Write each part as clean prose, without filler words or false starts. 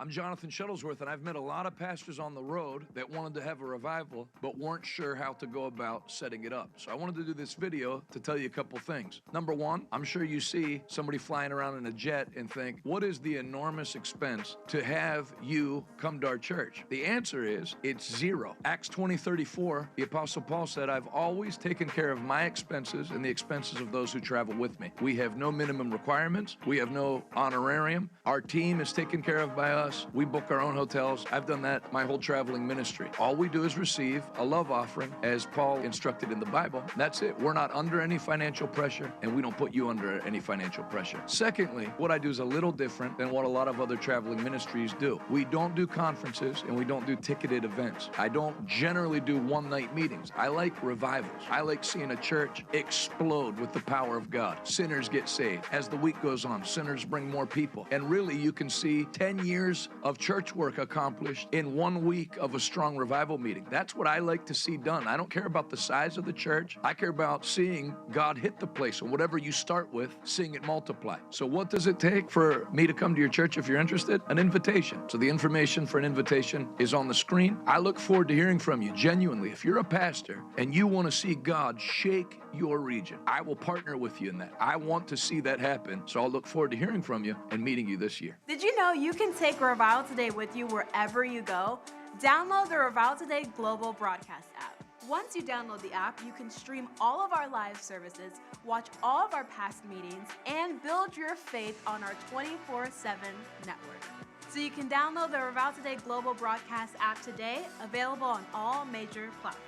I'm Jonathan Shuttlesworth, and I've met a lot of pastors on the road that wanted to have a revival, but weren't sure how to go about setting it up. So I wanted to do this video to tell you a couple things. Number one, I'm sure you see somebody flying around in a jet and think, what is the enormous expense to have you come to our church? The answer is, it's zero. Acts 20:34, the Apostle Paul said, I've always taken care of my expenses and the expenses of those who travel with me. We have no minimum requirements. We have no honorarium. Our team is taken care of by us. We book our own hotels. I've done that my whole traveling ministry. All we do is receive a love offering as Paul instructed in the Bible. That's it. We're not under any financial pressure, and we don't put you under any financial pressure. Secondly, what I do is a little different than what a lot of other traveling ministries do. We don't do conferences and we don't do ticketed events. I don't generally do one-night meetings. I like revivals. I like seeing a church explode with the power of God. Sinners get saved. As the week goes on, sinners bring more people. And really, you can see 10 years of church work accomplished in 1 week of a strong revival meeting. That's what I like to see done. I don't care about the size of the church. I care about seeing God hit the place, and whatever you start with, seeing it multiply. So what does it take for me to come to your church if you're interested? An invitation. So the information for an invitation is on the screen. I look forward to hearing from you, genuinely. If you're a pastor and you want to see God shake your region, I will partner with you in that. I want to see that happen, so I'll look forward to hearing from you and meeting you this year. Did you know you can take Revival Today with you wherever you go? Download the Revival Today Global Broadcast app. Once you download the app, you can stream all of our live services, watch all of our past meetings, and build your faith on our 24/7 network. So you can download the Revival Today Global Broadcast app today, available on all major platforms.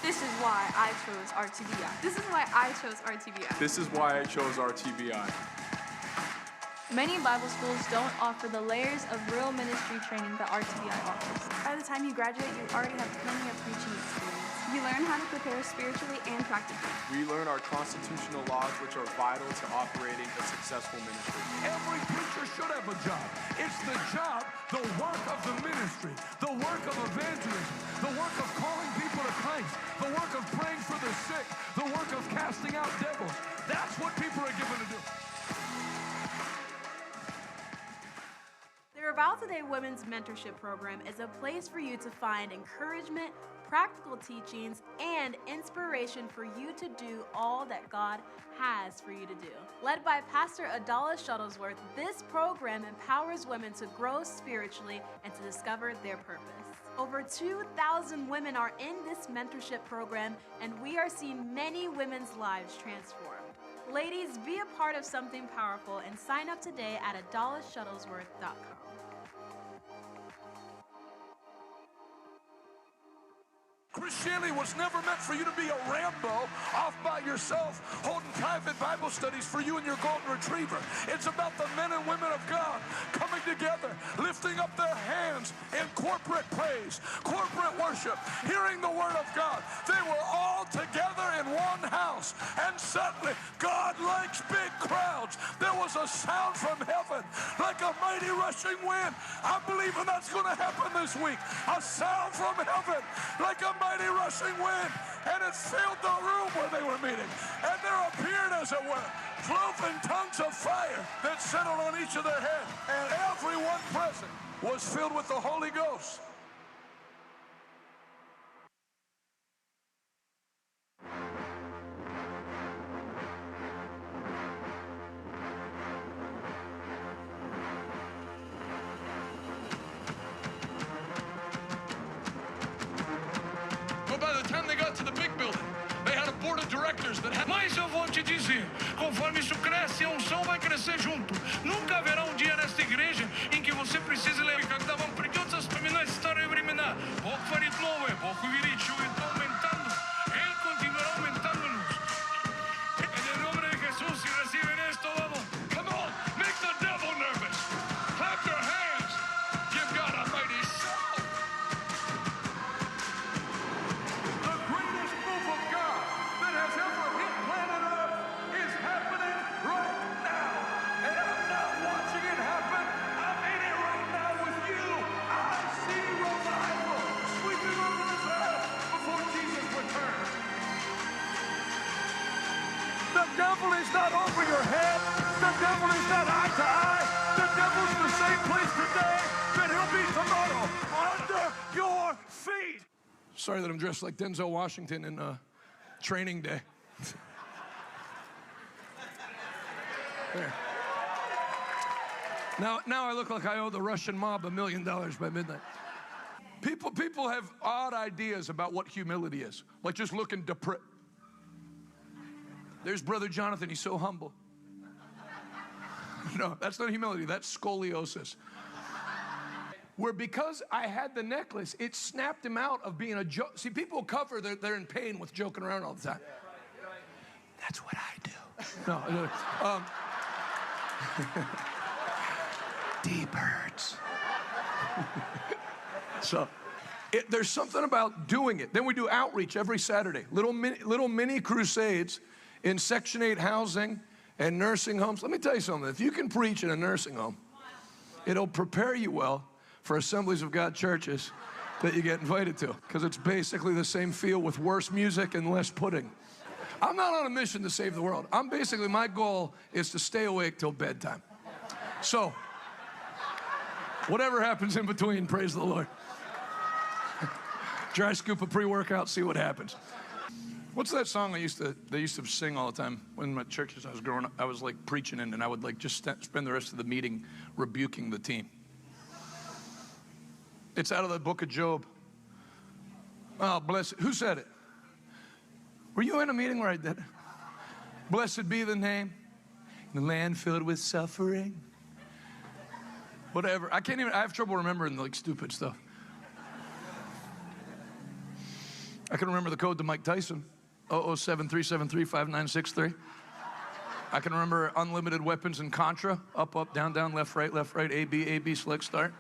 This is why I chose RTBI. This is why I chose RTBI. This is why I chose RTBI. Many Bible schools don't offer the layers of real ministry training that RTBI offers. By the time you graduate, you already have plenty of preaching experience. You learn how to prepare spiritually and practically. We learn our constitutional laws, which are vital to operating a successful ministry. Every preacher should have a job. It's the job, the work of the ministry, the work of evangelism, the work of calling people to Christ, the work of praying for the sick, the work of casting out devils. That's what people are given to do. The Revival Today Women's Mentorship Program is a place for you to find encouragement, practical teachings, and inspiration for you to do all that God has for you to do. Led by Pastor Adala Shuttlesworth, this program empowers women to grow spiritually and to discover their purpose. Over 2,000 women are in this mentorship program, and we are seeing many women's lives transformed. Ladies, be a part of something powerful and sign up today at AdalaShuttlesworth.com. Christianity was never meant for you to be a Rambo off by yourself, holding private Bible studies for you and your golden retriever. It's about the men and women of God coming together, lifting up their hands in corporate praise, corporate worship, hearing the word of God. They were all together in one house, and suddenly, God likes big crowds. There was a sound from heaven like a mighty rushing wind. I'm believing that's going to happen this week. A sound from heaven like a mighty rushing wind, and it filled the room where they were meeting. And there appeared, as it were, cloven tongues of fire that settled on each of their heads, and everyone present was filled with the Holy Ghost. By the time they got to the big building, they had a board of directors that had... Mas eu vou te dizer, conforme isso cresce, a unção vai crescer junto. Nunca haverá dia nesta igreja em que você precise ler. Когда вам придется вспоминать старые времена, Бог творит новое, Бог увеличит, está aumentando, Él continuará aumentándonos. En el nombre de Jesús, si reciben esto, vamos. Come on, make the devil nervous. Clap your hands. Give God a mighty shout. That has ever hit planet Earth is happening right now. And devil is not eye to eye. The devil's in the same place today that he'll be tomorrow. Under your feet. Sorry that I'm dressed like Denzel Washington in Training Day. There. Now I look like I owe the Russian mob $1 million by midnight. People have odd ideas about what humility is. Like just looking depressed. There's Brother Jonathan, he's so humble. No, that's not humility, that's scoliosis. Where because I had the necklace, it snapped him out of being a joke. See, people cover they're in pain with joking around all the time. That's what I do. No, deep hurts. So, there's something about doing it. Then we do outreach every Saturday. Little mini crusades in Section 8 housing and nursing homes. Let me tell you something. If you can preach in a nursing home, it'll prepare you well for Assemblies of God churches that you get invited to, because it's basically the same feel with worse music and less pudding. I'm not on a mission to save the world. My goal is to stay awake till bedtime. So, whatever happens in between, praise the Lord. Dry scoop of pre-workout, see what happens. What's that song they used to sing all the time when my churches I was growing up? I was like preaching in, and I would like just spend the rest of the meeting rebuking the team. It's out of the book of Job. Oh, bless it. Who said it? Were you in a meeting where I did it? Blessed be the name, the land filled with suffering. Whatever. I have trouble remembering like stupid stuff. I can remember the code to Mike Tyson, 007-373-5963. I can remember unlimited weapons in Contra, up, up, down, down, left, right, A, B, select, start.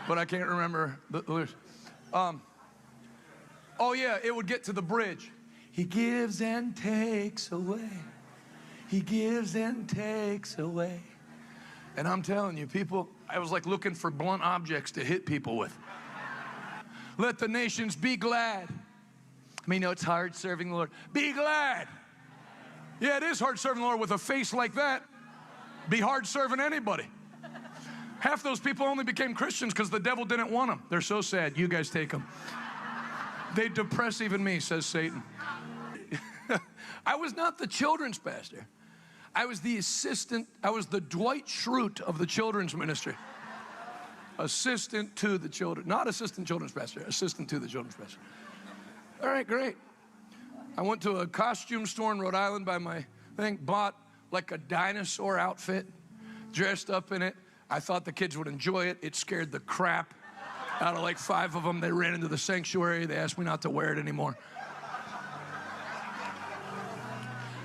But I can't remember the lyrics. Oh yeah, it would get to the bridge. He gives and takes away. He gives and takes away. And I'm telling you, people, I was like looking for blunt objects to hit people with. Let the nations be glad. I mean, it's hard serving the Lord. Be glad. Yeah, it is hard serving the Lord with a face like that. Be hard serving anybody. Half those people only became Christians because the devil didn't want them. They're so sad. You guys take them. They depress even me, says Satan. I was not the children's pastor. I was the assistant. I was the Dwight Schrute of the children's ministry. Assistant to the children. Not assistant children's pastor. Assistant to the children's pastor. All right, great. I went to a costume store in Rhode Island by my thing, bought like a dinosaur outfit, dressed up in it. I thought the kids would enjoy it. It scared the crap out of like 5 of them. They ran into the sanctuary. They asked me not to wear it anymore.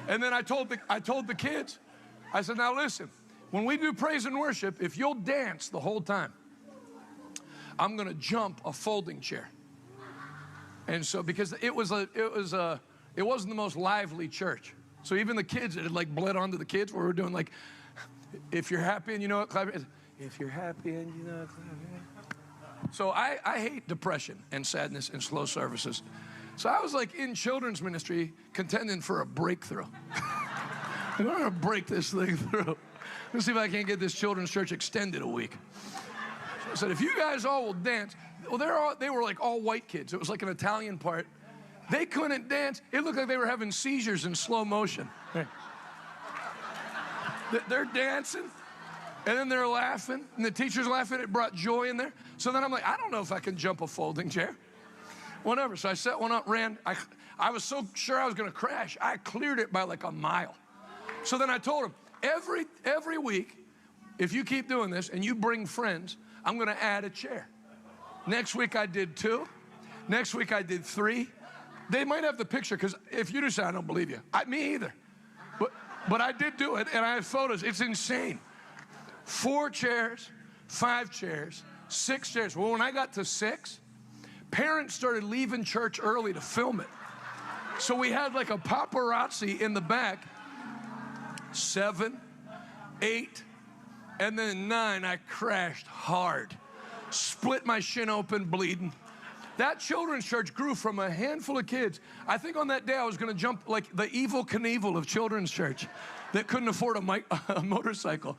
And then I told the kids, I said, now listen, when we do praise and worship, if you'll dance the whole time, I'm gonna jump a folding chair. And so, because it wasn't the most lively church. So even the kids, it had like bled onto the kids where we were doing like, if you're happy and you know it, clap. If you're happy and you know it, clap. So I hate depression and sadness and slow services. So I was like in children's ministry contending for a breakthrough. I'm gonna break this thing through. Let's see if I can't get this children's church extended a week. So I said, if you guys all will dance, well, they were like all white kids. It was like an Italian part. They couldn't dance. It looked like they were having seizures in slow motion. They're dancing, and then they're laughing, and the teacher's laughing. It brought joy in there. So then I'm like, I don't know if I can jump a folding chair. Whatever. So I set one up, ran. I was so sure I was going to crash. I cleared it by like a mile. So then I told him, every week, if you keep doing this and you bring friends, I'm going to add a chair. Next week I did 2. Next week I did 3. They might have the picture, because if you do say, I don't believe you. Me either. But I did do it, and I have photos. It's insane. 4 chairs, 5 chairs, 6 chairs. Well, when I got to 6, parents started leaving church early to film it. So we had like a paparazzi in the back. 7, 8, and then 9, I crashed hard. Split my shin open, bleeding. That children's church grew from a handful of kids. I think on that day I was going to jump like the Evel Knievel of children's church that couldn't afford a motorcycle.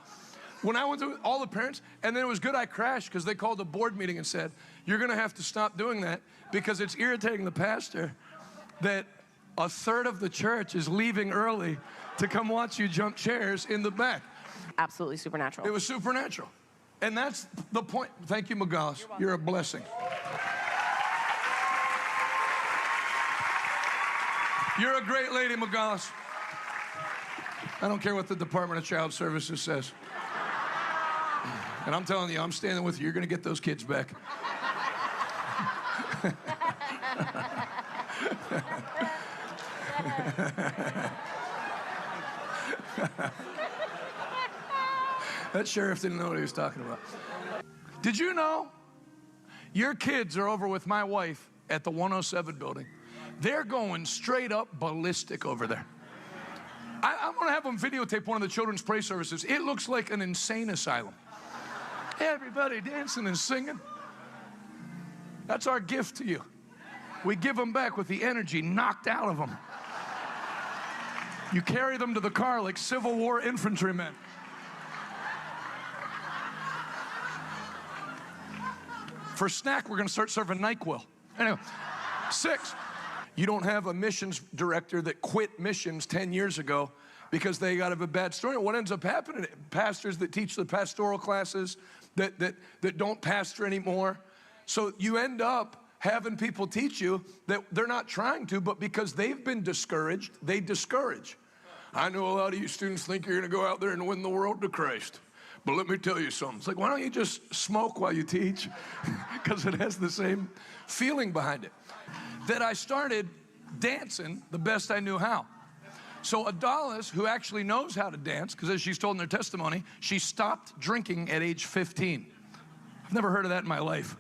When I went to all the parents, and then it was good I crashed because they called a board meeting and said, you're going to have to stop doing that because it's irritating the pastor that a third of the church is leaving early to come watch you jump chairs in the back. Absolutely supernatural. It was supernatural. And that's the point. Thank you, Magalis. You're a blessing. You're a great lady, Magalis. I don't care what the Department of Child Services says. And I'm telling you, I'm standing with you. You're going to get those kids back. That sheriff didn't know what he was talking about. Did you know your kids are over with my wife at the 107 building? They're going straight up ballistic over there. I'm going to have them videotape one of the children's praise services. It looks like an insane asylum. Everybody dancing and singing. That's our gift to you. We give them back with the energy knocked out of them. You carry them to the car like Civil War infantrymen. For snack, we're going to start serving NyQuil. Anyway, 6. You don't have a missions director that quit missions 10 years ago because they got a bad story. What ends up happening, pastors that teach the pastoral classes that don't pastor anymore. So you end up having people teach you that they're not trying to, but because they've been discouraged, they discourage. I know a lot of you students think you're going to go out there and win the world to Christ. But let me tell you something. It's like, why don't you just smoke while you teach? Because it has the same feeling behind it. That I started dancing the best I knew how. So Adalis, who actually knows how to dance, because as she's told in her testimony, she stopped drinking at age 15. I've never heard of that in my life.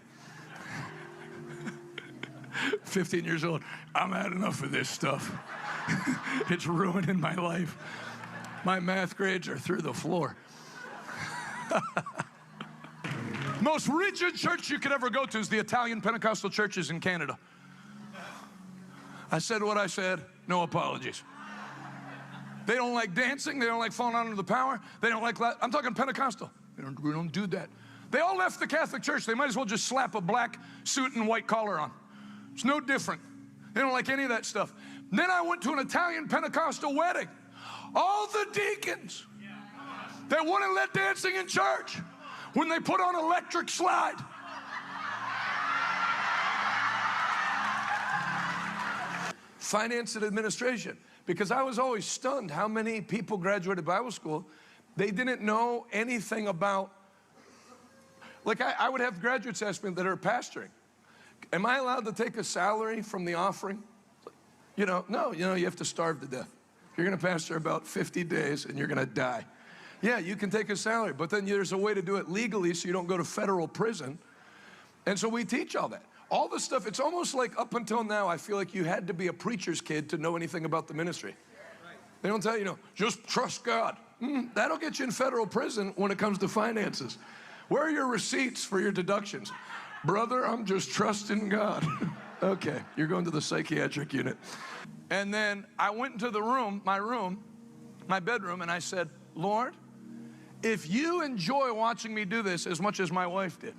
15 years old, I'm had enough of this stuff. It's ruining my life. My math grades are through the floor. Most rigid church you could ever go to is the Italian Pentecostal churches in Canada. I said what I said, no apologies. They don't like dancing, they don't like falling under the power, they don't like, I'm talking Pentecostal. We don't do that. They all left the Catholic Church. They might as well just slap a black suit and white collar on. It's no different. They don't like any of that stuff. Then I went to an Italian Pentecostal wedding. All the deacons that wouldn't let dancing in church when they put on electric slide. Finance and administration. Because I was always stunned how many people graduated Bible school, they didn't know anything about, like I would have graduates ask me that are pastoring, am I allowed to take a salary from the offering? You know, no, you have to starve to death. You're gonna pastor about 50 days and you're gonna die. Yeah, you can take a salary, but then there's a way to do it legally so you don't go to federal prison. And so we teach all that. All the stuff, it's almost like up until now, I feel like you had to be a preacher's kid to know anything about the ministry. They don't tell you, just trust God. That'll get you in federal prison when it comes to finances. Where are your receipts for your deductions? Brother, I'm just trusting God. Okay, you're going to the psychiatric unit. And then I went into the room, my bedroom, and I said, Lord, if you enjoy watching me do this as much as my wife did,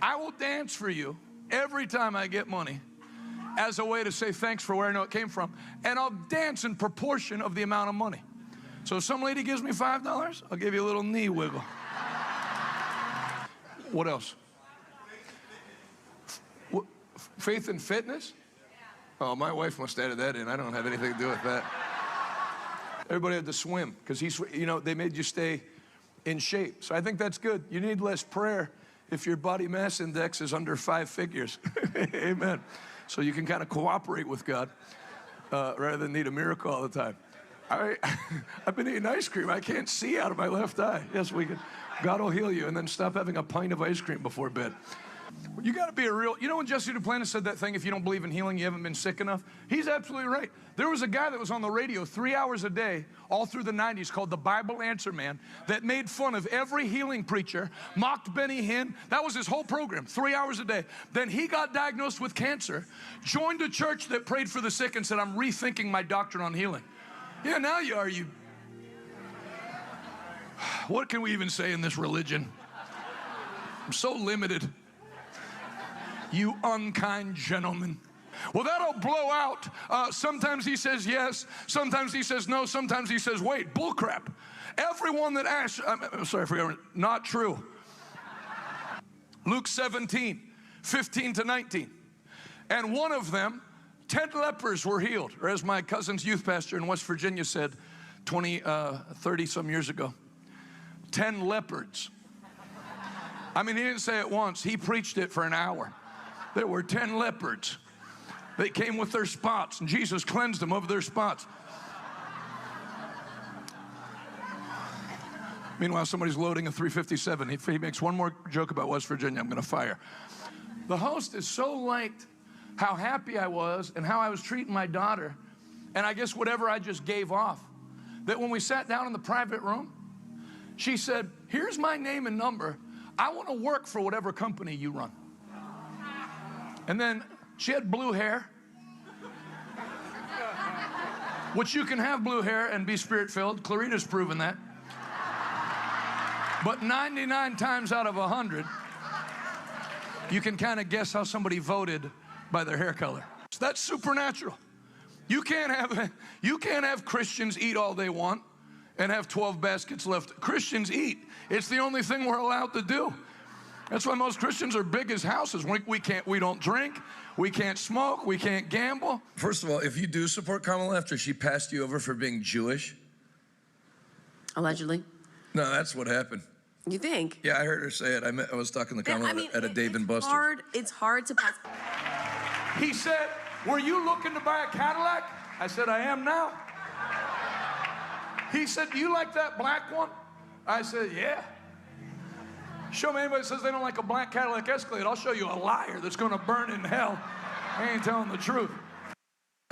I will dance for you every time I get money as a way to say thanks for where I know it came from. And I'll dance in proportion of the amount of money. So if some lady gives me $5, I'll give you a little knee wiggle. What else? Faith and fitness? Oh, my wife must have added that in. I don't have anything to do with that. Everybody had to swim because they made you stay in shape. So I think that's good. You need less prayer if your body mass index is under 5 figures. Amen. So you can kind of cooperate with God rather than need a miracle all the time. I've been eating ice cream. I can't see out of my left eye. Yes, we can. God will heal you, and then stop having a pint of ice cream before bed. You got to be a real, you know when Jesse Duplantis said that thing, if you don't believe in healing, you haven't been sick enough? He's absolutely right. There was a guy that was on the radio 3 hours a day, all through the 90s, called the Bible Answer Man, that made fun of every healing preacher, mocked Benny Hinn. That was his whole program, 3 hours a day. Then he got diagnosed with cancer, joined a church that prayed for the sick and said, I'm rethinking my doctrine on healing. Yeah, now you are, you. What can we even say in this religion? I'm so limited. You unkind gentleman. Well, that'll blow out. Sometimes he says yes, sometimes he says no, sometimes he says wait. Bullcrap. Everyone that asks, I'm sorry, I forgot, not true. Luke 17, 15 to 19. And one of them, 10 lepers were healed, or as my cousin's youth pastor in West Virginia said 30 some years ago, 10 leopards. I mean, he didn't say it once, he preached it for an hour. There were 10 leopards. They came with their spots, and Jesus cleansed them of their spots. Meanwhile, somebody's loading a 357. He makes one more joke about West Virginia, I'm going to fire. The host is so liked how happy I was and how I was treating my daughter, and I guess whatever I just gave off, that when we sat down in the private room, she said, here's my name and number. I want to work for whatever company you run. And then she had blue hair, which you can have blue hair and be spirit-filled. Clarita's proven that. But 99 times out of 100, you can kind of guess how somebody voted by their hair color. So that's supernatural. You can't have Christians eat all they want and have 12 baskets left. Christians eat. It's the only thing we're allowed to do. That's why most Christians are big as houses. We don't drink, we can't smoke, we can't gamble. First of all, if you do support Kamala after she passed you over for being Jewish. Allegedly. No, that's what happened. You think? Yeah, I heard her say it. I was talking to Kamala at a Dave and Buster's. It's hard to pass. He said, were you looking to buy a Cadillac? I said, I am now. He said, do you like that black one? I said, yeah. Show me anybody that says they don't like a black Cadillac Escalade. I'll show you a liar that's going to burn in hell. I ain't telling the truth.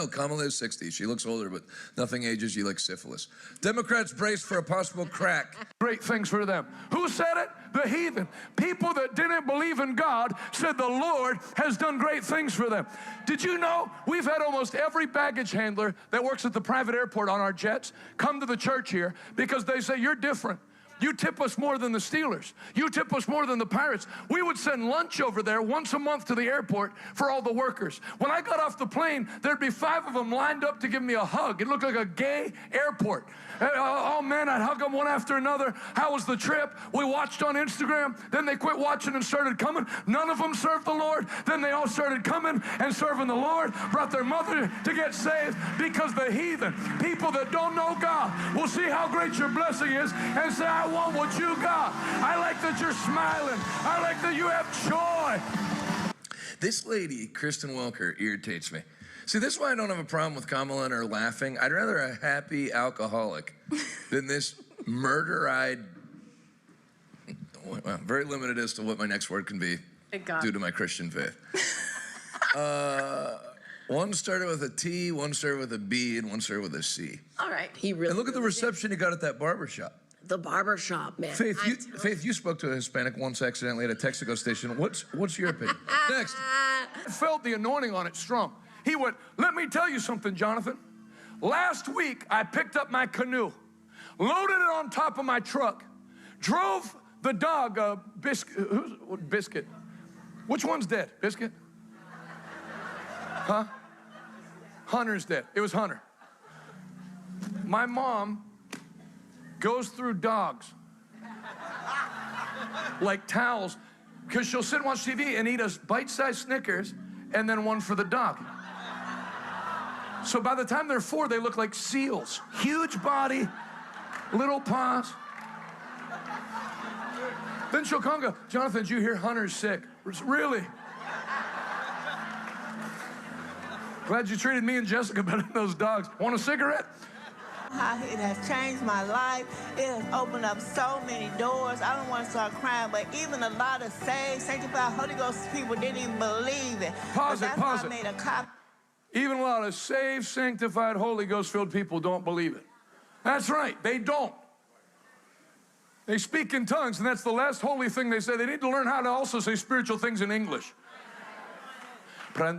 No, Kamala is 60. She looks older, but nothing ages you like syphilis. Democrats brace for a possible crack. Great things for them. Who said it? The heathen. People that didn't believe in God said the Lord has done great things for them. Did you know we've had almost every baggage handler that works at the private airport on our jets come to the church here because they say you're different. You tip us more than the Steelers. You tip us more than the Pirates. We would send lunch over there once a month to the airport for all the workers. When I got off the plane, there'd be 5 of them lined up to give me a hug. It looked like a gay airport. Oh man, I'd hug them one after another. How was the trip? We watched on Instagram. Then they quit watching and started coming. None of them served the Lord. Then they all started coming and serving the Lord. Brought their mother to get saved because the heathen, people that don't know God, will see how great your blessing is and say, I want what you got. I like that you're smiling. I like that you have joy. This lady, Kristen Welker, irritates me. See, this is why I don't have a problem with Kamala and her laughing. I'd rather a happy alcoholic than this murder-eyed, well, very limited as to what my next word can be due to my Christian faith. One started with a T, one started with a B, and one started with a C. All right, he really. And look at the reception he got at that barber shop. The barber shop, man. Faith, you spoke to a Hispanic once accidentally at a Texaco station. What's your opinion? Next. I felt the anointing on it strong. He went, let me tell you something, Jonathan. Last week, I picked up my canoe, loaded it on top of my truck, drove the dog, Biscuit. Which one's dead? Biscuit? Huh? Hunter's dead. It was Hunter. My mom goes through dogs like towels because she'll sit and watch TV and eat a bite-sized Snickers and then one for the dog. So by the time they're 4, they look like seals. Huge body, little paws. Then she'll come and go, Jonathan, did you hear Hunter's sick? Really? Glad you treated me and Jessica better than those dogs. Want a cigarette? how it has changed my life. It has opened up so many doors. I don't want to start crying, but even a lot of saved, sanctified Holy Ghost people didn't even believe it. Pause it, That's pause why it. I made a copy. Even a lot of saved, sanctified, Holy Ghost-filled people don't believe it. That's right, they don't. They speak in tongues, and that's the last holy thing they say. They need to learn how to also say spiritual things in English. How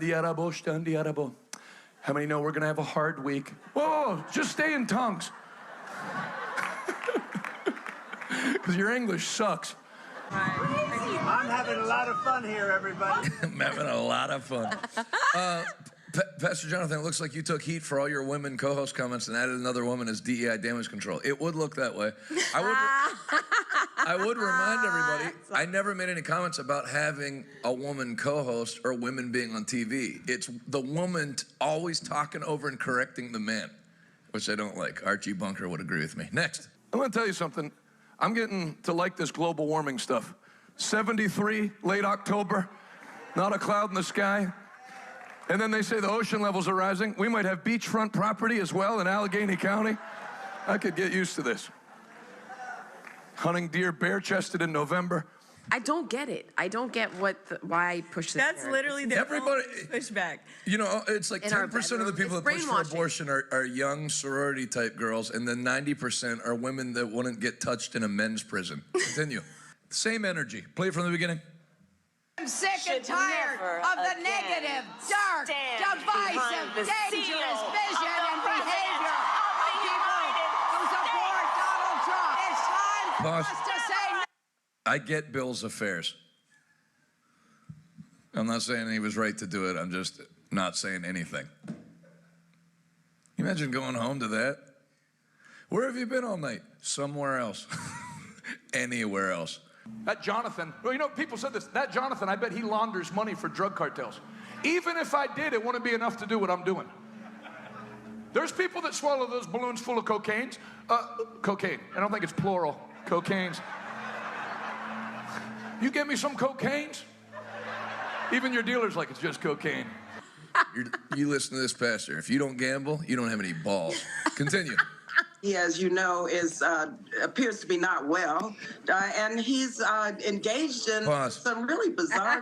many know we're going to have a hard week? Whoa, just stay in tongues. Because your English sucks. I'm having a lot of fun here, everybody. I'm having a lot of fun. Pastor Jonathan, it looks like you took heat for all your women co-host comments and added another woman as DEI damage control. It would look that way. I would remind everybody, I never made any comments about having a woman co-host or women being on TV. It's the woman always talking over and correcting the man, which I don't like. Archie Bunker would agree with me. Next. I'm going to tell you something. I'm getting to like this global warming stuff. 73, late October, not a cloud in the sky. And then they say the ocean levels are rising. We might have beachfront property as well in Allegheny County. I could get used to this. Hunting deer bare-chested in November. I don't get it. I don't get why push this. That's literally the Everybody pushback. You know, it's like 10% of the people that push for abortion are young sorority type girls, and then 90% are women that wouldn't get touched in a men's prison. Continue. Same energy. Play it from the beginning. I'm sick and tired of the negative, dark, divisive, dangerous vision and behavior of people who support Donald Trump. It's time for us to say no. I get Bill's affairs. I'm not saying he was right to do it. I'm just not saying anything. Imagine going home to that. Where have you been all night? Somewhere else. Anywhere else. That Jonathan, well, you know, people said this. That Jonathan, I bet he launders money for drug cartels. Even if I did, it wouldn't be enough to do what I'm doing. There's people that swallow those balloons full of cocaine. I don't think it's plural. Cocaines. You get me some cocaines? Even your dealer's like, it's just cocaine. You listen to this, Pastor. If you don't gamble, you don't have any balls. Continue. He, as you know, appears to be not well, and he's engaged in some really bizarre...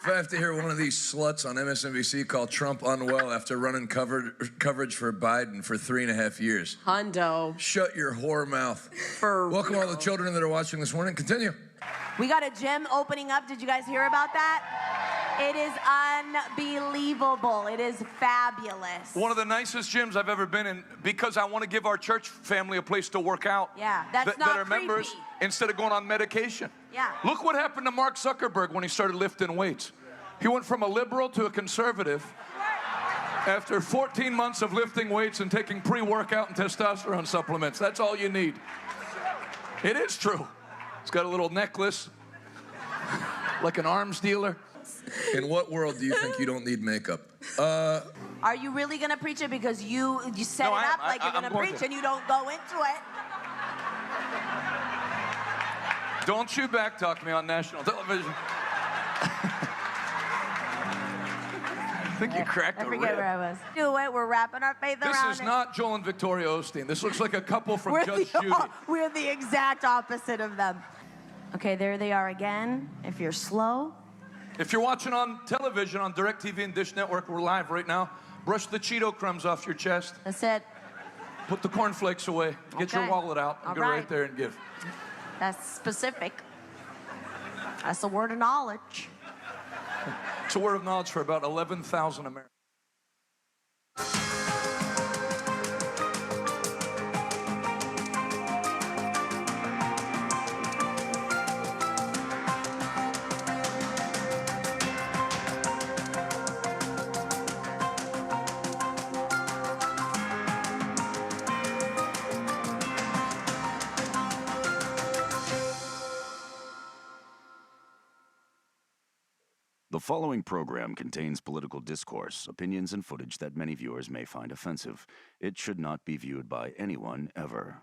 If I have to hear one of these sluts on MSNBC call Trump unwell after running coverage for Biden for 3.5 years. Hundo. Shut your whore mouth. Welcome all the children that are watching this morning. Continue. We got a gym opening up. Did you guys hear about that? It is unbelievable. It is fabulous. One of the nicest gyms I've ever been in, because I want to give our church family a place to work out. Yeah, that's not that are creepy. members instead of going on medication. Yeah. Look what happened to Mark Zuckerberg when he started lifting weights. He went from a liberal to a conservative after 14 months of lifting weights and taking pre-workout and testosterone supplements. That's all you need. It is true. He's got a little necklace, like an arms dealer. In what world do you think you don't need makeup? Are you really going to preach it because you set it up like you're going to preach and you don't go into it? Don't you backtalk me on national television. I think you cracked a rib. I forget where I was. Do it. We're wrapping our faith around it. This is not Joel and Victoria Osteen. This looks like a couple from Judge Judy. We're the exact opposite of them. Okay, there they are again. If you're slow. If you're watching on television, on DirecTV and Dish Network, we're live right now. Brush the Cheeto crumbs off your chest. That's it. Put the cornflakes away. Get your wallet out and go right there and give. That's specific. That's a word of knowledge. It's a word of knowledge for about 11,000 Americans. The following program contains political discourse, opinions, and footage that many viewers may find offensive. It should not be viewed by anyone ever.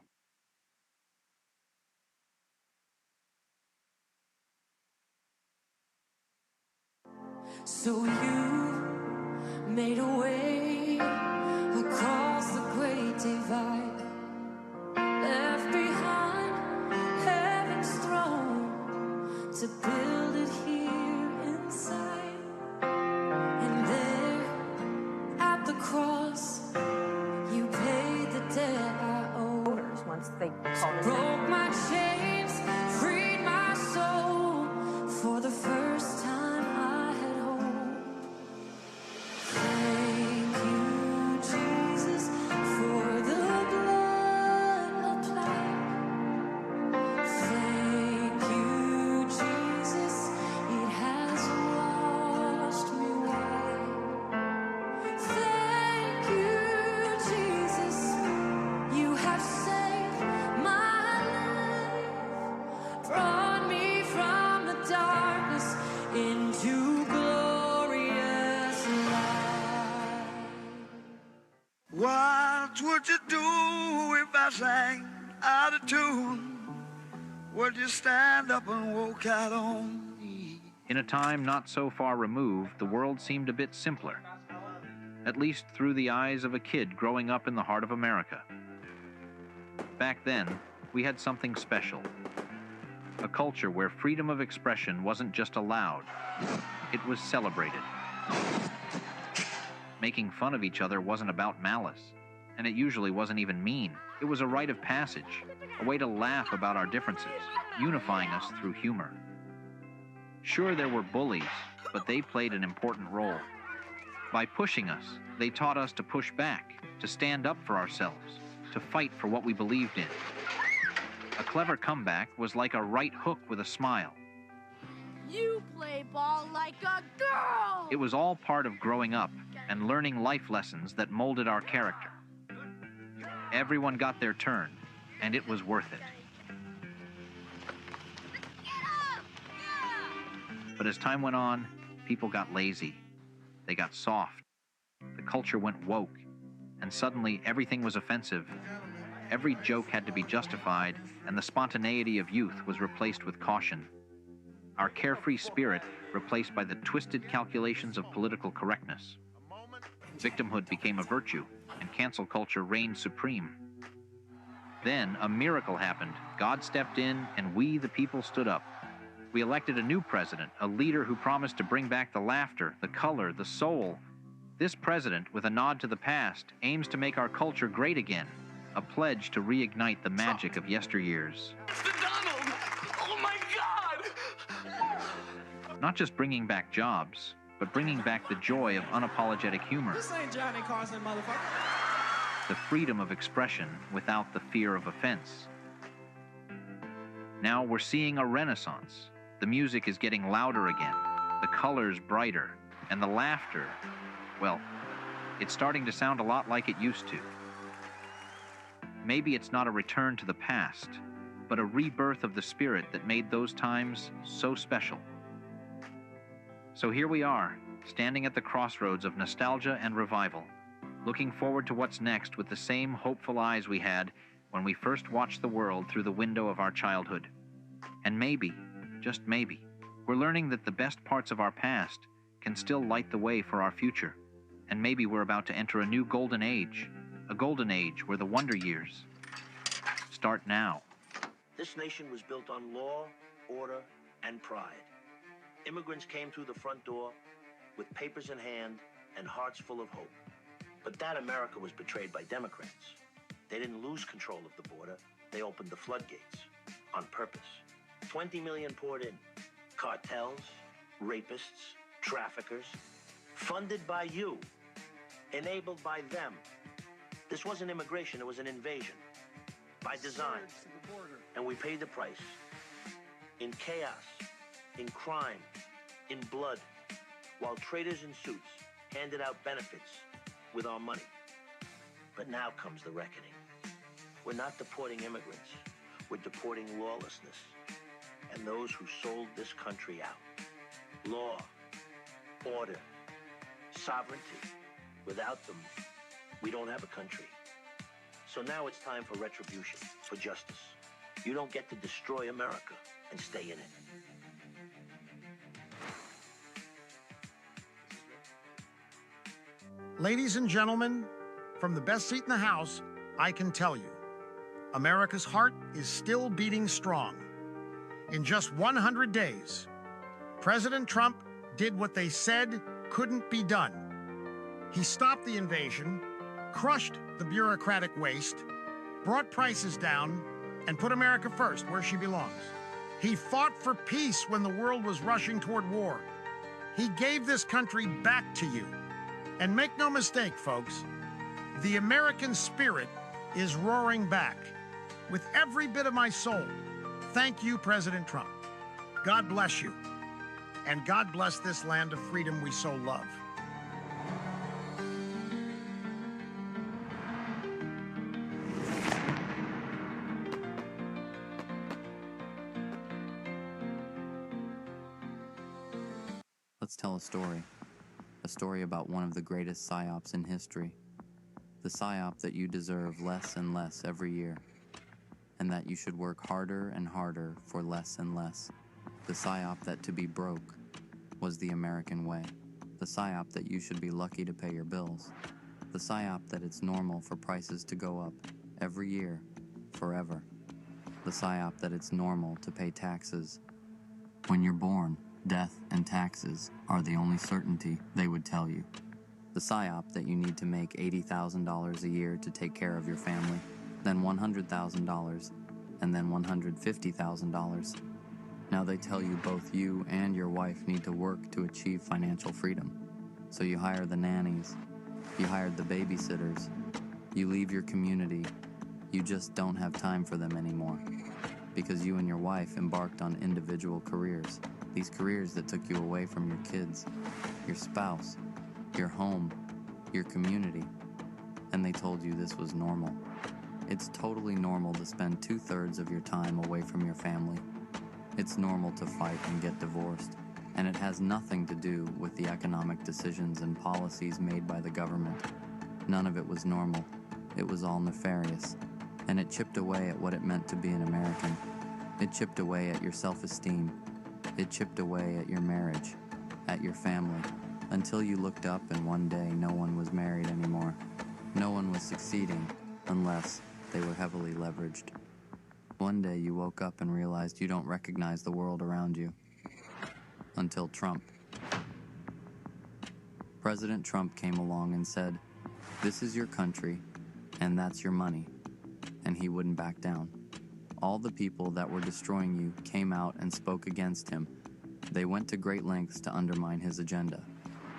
So you made a way across the great divide. to build it here inside. And there at the cross, you paid the debt I owed. Once they called us Broke my chains, freed my soul. For the first time I had hope. Thank you, Jesus, for the blood applied. Thank you, Jesus, it has washed me white. Thank you, Jesus, you have saved my life, brought me from the darkness into glorious light. What would you do if I sang out of tune? Would you stand up and walk out on me? In a time not so far removed, the world seemed a bit simpler, at least through the eyes of a kid growing up in the heart of America. Back then, we had something special, a culture where freedom of expression wasn't just allowed, it was celebrated. Making fun of each other wasn't about malice, and it usually wasn't even mean. It was a rite of passage, a way to laugh about our differences, unifying us through humor. Sure, there were bullies, but they played an important role. By pushing us, they taught us to push back, to stand up for ourselves, to fight for what we believed in. A clever comeback was like a right hook with a smile. You play ball like a girl! It was all part of growing up and learning life lessons that molded our character. Everyone got their turn, and it was worth it. But as time went on, people got lazy. They got soft. The culture went woke, and suddenly everything was offensive. Every joke had to be justified, and the spontaneity of youth was replaced with caution. Our carefree spirit replaced by the twisted calculations of political correctness. Victimhood became a virtue, and cancel culture reigned supreme. Then a miracle happened. God stepped in, and we, the people, stood up. We elected a new president, a leader who promised to bring back the laughter, the color, the soul. This president, with a nod to the past, aims to make our culture great again, a pledge to reignite the magic of yesteryears. Mr. Donald! Oh my God! Not just bringing back jobs, but bringing back the joy of unapologetic humor. This ain't Johnny Carson, motherfucker. The freedom of expression without the fear of offense. Now we're seeing a renaissance. The music is getting louder again, the colors brighter, and the laughter, well, it's starting to sound a lot like it used to. Maybe it's not a return to the past, but a rebirth of the spirit that made those times so special. So here we are, standing at the crossroads of nostalgia and revival, looking forward to what's next with the same hopeful eyes we had when we first watched the world through the window of our childhood. And maybe, just maybe, we're learning that the best parts of our past can still light the way for our future. And maybe we're about to enter a new golden age, a golden age where the wonder years start now. This nation was built on law, order, and pride. Immigrants came through the front door with papers in hand and hearts full of hope. But that America was betrayed by Democrats. They didn't lose control of the border. They opened the floodgates on purpose. 20 million poured in. Cartels, rapists, traffickers, funded by you, enabled by them. This wasn't immigration, it was an invasion. By design. And we paid the price. In chaos, in crime, in blood, while traders in suits handed out benefits with our money. But now comes the reckoning. We're not deporting immigrants. We're deporting lawlessness and those who sold this country out. Law, order, sovereignty. Without them, we don't have a country. So now it's time for retribution, for justice. You don't get to destroy America and stay in it. Ladies and gentlemen, from the best seat in the house, I can tell you, America's heart is still beating strong. In just 100 days, President Trump did what they said couldn't be done. He stopped the invasion, crushed the bureaucratic waste, brought prices down, and put America first, where she belongs. He fought for peace when the world was rushing toward war. He gave this country back to you. And make no mistake, folks, the American spirit is roaring back. With every bit of my soul, thank you, President Trump. God bless you. And God bless this land of freedom we so love. Let's tell a story about one of the greatest psyops in history. The psyop that you deserve less and less every year, and that you should work harder and harder for less and less. The psyop that to be broke was the American way. The psyop that you should be lucky to pay your bills. The psyop that it's normal for prices to go up every year, forever. The psyop that it's normal to pay taxes. When you're born, death and taxes are the only certainty they would tell you. The psyop that you need to make $80,000 a year to take care of your family, then $100,000, and then $150,000. Now they tell you both you and your wife need to work to achieve financial freedom. So you hire the nannies, you hired the babysitters, you leave your community, you just don't have time for them anymore. Because you and your wife embarked on individual careers. These careers that took you away from your kids, your spouse, your home, your community. And they told you this was normal. It's totally normal to spend 2/3 of your time away from your family. It's normal to fight and get divorced. And it has nothing to do with the economic decisions and policies made by the government. None of it was normal. It was all nefarious. And it chipped away at what it meant to be an American. It chipped away at your self-esteem. It chipped away at your marriage, at your family, until you looked up and one day no one was married anymore. No one was succeeding unless they were heavily leveraged. One day you woke up and realized you don't recognize the world around you. Until Trump. President Trump came along and said, "This is your country, and that's your money." And he wouldn't back down. All the people that were destroying you came out and spoke against him. They went to great lengths to undermine his agenda.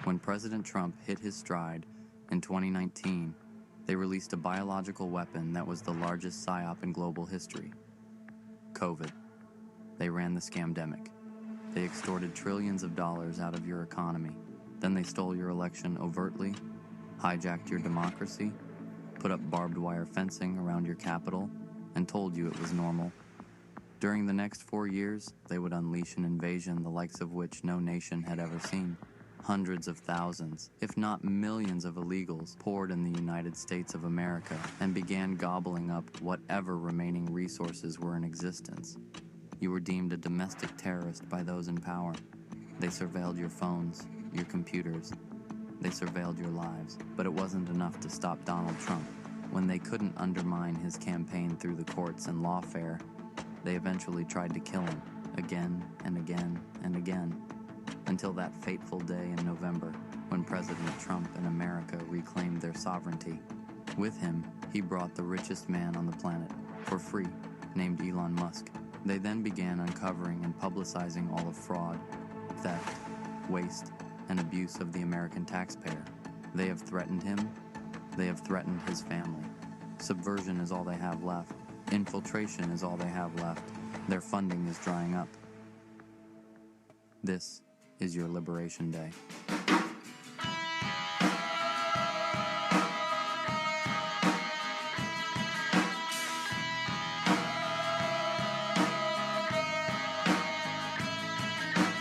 When President Trump hit his stride in 2019, they released a biological weapon that was the largest psyop in global history. COVID. They ran the scamdemic. They extorted trillions of dollars out of your economy. Then they stole your election overtly, hijacked your democracy, put up barbed wire fencing around your capital, and told you it was normal. During the next 4 years, they would unleash an invasion the likes of which no nation had ever seen. Hundreds of thousands, if not millions of illegals poured in the United States of America and began gobbling up whatever remaining resources were in existence. You were deemed a domestic terrorist by those in power. They surveilled your phones, your computers. They surveilled your lives. But it wasn't enough to stop Donald Trump. When they couldn't undermine his campaign through the courts and lawfare, they eventually tried to kill him again and again and again, until that fateful day in November when President Trump and America reclaimed their sovereignty. With him, he brought the richest man on the planet, for free, named Elon Musk. They then began uncovering and publicizing all of fraud, theft, waste, and abuse of the American taxpayer. They have threatened him. They have threatened his family. Subversion is all they have left. Infiltration is all they have left. Their funding is drying up. This is your Liberation Day.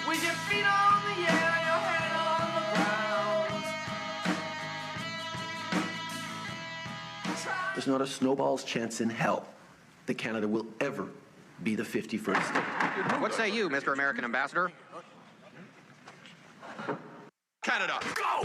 With your feet on the air, your head on the ground. There's not a snowball's chance in hell that Canada will ever be the 51st state. What say you, Mr. American Ambassador? Canada, go!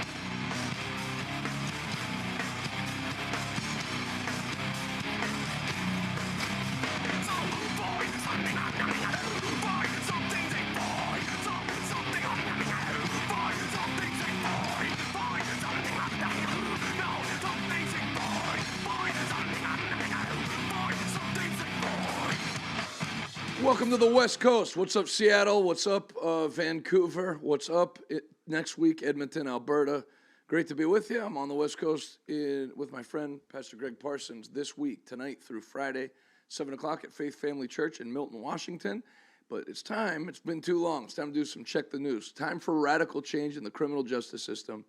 Welcome to the West Coast. What's up, Seattle? What's up, Vancouver? What's up next week, Edmonton, Alberta? Great to be with you. I'm on the West Coast with my friend, Pastor Greg Parsons, this week, tonight through Friday, 7 o'clock at Faith Family Church in Milton, Washington. But it's time. It's been too long. It's time to do some Check the News. Time for radical change in the criminal justice system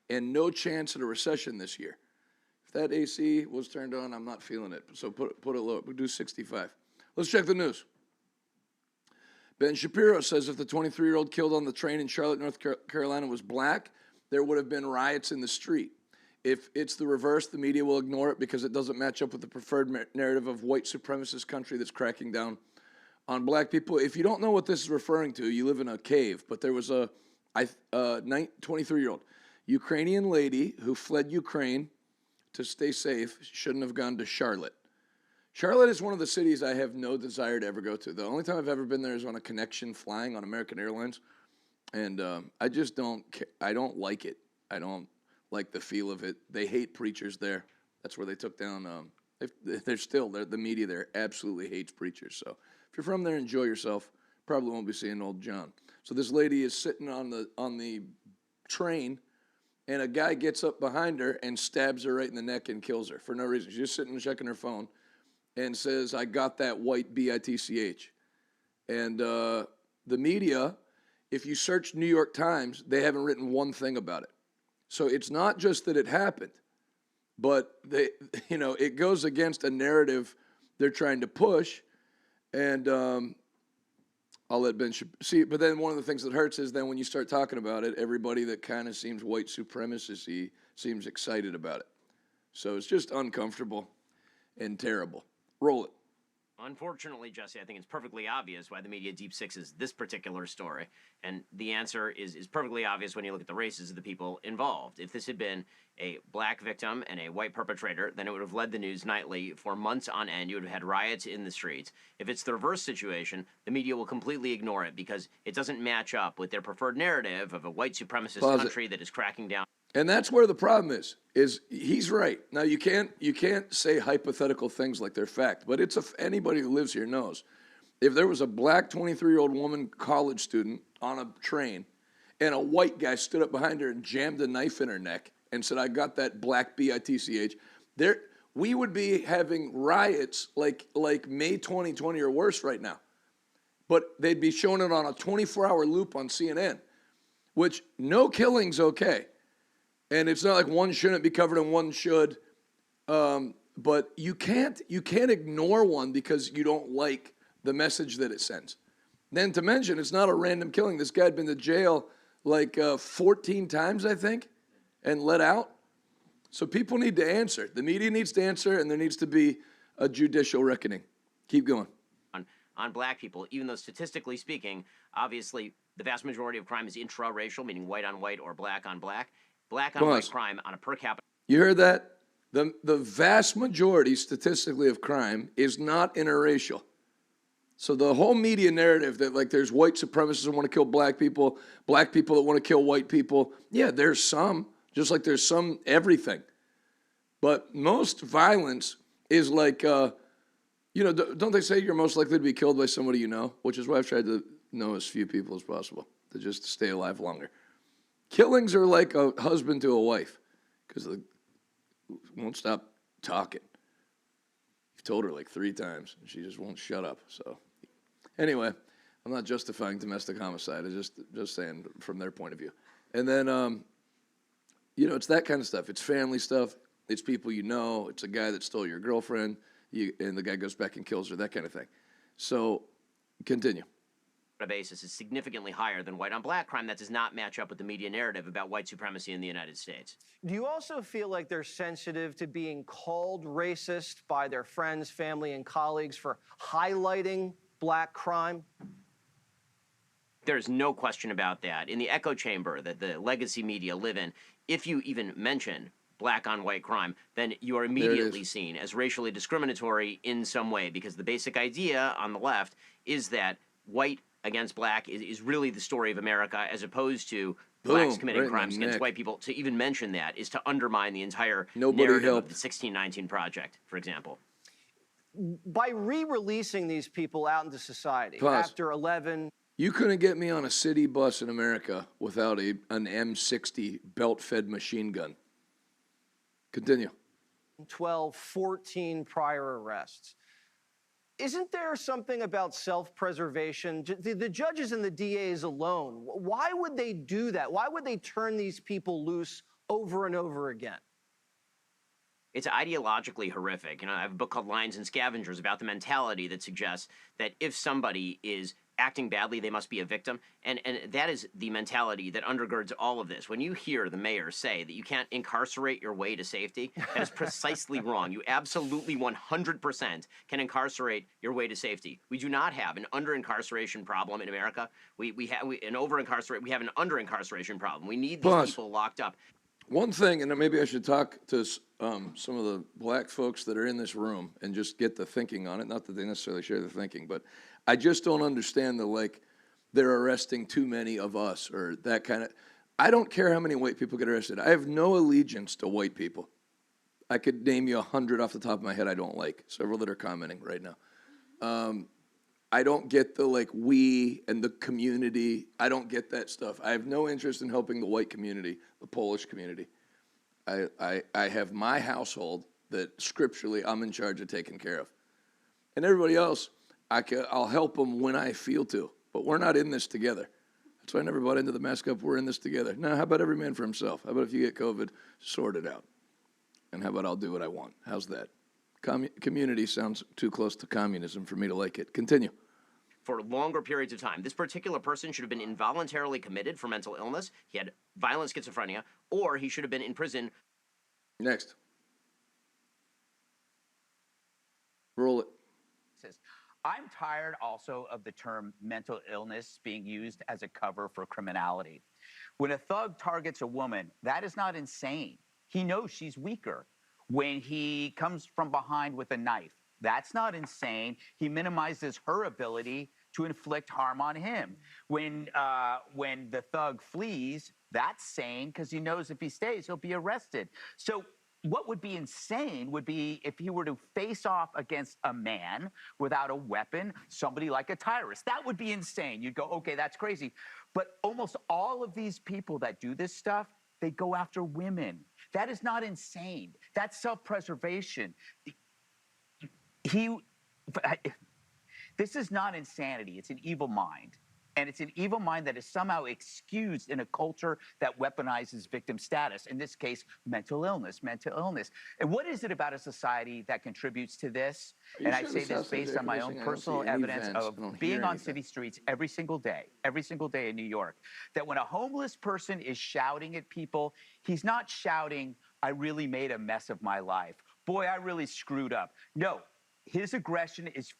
and no chance at a recession this year. If that AC was turned on, I'm not feeling it. So put it low. We'll do 65. Let's check the news. Ben Shapiro says if the 23-year-old killed on the train in Charlotte, North Carolina was black, there would have been riots in the street. If it's the reverse, the media will ignore it because it doesn't match up with the preferred narrative of white supremacist country that's cracking down on black people. If you don't know what this is referring to, you live in a cave. But there was a 23-year-old Ukrainian lady who fled Ukraine to stay safe. Shouldn't have gone to Charlotte. Charlotte is one of the cities I have no desire to ever go to. The only time I've ever been there is on a connection flying on American Airlines. And I just don't I don't like it. I don't like the feel of it. They hate preachers there. That's where they took down, the media there absolutely hates preachers. So if you're from there, enjoy yourself. Probably won't be seeing old John. So this lady is sitting on the train, and a guy gets up behind her and stabs her right in the neck and kills her for no reason. She's just sitting and checking her phone and says, I got that white BITCH. And the media, if you search New York Times, they haven't written one thing about it. So it's not just that it happened, but it goes against a narrative they're trying to push. And I'll let Ben see. But then one of the things that hurts is then when you start talking about it, everybody that kind of seems white supremacist seems excited about it. So it's just uncomfortable and terrible. Roll it. Unfortunately, Jesse, I think it's perfectly obvious why the media deep sixes this particular story. And the answer is perfectly obvious when you look at the races of the people involved. If this had been a black victim and a white perpetrator, then it would have led the news nightly for months on end. You would have had riots in the streets. If it's the reverse situation, the media will completely ignore it because it doesn't match up with their preferred narrative of a white supremacist country that is cracking down. And that's where the problem is he's right. Now, you can't say hypothetical things like they're fact, but anybody who lives here knows. If there was a black 23-year-old woman college student on a train and a white guy stood up behind her and jammed a knife in her neck and said, I got that black BITCH, we would be having riots like May 2020 or worse right now. But they'd be showing it on a 24-hour loop on CNN, which no killing's okay. And it's not like one shouldn't be covered and one should, but you can't ignore one because you don't like the message that it sends. Then to mention, it's not a random killing. This guy had been to jail like 14 times, I think, and let out. So people need to answer. The media needs to answer, and there needs to be a judicial reckoning. Keep going. On black people, even though statistically speaking, obviously the vast majority of crime is intra-racial, meaning white on white or black on black. Black on white crime on a per capita. You heard that? The vast majority, statistically, of crime is not interracial. So the whole media narrative that there's white supremacists that want to kill black people that want to kill white people, yeah, there's some, just like there's some everything. But most violence is don't they say you're most likely to be killed by somebody you know? Which is why I've tried to know as few people as possible to just stay alive longer. Killings are like a husband to a wife because they won't stop talking. You've told her like 3 times and she just won't shut up. So anyway, I'm not justifying domestic homicide. I'm just saying from their point of view. And then, it's that kind of stuff. It's family stuff. It's people you know. It's a guy that stole your girlfriend and the guy goes back and kills her, that kind of thing. So continue. Basis is significantly higher than white on black crime. That does not match up with the media narrative about white supremacy in the United States. Do you also feel like they're sensitive to being called racist by their friends, family, and colleagues for highlighting black crime? There's no question about that. In the echo chamber that the legacy media live in, if you even mention black on white crime, then you are immediately seen as racially discriminatory in some way, because the basic idea on the left is that white against black is really the story of America, as opposed to blacks committing crimes against white people. To even mention that is to undermine the entire narrative of the 1619 Project, for example. By re-releasing these people out into society Pause. after 11... You couldn't get me on a city bus in America without an M60 belt-fed machine gun. Continue. 12, 14 prior arrests. Isn't there something about self-preservation? The judges and the DAs alone, why would they do that? Why would they turn these people loose over and over again? It's ideologically horrific. You know, I have a book called Lions and Scavengers about the mentality that suggests that if somebody is acting badly, they must be a victim. And that is the mentality that undergirds all of this. When you hear the mayor say that you can't incarcerate your way to safety, that is precisely wrong. You absolutely 100% can incarcerate your way to safety. We do not have an under-incarceration problem in America. We have an over-incarceration. We have an under-incarceration problem. We need these people locked up. One thing, and maybe I should talk to some of the black folks that are in this room and just get the thinking on it. Not that they necessarily share the thinking, but I just don't understand the, like, they're arresting too many of us or that kind of. I don't care how many white people get arrested. I have no allegiance to white people. I could name you 100 off the top of my head I don't like, several that are commenting right now. I don't get the, like, we and the community. I don't get that stuff. I have no interest in helping the white community, the Polish community. I have my household that scripturally I'm in charge of taking care of. And everybody else, I'll help them when I feel to. But we're not in this together. That's why I never bought into the mask up. We're in this together. Now, how about every man for himself? How about if you get COVID, sort it out? And how about I'll do what I want? How's that? Community sounds too close to communism for me to like it. Continue. For longer periods of time. This particular person should have been involuntarily committed for mental illness. He had violent schizophrenia, or he should have been in prison. Next. Roll it. I'm tired also of the term mental illness being used as a cover for criminality. When a thug targets a woman, that is not insane. He knows she's weaker. When he comes from behind with a knife, that's not insane. He minimizes her ability to inflict harm on him. When the thug flees, that's sane because he knows if he stays, he'll be arrested. So what would be insane would be if he were to face off against a man without a weapon, somebody like a Tyrus. That would be insane. You'd go, okay, that's crazy. But almost all of these people that do this stuff, they go after women. That is not insane. That's self-preservation. This is not insanity. It's an evil mind. And it's an evil mind that is somehow excused in a culture that weaponizes victim status. In this case, mental illness. And what is it about a society that contributes to this? And I say this based on my own personal evidence of being on city streets every single day in New York, that when a homeless person is shouting at people, he's not shouting, I really made a mess of my life. Boy, I really screwed up. No. His aggression is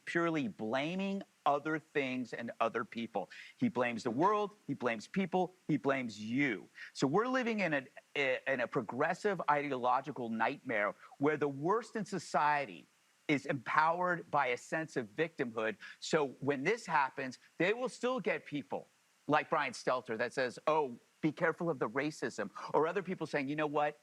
purely blaming other things and other people. He blames the world, he blames people, he blames you. So we're living in a progressive ideological nightmare where the worst in society is empowered by a sense of victimhood. So when this happens, they will still get people like Brian Stelter that says, oh, be careful of the racism, or other people saying, you know what?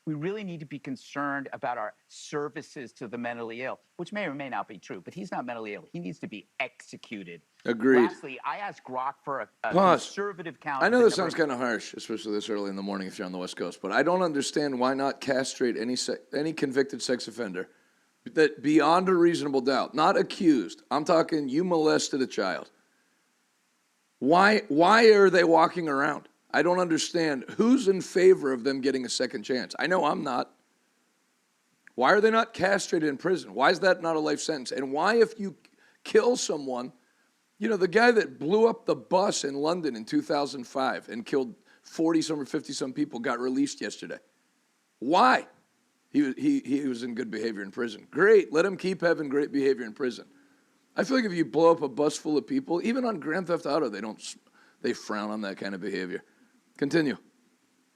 We really need to be concerned about our services to the mentally ill, which may or may not be true, but he's not mentally ill. He needs to be executed. Agreed. Lastly, I asked Grok for a Pause. conservative count. I know this sounds kind of harsh, especially this early in the morning if you're on the West Coast, but I don't understand why not castrate any convicted sex offender that beyond a reasonable doubt, not accused. I'm talking you molested a child. Why are they walking around? I don't understand. Who's in favor of them getting a second chance? I know I'm not. Why are they not castrated in prison? Why is that not a life sentence? And why, if you kill someone, you know, the guy that blew up the bus in London in 2005 and killed 40-some or 50-some people got released yesterday. Why? He was in good behavior in prison. Great. Let him keep having great behavior in prison. I feel like if you blow up a bus full of people, even on Grand Theft Auto, they frown on that kind of behavior. Continue.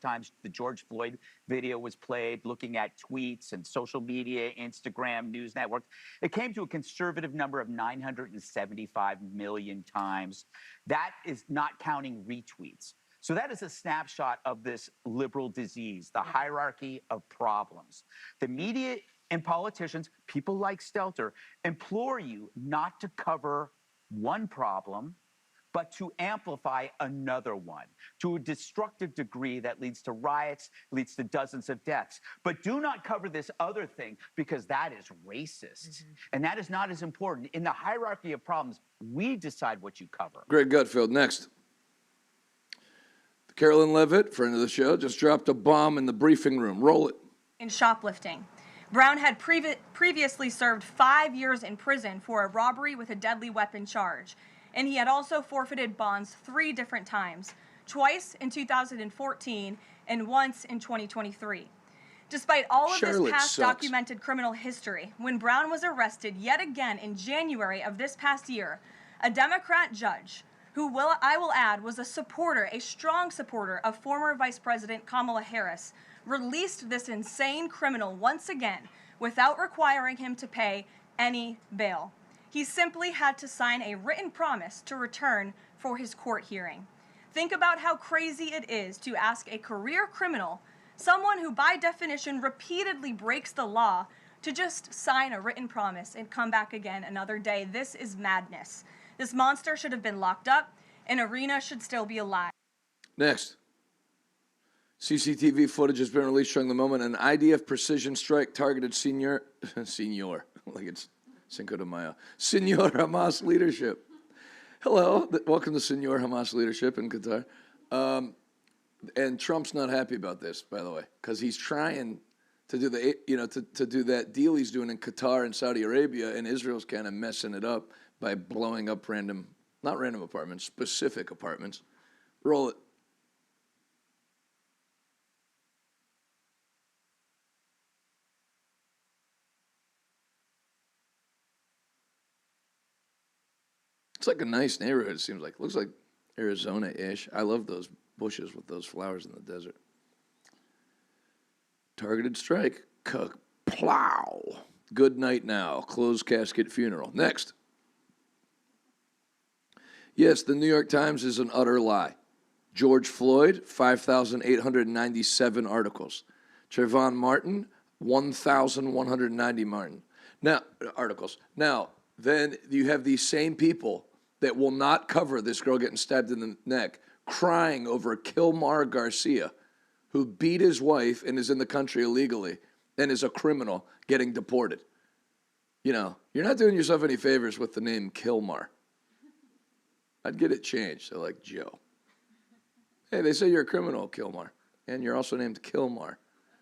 Times the George Floyd video was played, looking at tweets and social media, Instagram, news networks. It came to a conservative number of 975 million times. That is not counting retweets. So that is a snapshot of this liberal disease, the hierarchy of problems. The media And politicians, people like Stelter, implore you not to cover one problem, but to amplify another one to a destructive degree that leads to riots, leads to dozens of deaths. But do not cover this other thing because that is racist. And that is not as important. In the hierarchy of problems, we decide what you cover. Greg Gutfeld, next. Carolyn Levitt, friend of the show, just dropped a bomb in the briefing room. Roll it. In shoplifting. Brown had previously served 5 years in prison for a robbery with a deadly weapon charge. And he had also forfeited bonds 3 different times, twice in 2014 and once in 2023. Despite all of this past documented criminal history, when Brown was arrested yet again in January of this past year, a Democrat judge, who I will add was a strong supporter of former Vice President Kamala Harris, released this insane criminal once again without requiring him to pay any bail. He simply had to sign a written promise to return for his court hearing. Think about how crazy it is to ask a career criminal, someone who by definition repeatedly breaks the law, to just sign a written promise and come back again another day. This is madness. This monster should have been locked up, and Arena should still be alive. Next. CCTV footage has been released showing the moment an IDF precision strike targeted Senor, like it's Cinco de Mayo, Senor Hamas leadership. Hello, welcome to Senor Hamas leadership in Qatar. And Trump's not happy about this, by the way, because he's trying to do to do that deal he's doing in Qatar and Saudi Arabia, and Israel's kind of messing it up by blowing up not random apartments, specific apartments. Roll it. It's like a nice neighborhood, it seems like. Looks like Arizona-ish. I love those bushes with those flowers in the desert. Targeted strike. Plow. Good night now. Closed casket funeral. Next. Yes, the New York Times is an utter lie. George Floyd, 5,897 articles. Trayvon Martin, 1,190 articles. Now, then you have these same people that will not cover this girl getting stabbed in the neck, crying over Kilmar Garcia, who beat his wife and is in the country illegally and is a criminal getting deported. You know, you're not doing yourself any favors with the name Kilmar. I'd get it changed to like Joe. Hey, they say you're a criminal, Kilmar, and you're also named Kilmar,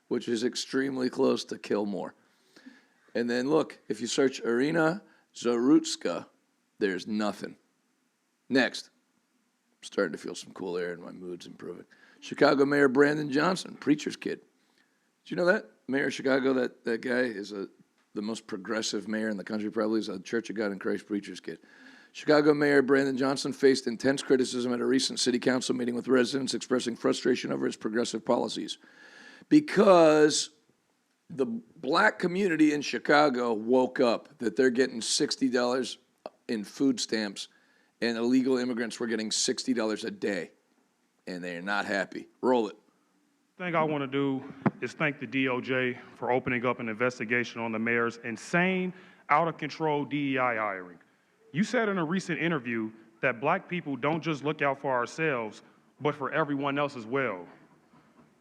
which is extremely close to Kilmore. And then look, if you search Irina Zarutska, there's nothing. Next. I'm starting to feel some cool air and my mood's improving. Chicago Mayor Brandon Johnson, preacher's kid. Did you know that? Mayor of Chicago, that guy is the most progressive mayor in the country, probably is a Church of God in Christ preacher's kid. Chicago Mayor Brandon Johnson faced intense criticism at a recent city council meeting with residents expressing frustration over his progressive policies because the black community in Chicago woke up that they're getting $60 in food stamps and illegal immigrants were getting $60 a day, and they're not happy. Roll it. The thing I want to do is thank the DOJ for opening up an investigation on the mayor's insane, out-of-control DEI hiring. You said in a recent interview that black people don't just look out for ourselves, but for everyone else as well.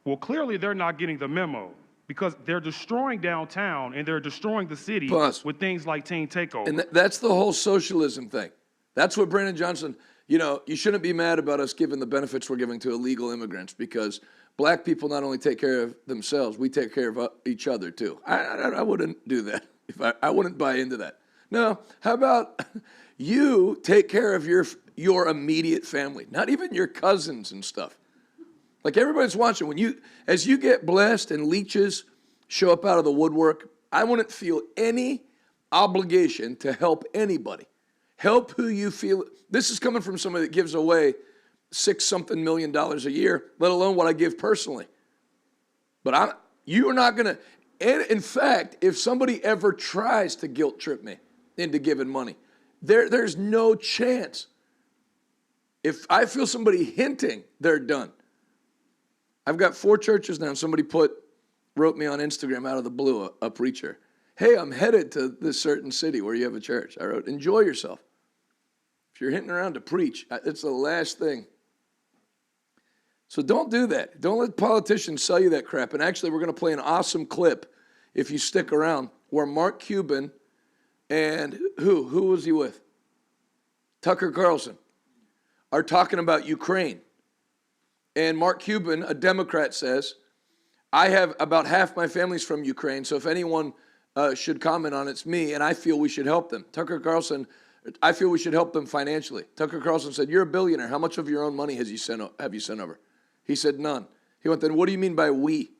Well, clearly they're not getting the memo because they're destroying downtown and they're destroying the city with things like teen takeover. And that's the whole socialism thing. That's what Brandon Johnson, you shouldn't be mad about us giving the benefits we're giving to illegal immigrants because black people not only take care of themselves, we take care of each other too. I wouldn't do that. I wouldn't buy into that. No, how about you take care of your immediate family, not even your cousins and stuff. Like everybody's watching, as you get blessed and leeches show up out of the woodwork, I wouldn't feel any obligation to help anybody. Help who you feel. This is coming from somebody that gives away $6-something million a year, let alone what I give personally. But you are not going to, and in fact, if somebody ever tries to guilt trip me into giving money, there's no chance. If I feel somebody hinting, they're done. I've got 4 churches now. Somebody wrote me on Instagram out of the blue, a preacher, hey, I'm headed to this certain city where you have a church. I wrote, enjoy yourself. If you're hitting around to preach, it's the last thing. So don't do that. Don't let politicians sell you that crap. And actually, we're going to play an awesome clip, if you stick around, where Mark Cuban and who was he with? Tucker Carlson are talking about Ukraine. And Mark Cuban, a Democrat, says, I have about half my family's from Ukraine, so if anyone should comment on it, it's me, and I feel we should help them. Tucker Carlson, I feel we should help them financially. Tucker Carlson said, you're a billionaire. How much of your own money have you sent over? He said, none. He went, then what do you mean by we?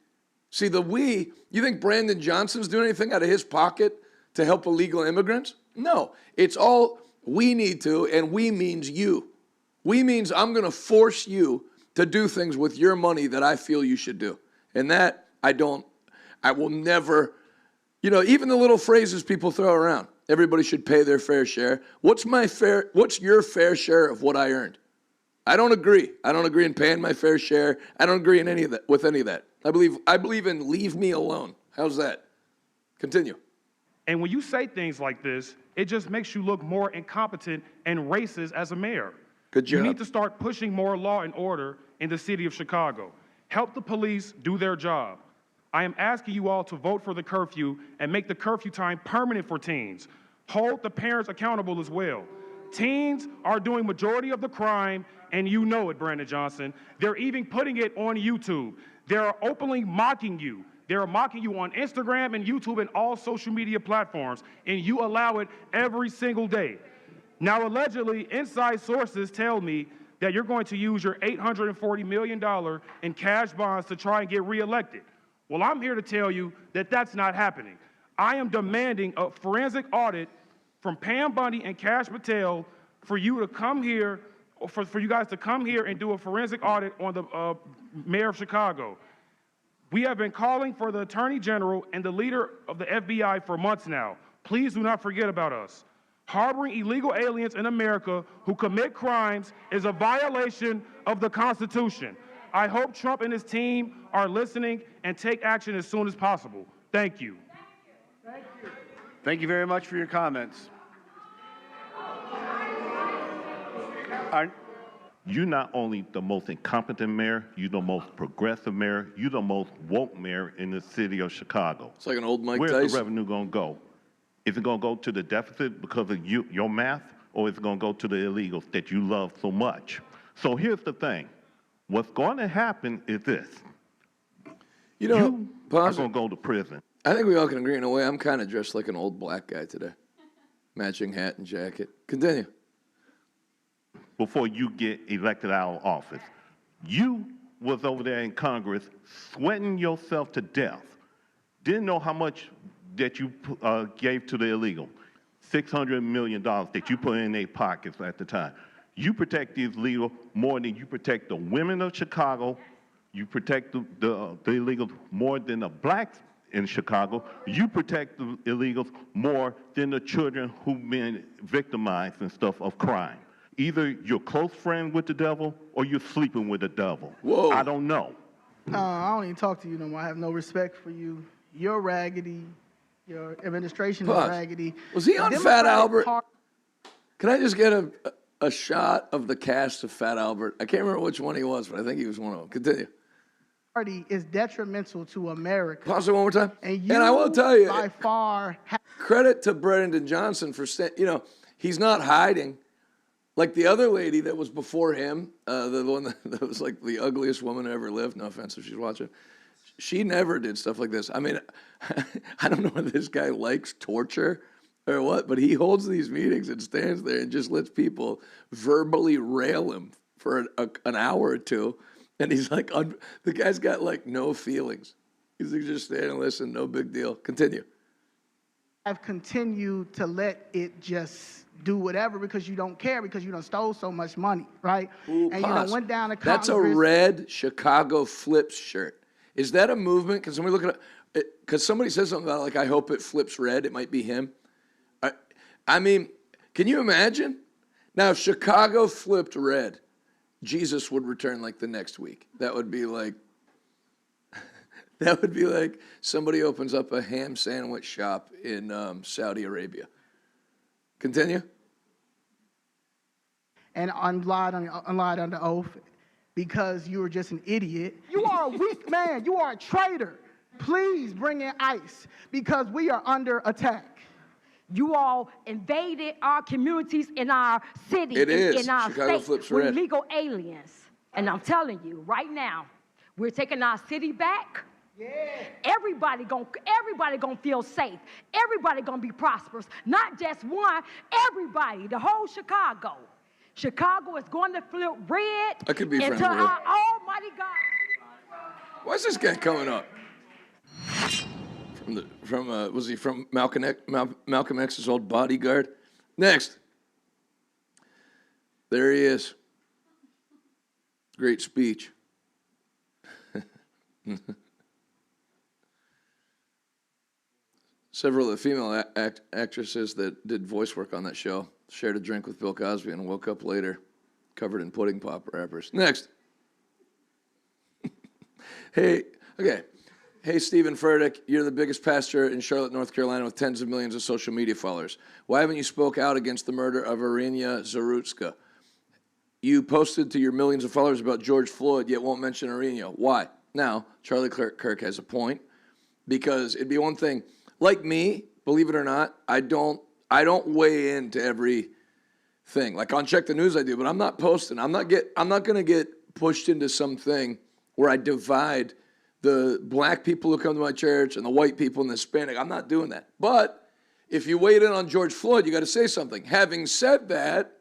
See, the we, you think Brandon Johnson's doing anything out of his pocket to help illegal immigrants? No, it's all we need to, and we means you. We means I'm going to force you to do things with your money that I feel you should do. And that I will never, even the little phrases people throw around. Everybody should pay their fair share. What's your fair share of what I earned? I don't agree. I don't agree in paying my fair share. I don't agree in any of that. I believe in leave me alone. How's that? Continue. And when you say things like this, it just makes you look more incompetent and racist as a mayor. Good job. You need to start pushing more law and order in the city of Chicago. Help the police do their job. I am asking you all to vote for the curfew and make the curfew time permanent for teens. Hold the parents accountable as well. Teens are doing majority of the crime, and you know it, Brandon Johnson. They're even putting it on YouTube. They're openly mocking you. They're mocking you on Instagram and YouTube and all social media platforms, and you allow it every single day. Now, allegedly, inside sources tell me that you're going to use your $840 million in cash bonds to try and get reelected. Well, I'm here to tell you that that's not happening. I am demanding a forensic audit from Pam Bundy and Kash Patel for you to come here, for you guys to come here and do a forensic audit on the mayor of Chicago. We have been calling for the Attorney General and the leader of the FBI for months now. Please do not forget about us. Harboring illegal aliens in America who commit crimes is a violation of the Constitution. I hope Trump and his team are listening and take action as soon as possible. Thank you. Thank you very much for your comments. You're not only the most incompetent mayor, you're the most progressive mayor, you're the most woke mayor in the city of Chicago. It's like an old Mike Where's Tyson. the revenue going to go? Is it going to go to the deficit because of your math, or is it going to go to the illegals that you love so much? So here's the thing. What's going to happen is this. You are going to go to prison. I think we all can agree in a way. I'm kind of dressed like an old black guy today. Matching hat and jacket. Continue. Before you get elected out of office, you was over there in Congress sweating yourself to death. Didn't know how much that you gave to the illegal. $600 million that you put in their pockets at the time. You protect these illegal more than you protect the women of Chicago. You protect the illegals more than the blacks in Chicago. You protect the illegals more than the children who've been victimized and stuff of crime. Either you're close friend with the devil or you're sleeping with the devil. Whoa. I don't know. I don't even talk to you no more. I have no respect for you. You're raggedy. Your administration is raggedy. Was he on Fat Albert? Can I just get a shot of the cast of Fat Albert? I can't remember which one he was, but I think he was one of them. Continue. Party is detrimental to America. Pause it one more time. And I will tell you, by far, credit to Brandon Johnson for he's not hiding. Like the other lady that was before him, the one that was like the ugliest woman who ever lived. No offense if she's watching. She never did stuff like this. I mean, I don't know whether this guy likes torture or what, but he holds these meetings and stands there and just lets people verbally rail him for an hour or two. And he's like, the guy's got like no feelings. He's like, just stand and listen, no big deal. Continue. I've continued to let it just do whatever because you don't care, because you done stole so much money, right? Ooh, and you done went down to Congress. That's a red Chicago Flips shirt. Is that a movement? Can somebody look at it? Because somebody says something about like, I hope it flips red. It might be him. I mean, can you imagine? Now, if Chicago flipped red, Jesus would return like the next week. That would be like, That would be like somebody opens up a ham sandwich shop in Saudi Arabia. Continue. And lied under oath because you were just an idiot. You are a weak man. You are a traitor. Please bring in ICE because we are under attack. You all invaded our communities in our city, in our Chicago state flips with red. illegal aliens. And I'm telling you, right now, we're taking our city back. Yeah. Everybody gonna feel safe. Everybody gonna be prosperous. Not just one, everybody, the whole Chicago. Chicago is going to flip red I could be friends into with her. our almighty God. Why is this guy coming up? Was he from Malcolm X's old bodyguard? Next. There he is. Great speech. Several of the female actresses that did voice work on that show shared a drink with Bill Cosby and woke up later covered in pudding pop wrappers. Next. Hey, Stephen Furtick, you're the biggest pastor in Charlotte, North Carolina with tens of millions of social media followers. Why haven't you spoke out against the murder of Irina Zarutska? You posted to your millions of followers about George Floyd, yet won't mention Irina. Why? Now, Charlie Kirk has a point, because it'd be one thing. Like me, believe it or not, I don't weigh into everything. Like on Check the News I do, but I'm not posting. I'm not going to get pushed into something where I divide the black people who come to my church and the white people and the Hispanic. I'm not doing that. But if you weighed in on George Floyd, you got to say something. Having said that,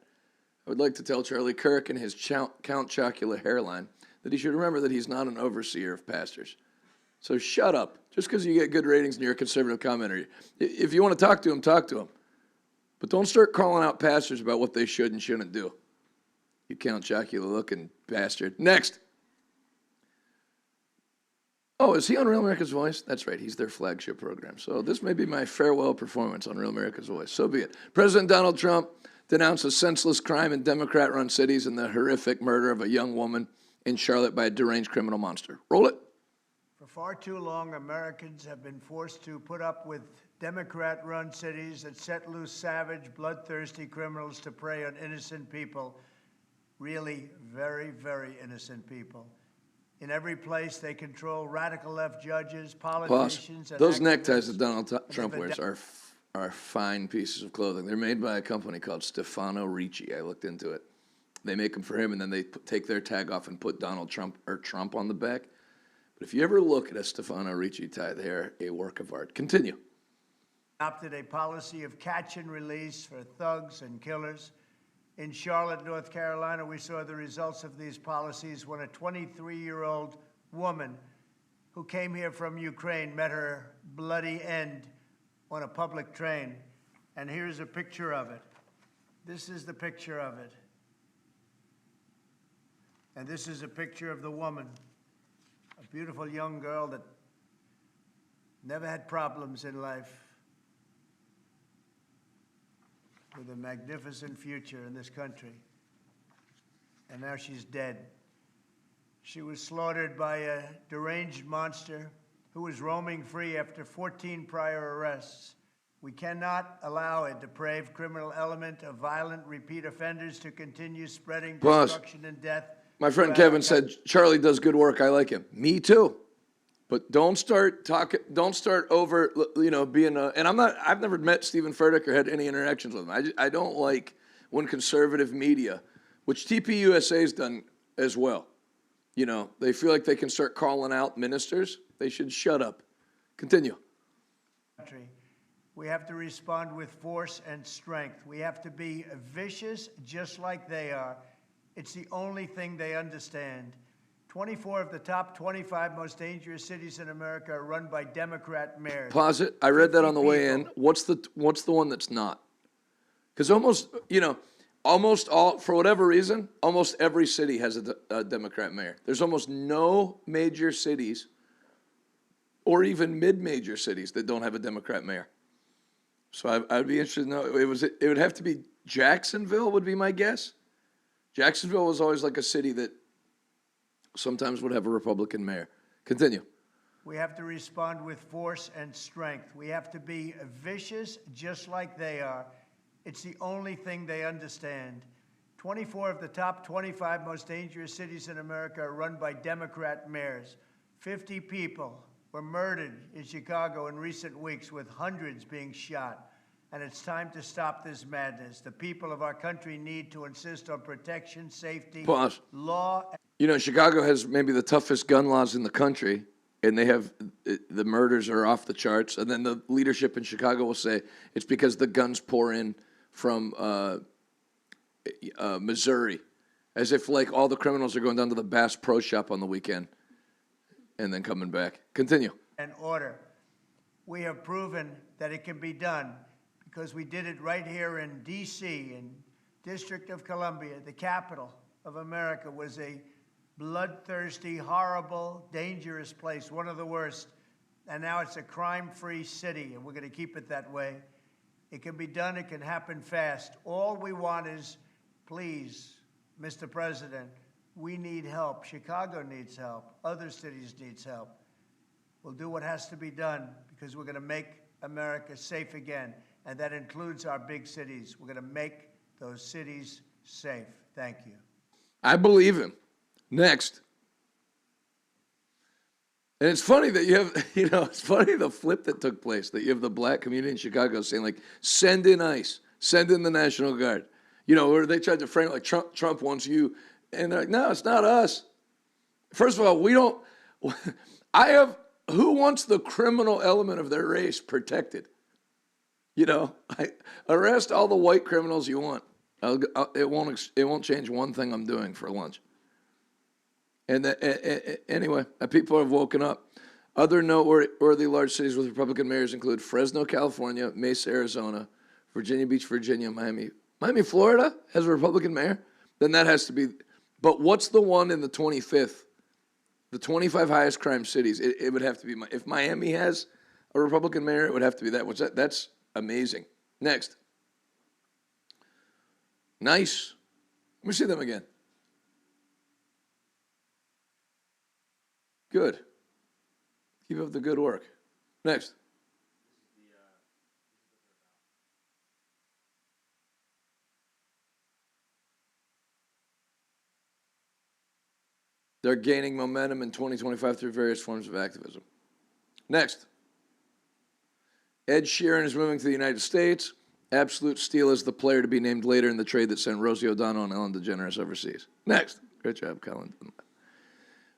I would like to tell Charlie Kirk and his Count Chocula hairline that he should remember that he's not an overseer of pastors. So shut up. Just because you get good ratings and you're a conservative commenter. If you want to talk to him, talk to him. But don't start calling out pastors about what they should and shouldn't do. You Count Chocula looking bastard. Next. Oh, is he on Real America's Voice? That's right, he's their flagship program. So this may be my farewell performance on Real America's Voice. So be it. President Donald Trump denounced a senseless crime in Democrat-run cities and the horrific murder of a young woman in Charlotte by a deranged criminal monster. Roll it. For far too long, Americans have been forced to put up with Democrat-run cities that set loose savage, bloodthirsty criminals to prey on innocent people. Really very, very innocent people. In every place, they control radical left judges, politicians, and those activists. neckties that Donald Trump wears are fine pieces of clothing. They're made by a company called Stefano Ricci. I looked into it. They make them for him, and then they take their tag off and put Donald Trump or Trump on the back. But if you ever look at a Stefano Ricci tie, they're a work of art. Continue. Adopted a policy of catch and release for thugs and killers. In Charlotte, North Carolina, we saw the results of these policies when a 23-year-old woman who came here from Ukraine met her bloody end on a public train. And here's a picture of it. This is the picture of it. And this is a picture of the woman, a beautiful young girl that never had problems in life, with a magnificent future in this country. And now she's dead. She was slaughtered by a deranged monster who was roaming free after 14 prior arrests. We cannot allow a depraved criminal element of violent repeat offenders to continue spreading destruction and death. My friend Kevin said, Charlie does good work. I like him. Me too. But don't start over, being and I've never met Stephen Furtick or had any interactions with him. I don't like when conservative media, which TPUSA's done as well, they feel like they can start calling out ministers. They should shut up. Continue. We have to respond with force and strength. We have to be vicious just like they are. It's the only thing they understand. 24 of the top 25 most dangerous cities in America are run by Democrat mayors. Pause it. I read that on the way in. What's the one that's not? Because almost all, for whatever reason, almost every city has a Democrat mayor. There's almost no major cities or even mid-major cities that don't have a Democrat mayor. So I'd be interested to know. It would have to be Jacksonville would be my guess. Jacksonville was always like a city that sometimes would have a Republican mayor. Continue. We have to respond with force and strength. We have to be vicious just like they are. It's the only thing they understand. 24 of the top 25 most dangerous cities in America are run by Democrat mayors. 50 people were murdered in Chicago in recent weeks, with hundreds being shot. And it's time to stop this madness. The people of our country need to insist on protection, safety, Pause. law. You know, Chicago has maybe the toughest gun laws in the country, and they have the murders are off the charts. And then the leadership in Chicago will say it's because the guns pour in from Missouri, as if like all the criminals are going down to the Bass Pro Shop on the weekend and then coming back. Continue. And order. We have proven that it can be done because we did it right here in D.C., in District of Columbia. The capital of America was a bloodthirsty, horrible, dangerous place, one of the worst. And now it's a crime-free city, and we're going to keep it that way. It can be done. It can happen fast. All we want is, please, Mr. President, we need help. Chicago needs help. Other cities need help. We'll do what has to be done because we're going to make America safe again, and that includes our big cities. We're going to make those cities safe. Thank you. I believe him. Next. And it's funny that you have, it's funny the flip that took place, that you have the black community in Chicago saying, like, send in ICE, send in the National Guard. Where they tried to frame it like Trump wants you. And they're like, no, it's not us. First of all, who wants the criminal element of their race protected? Arrest all the white criminals you want. It won't change one thing I'm doing for lunch. And anyway, people have woken up. Other noteworthy large cities with Republican mayors include Fresno, California, Mesa, Arizona, Virginia Beach, Virginia, Miami. Miami, Florida has a Republican mayor? Then that has to be. But what's the one in the 25th? The 25 highest crime cities. It would have to be. If Miami has a Republican mayor, it would have to be that. That's amazing. Next. Nice. Let me see them again. Good. Keep up the good work. Next. They're gaining momentum in 2025 through various forms of activism. Next. Ed Sheeran is moving to the United States. Absolute Steel is the player to be named later in the trade that sent Rosie O'Donnell and Ellen DeGeneres overseas. Next. Great job, Colin.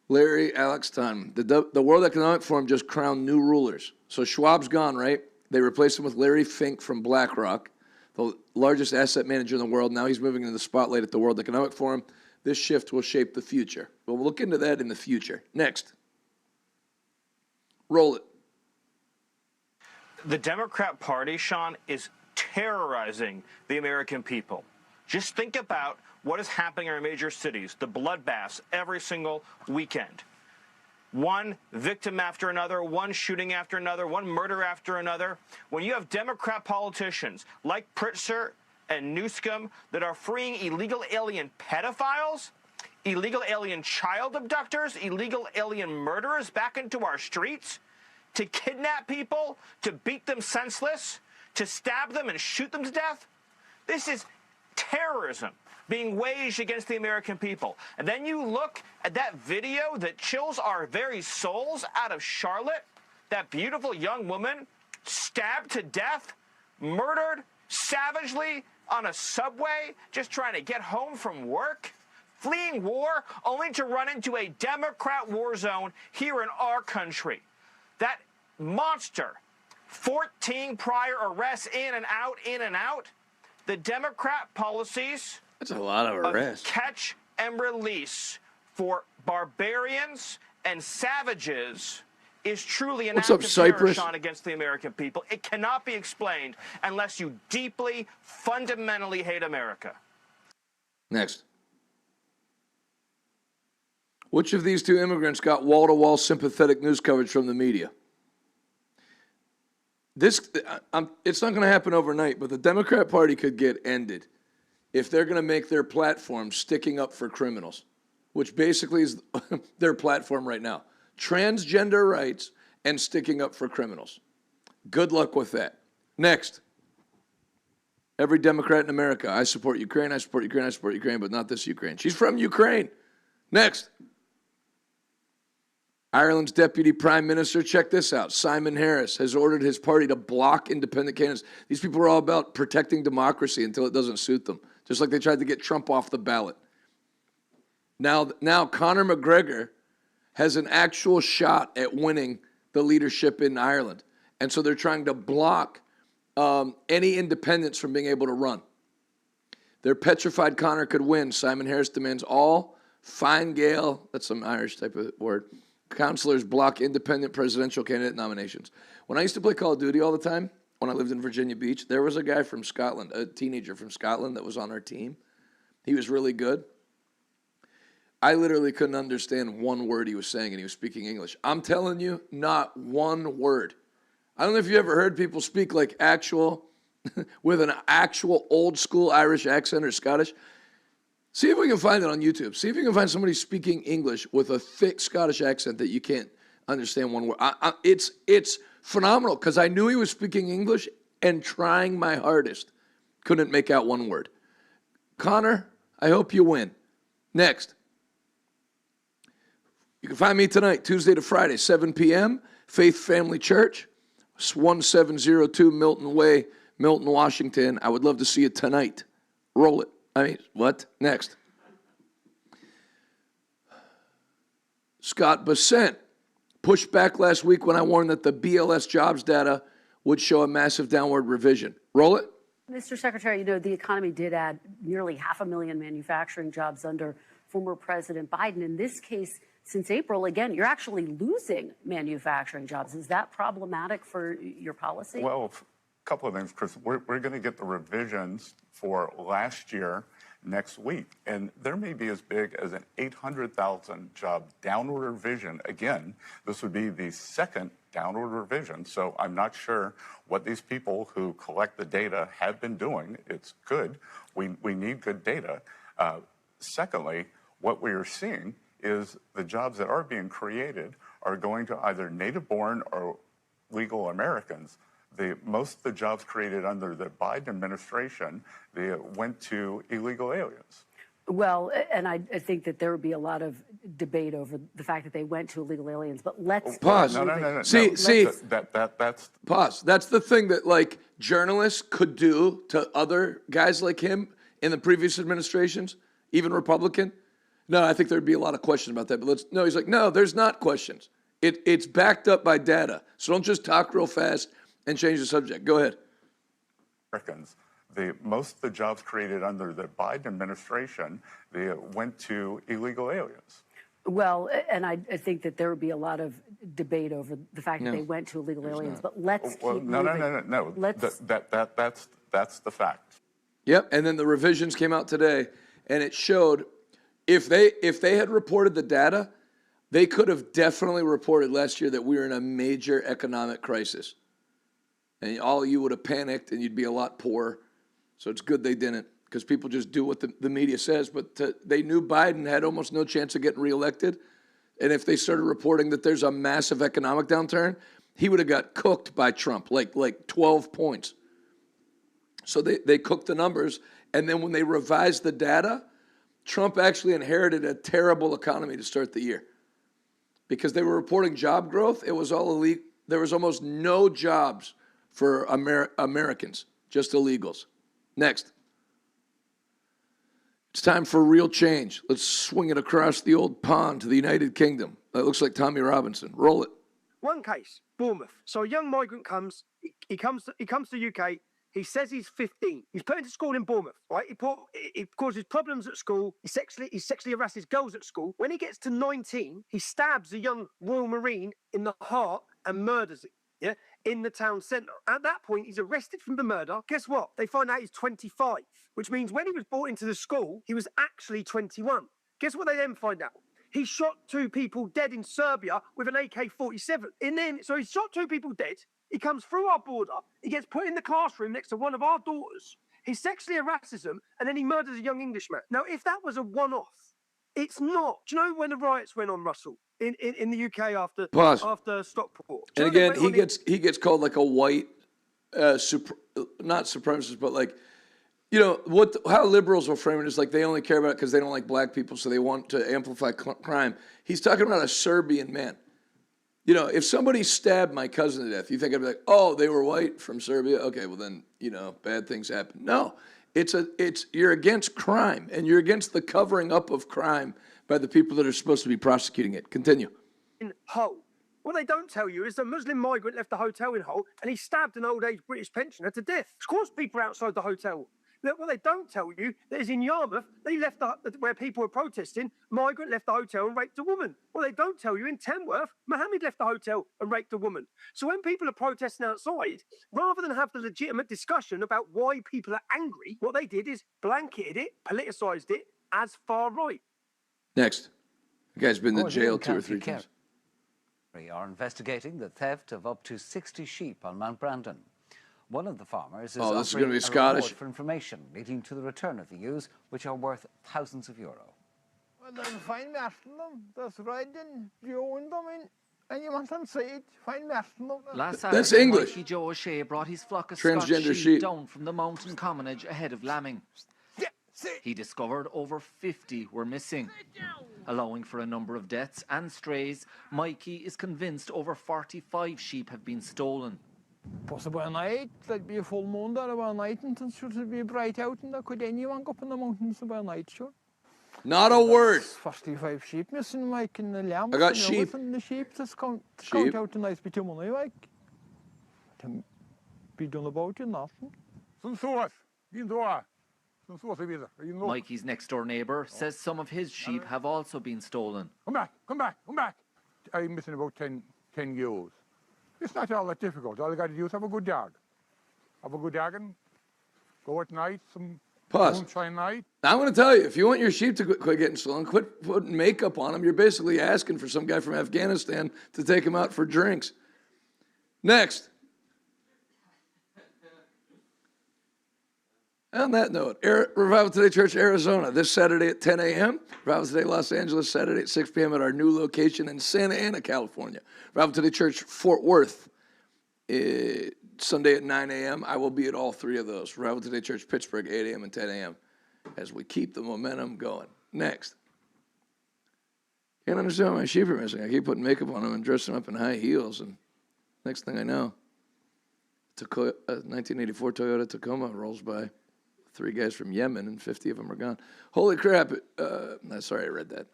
Larry Alex Ton. The World Economic Forum just crowned new rulers. So Schwab's gone, right? They replaced him with Larry Fink from BlackRock, the largest asset manager in the world. Now he's moving into the spotlight at the World Economic Forum. This shift will shape the future. But we'll look into that in the future. Next. Roll it. The Democrat Party, Sean, is terrorizing the American people. Just think about what is happening in our major cities, the bloodbaths every single weekend. One victim after another, one shooting after another, one murder after another. When you have Democrat politicians like Pritzker and Newsom that are freeing illegal alien pedophiles, illegal alien child abductors, illegal alien murderers back into our streets to kidnap people, to beat them senseless, to stab them and shoot them to death, this is terrorism being waged against the American people. And then you look at that video that chills our very souls out of Charlotte, that beautiful young woman stabbed to death, murdered savagely on a subway, just trying to get home from work, fleeing war, only to run into a Democrat war zone here in our country. That monster, 14 prior arrests in and out. The Democrat policies. That's a lot of arrests. Catch and release for barbarians and savages is truly an act of terror, Sean, against the American people. It cannot be explained unless you deeply, fundamentally hate America. Next. Which of these two immigrants got wall-to-wall sympathetic news coverage from the media? It's not going to happen overnight, but the Democrat Party could get ended if they're going to make their platform sticking up for criminals, which basically is their platform right now. Transgender rights and sticking up for criminals. Good luck with that. Next. Every Democrat in America, I support Ukraine, I support Ukraine, I support Ukraine, but not this Ukraine. She's from Ukraine. Next. Ireland's deputy prime minister, check this out. Simon Harris has ordered his party to block independent candidates. These people are all about protecting democracy until it doesn't suit them, just like they tried to get Trump off the ballot. Now Conor McGregor has an actual shot at winning the leadership in Ireland. And so they're trying to block any independents from being able to run. They're petrified Conor could win. Simon Harris demands all Fine Gael, that's some Irish type of word, councilors block independent presidential candidate nominations. When I used to play Call of Duty all the time, when I lived in Virginia Beach, there was a guy from Scotland, a teenager from Scotland that was on our team. He was really good. I literally couldn't understand one word he was saying, and he was speaking English. I'm telling you, not one word. I don't know if you ever heard people speak like actual, with an actual old school Irish accent or Scottish. See if we can find it on YouTube. See if you can find somebody speaking English with a thick Scottish accent that you can't understand one word. It's phenomenal because I knew he was speaking English and trying my hardest. Couldn't make out one word. Connor, I hope you win. Next. You can find me tonight, Tuesday to Friday, 7 p.m., Faith Family Church, 1702 Milton Way, Milton, Washington. I would love to see you tonight. Roll it. I mean, what? Next. Scott Bessent pushed back last week when I warned that the BLS jobs data would show a massive downward revision. Roll it. Mr. Secretary, you know, the economy did add nearly 500,000 manufacturing jobs under former President Biden. In this case, since April, again, you're actually losing manufacturing jobs. Is that problematic for your policy? Well, a couple of things, Chris. We're going to get the revisions for last year next week, and there may be as big as an 800,000 job downward revision. Again, this would be the second downward revision, so I'm not sure what these people who collect the data have been doing. It's good. We need good data. Secondly, what we are seeing is the jobs that are being created are going to either native-born or legal Americans. Most of the jobs created under the Biden administration, they went to illegal aliens. Well, and I think that there would be a lot of debate over the fact that they went to illegal aliens, but let's... Pause. No. See, that's... Pause. That's the thing that, like, journalists could do to other guys like him in the previous administrations, even Republican. No, I think there'd be a lot of questions about that, but no, he's like, no, there's not questions. It's backed up by data. So don't just talk real fast and change the subject. Go ahead. Americans. Most of the jobs created under the Biden administration, they went to illegal aliens. Well, and I think that there would be a lot of debate over the fact that they went to illegal aliens, but let's keep moving. No. That's the fact. Yep, and then the revisions came out today, and it showed if they had reported the data, they could have definitely reported last year that we were in a major economic crisis. And all of you would have panicked, and you'd be a lot poorer. So it's good they didn't, because people just do what the media says. But they knew Biden had almost no chance of getting reelected. And if they started reporting that there's a massive economic downturn, he would have got cooked by Trump, like 12 points. So they cooked the numbers. And then when they revised the data, Trump actually inherited a terrible economy to start the year. Because they were reporting job growth, it was all elite. There was almost no jobs for Americans, just illegals. Next. It's time for real change. Let's swing it across the old pond to the United Kingdom. That looks like Tommy Robinson. Roll it. One case, Bournemouth. So a young migrant comes, he comes to the UK. He says he's 15. He's put into school in Bournemouth, right? He causes problems at school. He sexually harasses girls at school. When he gets to 19, he stabs a young Royal Marine in the heart and murders him. Yeah, in the town centre. At that point, he's arrested for the murder. Guess what? They find out he's 25, which means when he was brought into the school, he was actually 21. Guess what they then find out? He shot 2 people dead in Serbia with an AK-47. So he shot 2 people dead. He comes through our border. He gets put in the classroom next to one of our daughters. He sexually harasses them, and then he murders a young Englishman. Now, if that was a one-off, It's not. Do you know when the riots went on, Russell, in the UK after Pause. after Stockport? And again, he gets called like a white, not supremacist, but like, you know, how liberals will frame it is like they only care about it because they don't like black people, so they want to amplify crime. He's talking about a Serbian man. You know, if somebody stabbed my cousin to death, you think I'd be like, oh, they were white from Serbia? Okay, well then, you know, bad things happen. No, you're against crime, and you're against the covering up of crime by the people that are supposed to be prosecuting it. Continue. In Hull. What they don't tell you is a Muslim migrant left the hotel in Hull and he stabbed an old age British pensioner to death. Of course, people are outside the hotel. Look, what they don't tell you is in Yarmouth, they left where people were protesting, migrant left the hotel and raped a woman. What they don't tell you in Tamworth, Mohammed left the hotel and raped a woman. So when people are protesting outside, rather than have the legitimate discussion about why people are angry, what they did is blanketed it, politicised it as far right. Next. The guy's been to jail 2 or 3 times. We are investigating the theft of up to 60 sheep on Mount Brandon. One of the farmers is this is offering gonna be a Scottish. reward for information leading to the return of the ewes, which are worth thousands of euro. Well, dan fijn merken them. That's right, then you own them in. And you want to say it, fine merken them. Last That's Saturday, English. Mikey Joe O'Shea brought his flock of Transgender Scotch sheep. down from the mountain commonage ahead of lambing. He discovered over 50 were missing. Allowing for a number of deaths and strays, Mikey is convinced over 45 sheep have been stolen. Possible at night, there'd be a full moon there about night, and it should be bright out, and there could anyone go up in the mountains about night, sure. Not a word. 45 sheep missing, Mike, and the lambs. I got and sheep. everything, the sheep just count Sheep. out a nice bit of money, like. To be done about it, nothing. Mikey's next door neighbour says some of his sheep have also been stolen. Come back, come back, come back. I'm missing about 10 ewes. It's not all that difficult. All you got to do is have a good dog. Have a good dog and go at night, some Pause. moonshine night. Now, I'm going to tell you, if you want your sheep to quit getting stolen, quit putting makeup on them. You're basically asking for some guy from Afghanistan to take them out for drinks. Next. On that note, Revival Today Church, Arizona, this Saturday at 10 a.m. Revival Today Los Angeles, Saturday at 6 p.m. at our new location in Santa Ana, California. Revival Today Church, Fort Worth, Sunday at 9 a.m. I will be at all 3 of those. Revival Today Church, Pittsburgh, 8 a.m. and 10 a.m. as we keep the momentum going. Next. Can't understand why my sheep are missing. I keep putting makeup on them and dressing them up in high heels, and next thing I know, a 1984 Toyota Tacoma rolls by. 3 guys from Yemen, and 50 of them are gone. Holy crap. Sorry, I read that.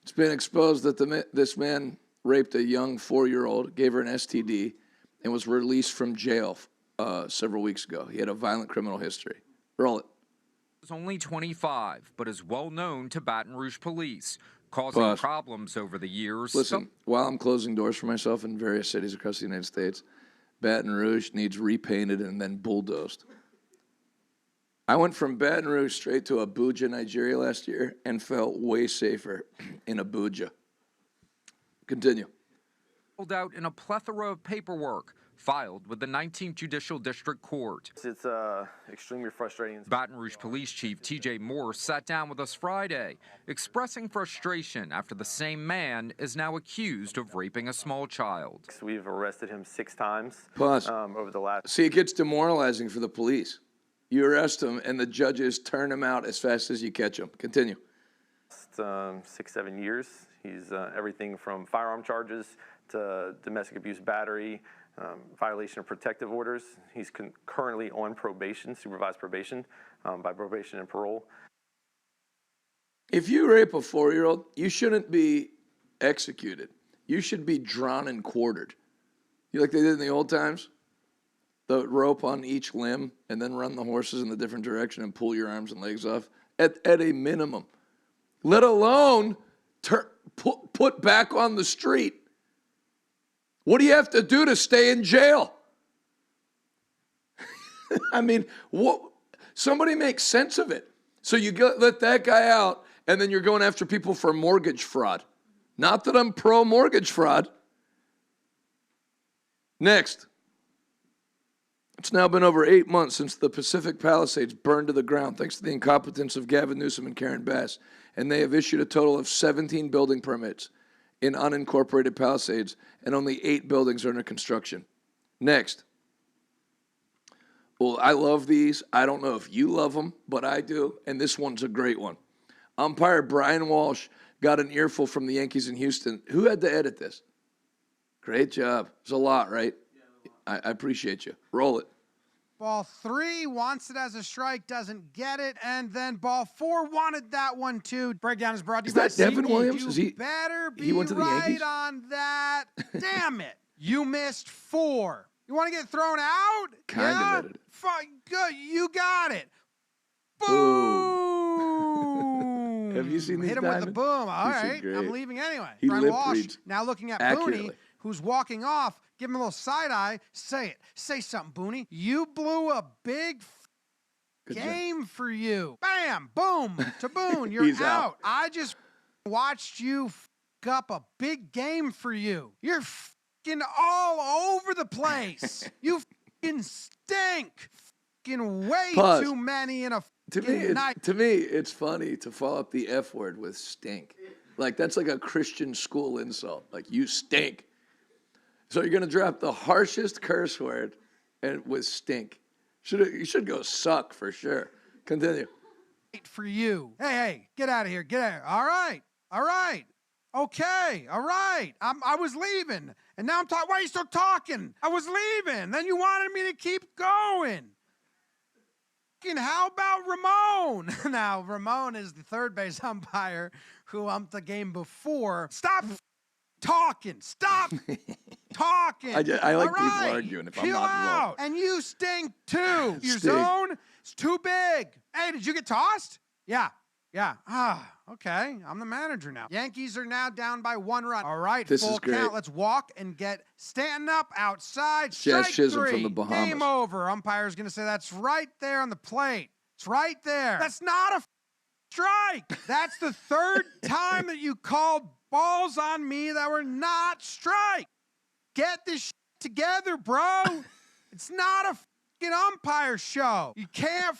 It's been exposed that this man raped a young 4-year-old, gave her an STD, and was released from jail several weeks ago. He had a violent criminal history. Roll it. He's only 25, but is well known to Baton Rouge police, causing problems over the years. Listen, while I'm closing doors for myself in various cities across the United States, Baton Rouge needs repainted and then bulldozed. I went from Baton Rouge straight to Abuja, Nigeria last year and felt way safer in Abuja. Continue. Filled out in a plethora of paperwork filed with the 19th Judicial District Court. It's extremely frustrating. Baton Rouge Police Chief T.J. Moore sat down with us Friday, expressing frustration after the same man is now accused of raping a small child. We've arrested him 6 times Pause. Over the last... See, it gets demoralizing for the police. You arrest him, and the judges turn him out as fast as you catch him. Continue. 6-7 years. He's everything from firearm charges to domestic abuse battery, violation of protective orders. He's currently on probation, supervised probation, by probation and parole. If you rape a 4-year-old, you shouldn't be executed. You should be drawn and quartered. You like they did in the old times? The rope on each limb and then run the horses in the different direction and pull your arms and legs off at a minimum. Let alone put back on the street. What do you have to do to stay in jail? I mean, somebody make sense of it. So you let that guy out, and then you're going after people for mortgage fraud. Not that I'm pro mortgage fraud. Next. It's now been over 8 months since the Pacific Palisades burned to the ground thanks to the incompetence of Gavin Newsom and Karen Bass, and they have issued a total of 17 building permits in unincorporated Palisades, and only 8 buildings are under construction. Next. Well, I love these. I don't know if you love them, but I do, and this one's a great one. Umpire Brian Walsh got an earful from the Yankees in Houston. Who had to edit this? Great job. It's a lot, right? I appreciate you. Roll it. Ball 3 wants it as a strike, doesn't get it, and then ball 4 wanted that one too. Breakdown is brought to you by Is that Devin CD. Williams? You Is he? better be He went to the right Yankees? on that. Damn it! You missed 4. You want to get thrown out? Kind yeah? of edited. Fine, good. You got it. Boom. Have you seen these Hit him diamonds? with the boom. All These are right, great. I'm leaving anyway. He Brian lip Walsh reads now looking at accurately. Booney, who's walking off. Give him a little side eye. Say it. Say something, Booney. You blew a big Good job. game for you. Bam, boom, to Boone. You're He's out. out. I just watched you up a big game for you. You're all over the place. You stink. Way Pause. too many in a night. To me, it's funny to follow up the F word with stink. Like, that's like a Christian school insult. Like, you stink. So you're going to drop the harshest curse word and with stink. You should go suck for sure. Continue. For you. Hey, get out of here. Get out of here. All right. Okay, all right. I was leaving, and now I'm talking. Why are you still talking? I was leaving. Then you wanted me to keep going. How about Ramon? Now, Ramon is the third base umpire who umped the game before. Stop talking. Stop talking. I like All people right. arguing if I'm Chill not out. involved. And you stink too. Your Stink. zone is too big. Hey, did you get tossed? Yeah. Okay. I'm the manager now. Yankees are now down by 1 run. All right, This full is great. count. Let's walk and get Stanton up outside. Jazz Strike Chisholm 3. from the Bahamas. Game over. Umpire's going to say that's right there on the plate. It's right there. That's not a strike. That's the third time that you called balls on me that were not strike. Get this together, bro. It's not a umpire show. You can't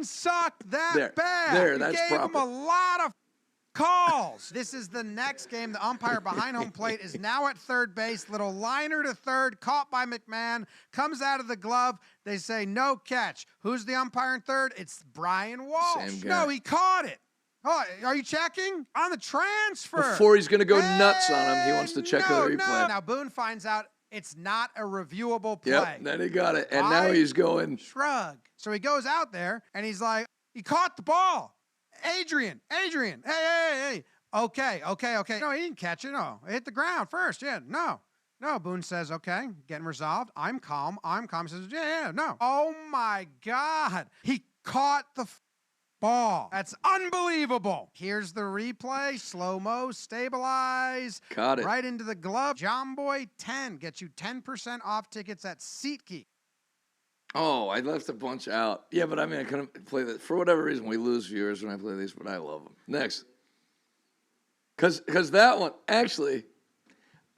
suck that bad. You That's gave proper. him a lot of calls. This is the next game. The umpire behind home plate is now at third base. Little liner to third, caught by McMahon, comes out of the glove. They say no catch. Who's the umpire in third? It's Brian Walsh. Same guy. No, he caught it. Oh, are you checking? On the transfer. Before he's going to go nuts on him, he wants to check the replay. Now Boone finds out it's not a reviewable play. Yep, then he got it. And now he's going. Shrug. So he goes out there and he's like, he caught the ball. Adrian, hey. Okay. No, he didn't catch it. No, it hit the ground first. Yeah, no. Boone says, okay, getting resolved. I'm calm. He says, yeah, no. Oh my God. He caught the ball. That's unbelievable. Here's the replay. Slow-mo, stabilize. Caught it. Right into the glove. John Boy 10 gets you 10% off tickets at SeatGeek. Oh, I left a bunch out. Yeah, but I mean, I couldn't play that. For whatever reason, we lose viewers when I play these, but I love them. Next. Because that one, actually,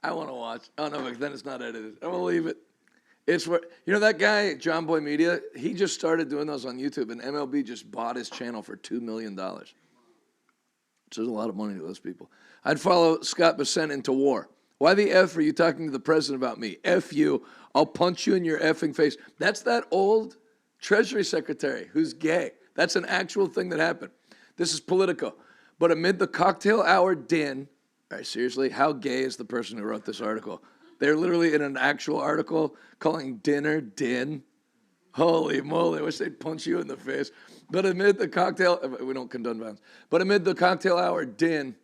I want to watch. Oh, no, but then it's not edited. I'm going to leave it. It's where, that guy, John Boy Media, he just started doing those on YouTube, and MLB just bought his channel for $2 million. Which is a lot of money to those people. I'd follow Scott Bessent into war. Why the F are you talking to the president about me? F you. I'll punch you in your effing face. That's that old Treasury Secretary who's gay. That's an actual thing that happened. This is Politico. But amid the cocktail hour din, all right, seriously, how gay is the person who wrote this article? They're literally in an actual article calling dinner din. Holy moly, I wish they'd punch you in the face. But amid the cocktail, we don't condone violence, but amid the cocktail hour din,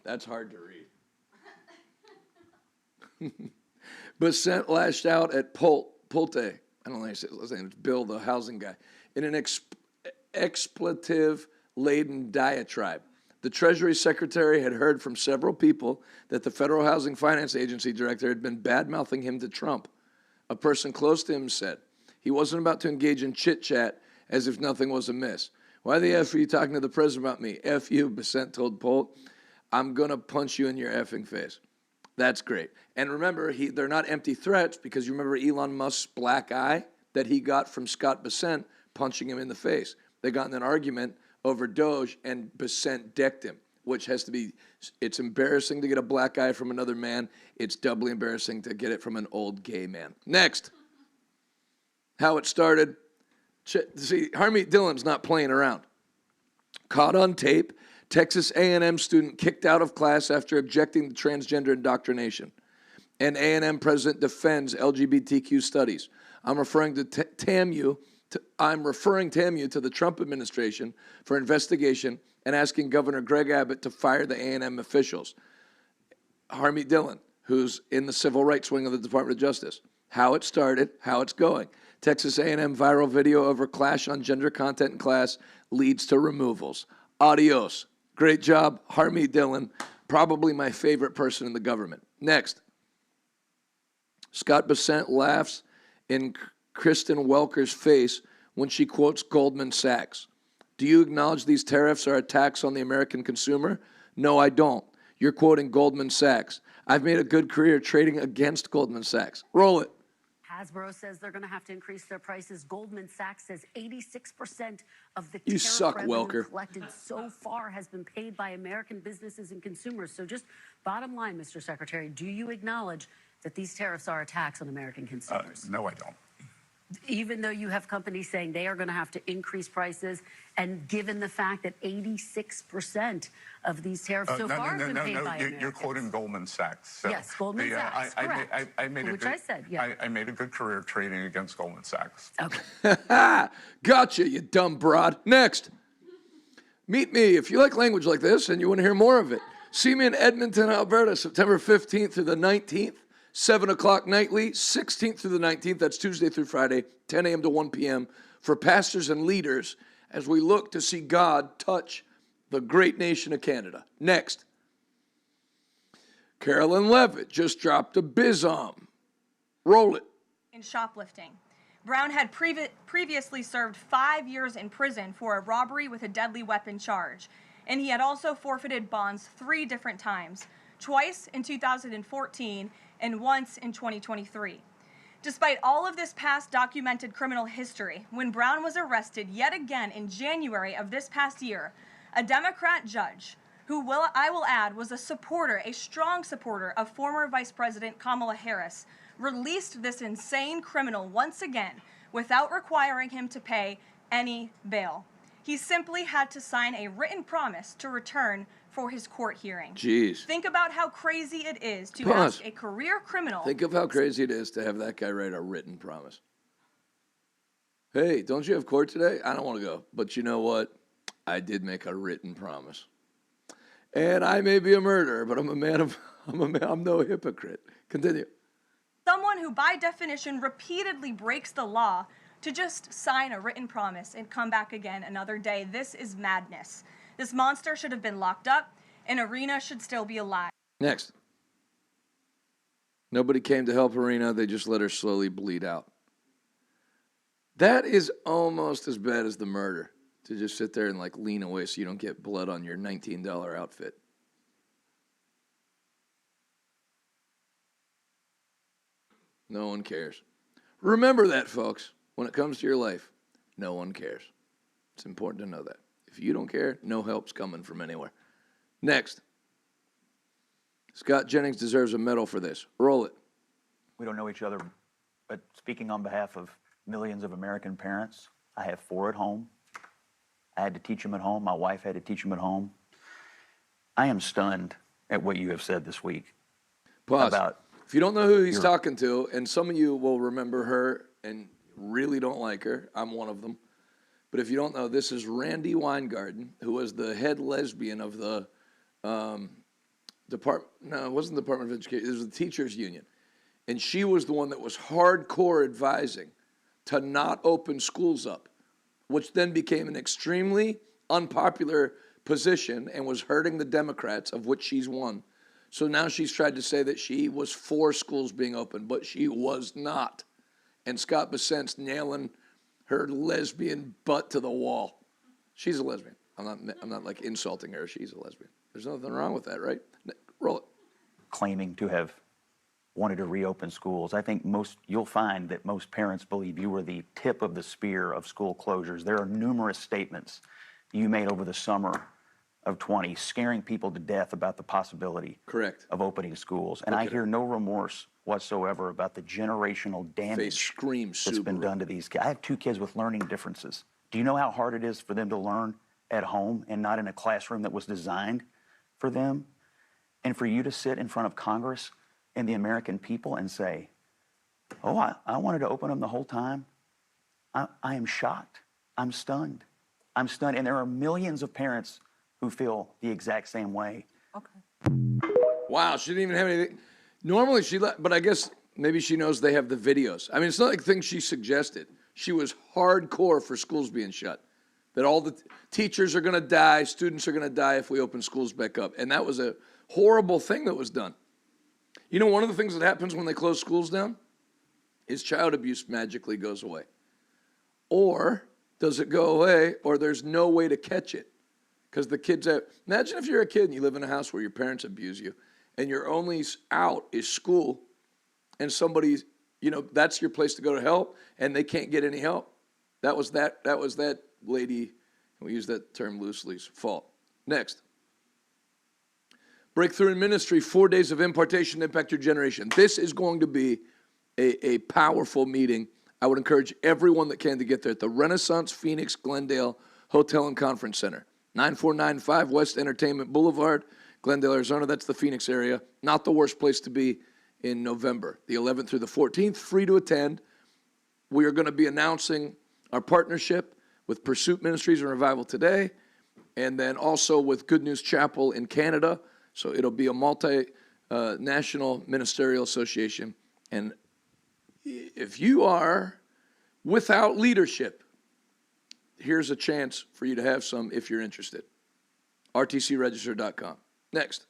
that's hard to read. Bessent lashed out at Pulte. I don't know how you say his name. It's Bill, the housing guy, in an expletive-laden diatribe. The Treasury Secretary had heard from several people that the Federal Housing Finance Agency director had been bad-mouthing him to Trump. A person close to him said he wasn't about to engage in chit-chat as if nothing was amiss. Why the F are you talking to the president about me? F you, Bessent told Polt. I'm going to punch you in your effing face. That's great. And remember, they're not empty threats because you remember Elon Musk's black eye? that he got from Scott Bessent punching him in the face. They got in an argument over Doge, and Bessent decked him, which has to be, it's embarrassing to get a black eye from another man. It's doubly embarrassing to get it from an old gay man. Next, how it started. See, Harmeet Dillon's not playing around. Caught on tape, Texas A&M student kicked out of class after objecting to transgender indoctrination. And A&M president defends LGBTQ studies. I'm referring TAMU to the Trump administration for investigation and asking Governor Greg Abbott to fire the A&M officials. Harmeet Dillon, who's in the civil rights wing of the Department of Justice. How it started, how it's going. Texas A&M viral video over clash on gender content in class leads to removals. Adios. Great job, Harmeet Dillon. Probably my favorite person in the government. Next. Scott Bessent laughs in Kristen Welker's face when she quotes Goldman Sachs. Do you acknowledge these tariffs are attacks on the American consumer? No, I don't. You're quoting Goldman Sachs. I've made a good career trading against Goldman Sachs. Roll it. Hasbro says they're going to have to increase their prices. Goldman Sachs says 86% of the You tariff suck, revenue Welker. collected so far has been paid by American businesses and consumers. So just bottom line, Mr. Secretary, do you acknowledge that these tariffs are attacks on American consumers? No, I don't. Even though you have companies saying they are going to have to increase prices, and given the fact that 86% of these tariffs so far have been paid by Americans. You're quoting Goldman Sachs. So Yes, Goldman Sachs, correct. I made Which I said, yeah. I made a good career trading against Goldman Sachs. Okay. Gotcha, you dumb broad. Next. Meet me if you like language like this and you want to hear more of it. See me in Edmonton, Alberta, September 15th through the 19th. 7 o'clock nightly, 16th through the 19th, that's Tuesday through Friday, 10 a.m. to 1 p.m., for pastors and leaders as we look to see God touch the great nation of Canada. Next, Carolyn Levitt just dropped a bizom. Roll it. In shoplifting. Brown had previously served 5 years in prison for a robbery with a deadly weapon charge, and he had also forfeited bonds 3 different times, twice in 2014 and once in 2023. Despite all of this past documented criminal history, when Brown was arrested yet again in January of this past year, a Democrat judge, I will add was a strong supporter of former Vice President Kamala Harris, released this insane criminal once again without requiring him to pay any bail. He simply had to sign a written promise to return for his court hearing. Jeez. Think about how crazy it is to Pause. ask a career criminal. Think of how crazy it is to have that guy write a written promise. Hey, don't you have court today? I don't want to go. But you know what? I did make a written promise. And I may be a murderer, but I'm no hypocrite. Continue. Someone who by definition repeatedly breaks the law to just sign a written promise and come back again another day. This is madness. This monster should have been locked up, and Arena should still be alive. Next. Nobody came to help Arena. They just let her slowly bleed out. That is almost as bad as the murder, to just sit there and like lean away so you don't get blood on your $19 outfit. No one cares. Remember that, folks. When it comes to your life, no one cares. It's important to know that. If you don't care, no help's coming from anywhere. Next. Scott Jennings deserves a medal for this. Roll it. We don't know each other, but speaking on behalf of millions of American parents, I have 4 at home. I had to teach them at home. My wife had to teach them at home. I am stunned at what you have said this week. Pause. If you don't know who he's talking to, and some of you will remember her and really don't like her, I'm one of them. But if you don't know, this is Randy Weingarten, who was the head lesbian of the it wasn't the Department of Education, it was the Teachers Union. And she was the one that was hardcore advising to not open schools up, which then became an extremely unpopular position and was hurting the Democrats, of which she's one. So now she's tried to say that she was for schools being open, but she was not. And Scott Bessent's nailing her lesbian butt to the wall. She's a lesbian. I'm not like insulting her. She's a lesbian. There's nothing wrong with that, right? Roll it. Claiming to have wanted to reopen schools. I think you'll find that most parents believe you were the tip of the spear of school closures. There are numerous statements you made over the summer of 20, scaring people to death about the possibility of opening schools. And I hear no remorse whatsoever about the generational damage that's been done to these kids. I have 2 kids with learning differences. Do you know how hard it is for them to learn at home and not in a classroom that was designed for them? And for you to sit in front of Congress and the American people and say, oh, I wanted to open them the whole time. I am shocked. I'm stunned. I'm stunned. And there are millions of parents who feel the exact same way. Wow, she didn't even have anything. Normally but I guess maybe she knows they have the videos. I mean, it's not like things she suggested. She was hardcore for schools being shut. That all the teachers are going to die, students are going to die if we open schools back up. And that was a horrible thing that was done. You know, one of the things that happens when they close schools down is child abuse magically goes away. Or does it go away, or there's no way to catch it? Because the kids imagine if you're a kid and you live in a house where your parents abuse you, and your only out is school, and somebody's, that's your place to go to help, and they can't get any help. That was that lady, and we use that term loosely, fault. Next. Breakthrough in Ministry, 4 days of impartation to impact your generation. This is going to be a powerful meeting. I would encourage everyone that can to get there at the Renaissance Phoenix Glendale Hotel and Conference Center. 9495 West Entertainment Boulevard, Glendale, Arizona. That's the Phoenix area. Not the worst place to be in November. The 11th through the 14th, free to attend. We are going to be announcing our partnership with Pursuit Ministries and Revival Today, and then also with Good News Chapel in Canada. So it'll be a multi-national ministerial association. And if you are without leadership, here's a chance for you to have some if you're interested. rtcregister.com. Next.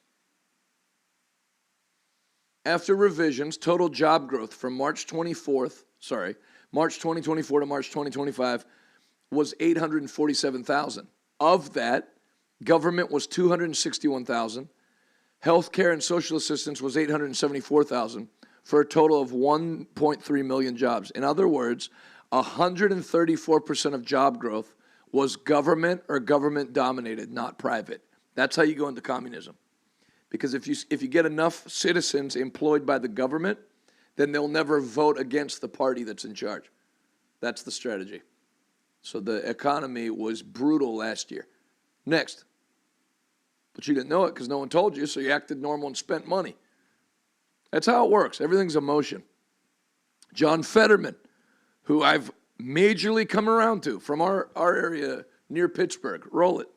After revisions, total job growth from March 2024 to March 2025 was 847,000. Of that, government was 261,000. Healthcare and social assistance was 874,000 for a total of 1.3 million jobs. In other words, 134% of job growth was government or government dominated, not private. That's how you go into communism. Because if you get enough citizens employed by the government, then they'll never vote against the party that's in charge. That's the strategy. So the economy was brutal last year. Next. But you didn't know it because no one told you, so you acted normal and spent money. That's how it works. Everything's emotion. John Fetterman, who I've majorly come around to from our area near Pittsburgh. Roll it.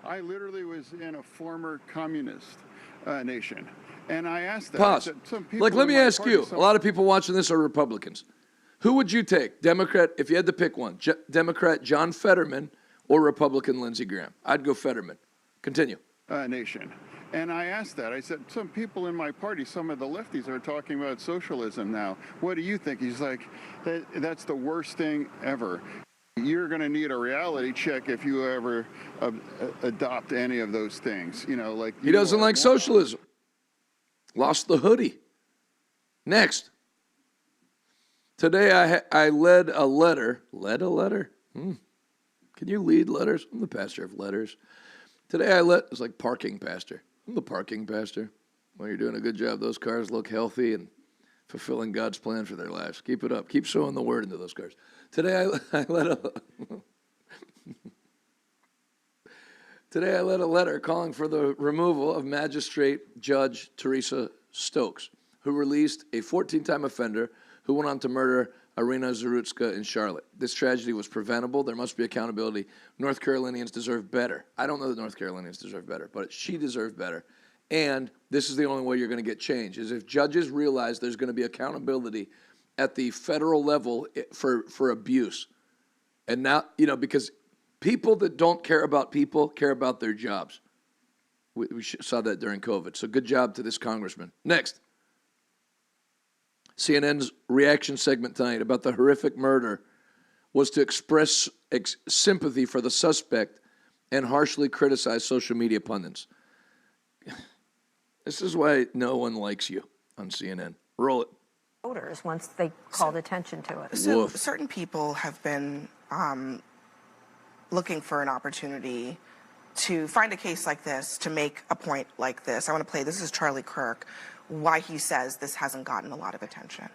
I literally was in a former communist nation, and I asked that. Pause. Let me ask you. A lot of people watching this are Republicans. Who would you take? Democrat, if you had to pick one. Democrat John Fetterman or Republican Lindsey Graham? I'd go Fetterman. Continue. Nation. And I asked that. I said, some people in my party, some of the lefties are talking about socialism now. What do you think? He's like, that's the worst thing ever. You're going to need a reality check if you ever adopt any of those things. He doesn't like socialism. Lost the hoodie. Next. Today I led a letter. Led a letter? Can you lead letters? I'm the pastor of letters. Today it's like parking pastor. I'm the parking pastor. Well, you're doing a good job. Those cars look healthy and fulfilling God's plan for their lives. Keep it up. Keep sowing the word into those cars. Today I led a letter calling for the removal of Magistrate Judge Teresa Stokes, who released a 14-time offender who went on to murder Irina Zarutska in Charlotte. This tragedy was preventable. There must be accountability. North Carolinians deserve better. I don't know that North Carolinians deserve better, but she deserved better. And this is the only way you're going to get change, is if judges realize there's going to be accountability at the federal level for abuse. And now, because people that don't care about people care about their jobs. We saw that during COVID. So good job to this congressman. Next. CNN's reaction segment tonight about the horrific murder was to express sympathy for the suspect and harshly criticize social media pundits. This is why no one likes you. on CNN. Roll it. Voters once they called attention to it. So certain people have been looking for an opportunity to find a case like this, to make a point like this. I want to play, this is Charlie Kirk, why he says this hasn't gotten a lot of attention.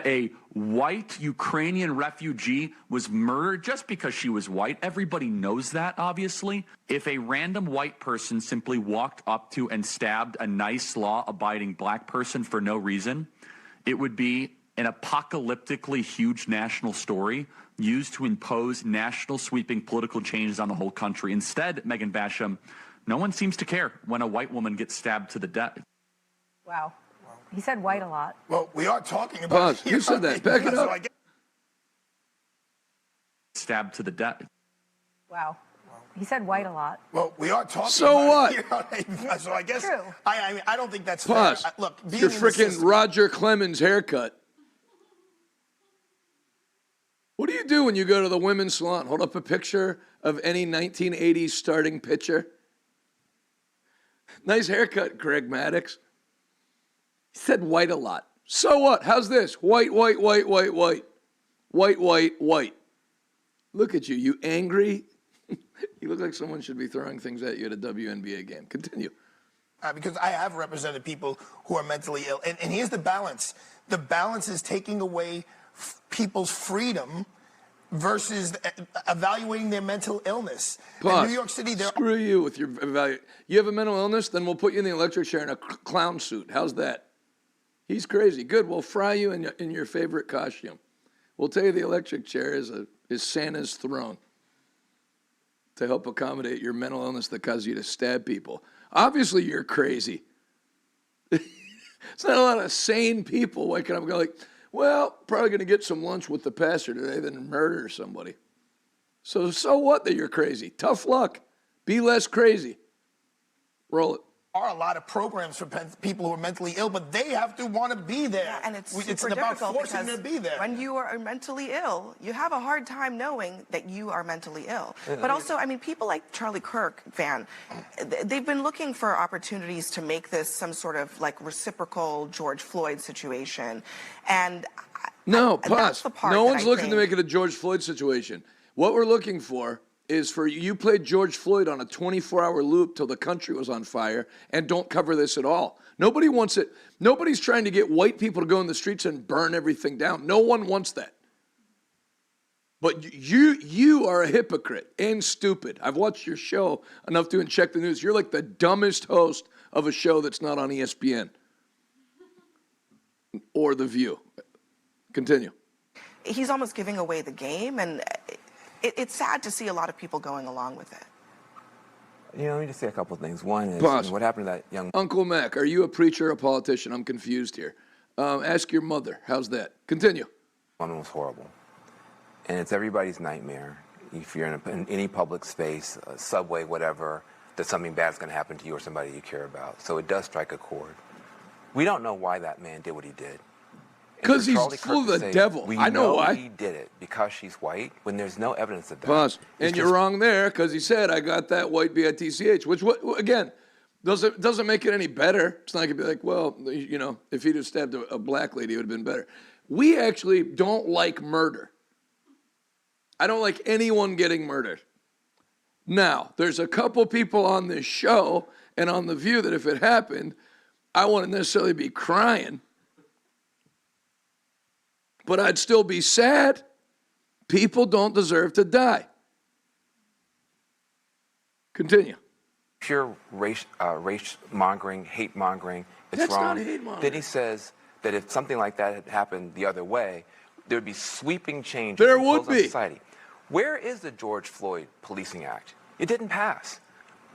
A white Ukrainian refugee was murdered just because she was white. Everybody knows that, obviously. If a random white person simply walked up to and stabbed a nice, law-abiding black person for no reason, it would be an apocalyptically huge national story used to impose national sweeping political changes on the whole country. Instead, Megan Basham, no one seems to care when a white woman gets stabbed to the death. Wow. He said white a lot. Well, we are talking about... Pause. You said that. Back it up. Stabbed to the death. Wow. He said white a lot. Well, we are talking So about... what? So I guess... True. I mean, I don't think that's Pause. fair. Look, being Your in the freaking system- Roger Clemens haircut. What do you do when you go to the women's salon? Hold up a picture of any 1980s starting pitcher. Nice haircut, Greg Maddux. He said white a lot. So what? How's this? White, white, white, white, white. White, white, white. Look at you. You angry? You look like someone should be throwing things at you at a WNBA game. Continue. because I have represented people who are mentally ill. And here's the balance. The balance is taking away people's freedom versus evaluating their mental illness. Pause. In New York City, Screw you with your evaluation. You have a mental illness? Then we'll put you in the electric chair in a clown suit. How's that? He's crazy. Good. We'll fry you in your favorite costume. We'll tell you the electric chair is Santa's throne to help accommodate your mental illness that causes you to stab people. Obviously, you're crazy. It's not a lot of sane people waking up and going like, well, probably going to get some lunch with the pastor today, then murder somebody. So what that you're crazy? Tough luck. Be less crazy. Roll it. There are a lot of programs for people who are mentally ill, but they have to want to be there. Yeah, and it's It's super about difficult forcing because them to be there. when you are mentally ill, you have a hard time knowing that you are mentally ill. But also, I mean, people like Charlie Kirk, Van, they've been looking for opportunities to make this some sort of like reciprocal George Floyd situation. And No, that's pause. the part No that one's I looking to think- make it a George Floyd situation. What we're looking for is for you played George Floyd on a 24-hour loop till the country was on fire and don't cover this at all. Nobody wants it. Nobody's trying to get white people to go in the streets and burn everything down. No one wants that. But you are a hypocrite and stupid. I've watched your show enough to check the news. You're like the dumbest host of a show that's not on ESPN or The View. Continue. He's almost giving away the game, and it's sad to see a lot of people going along with it. You know, let me just say a couple of things. One is, Pause. what happened to that young... Uncle Mac, are you a preacher or a politician? I'm confused here. Ask your mother. How's that? Continue. Woman was horrible. And it's everybody's nightmare. If you're in any public space, a subway, whatever, that something bad's going to happen to you or somebody you care about. So it does strike a chord. We don't know why that man did what he did. Because he's Charlie full of Kirk to the say, devil. We I know why. he did it because she's white when there's no evidence of that. Pause. It's And you're just- wrong there because he said, I got that white B-I-T-C-H, which, again, doesn't make it any better. It's not going to be like, well, you know, if he'd have stabbed a black lady, it would have been better. We actually don't like murder. I don't like anyone getting murdered. Now, there's a couple people on this show and on The View that if it happened, I wouldn't necessarily be crying. But I'd still be sad. People don't deserve to die. Continue. Pure race mongering, hate mongering. It's That's wrong. not hate mongering. Then he says that if something like that had happened the other way, there would be sweeping changes There in would be. society. Where is the George Floyd Policing Act? It didn't pass.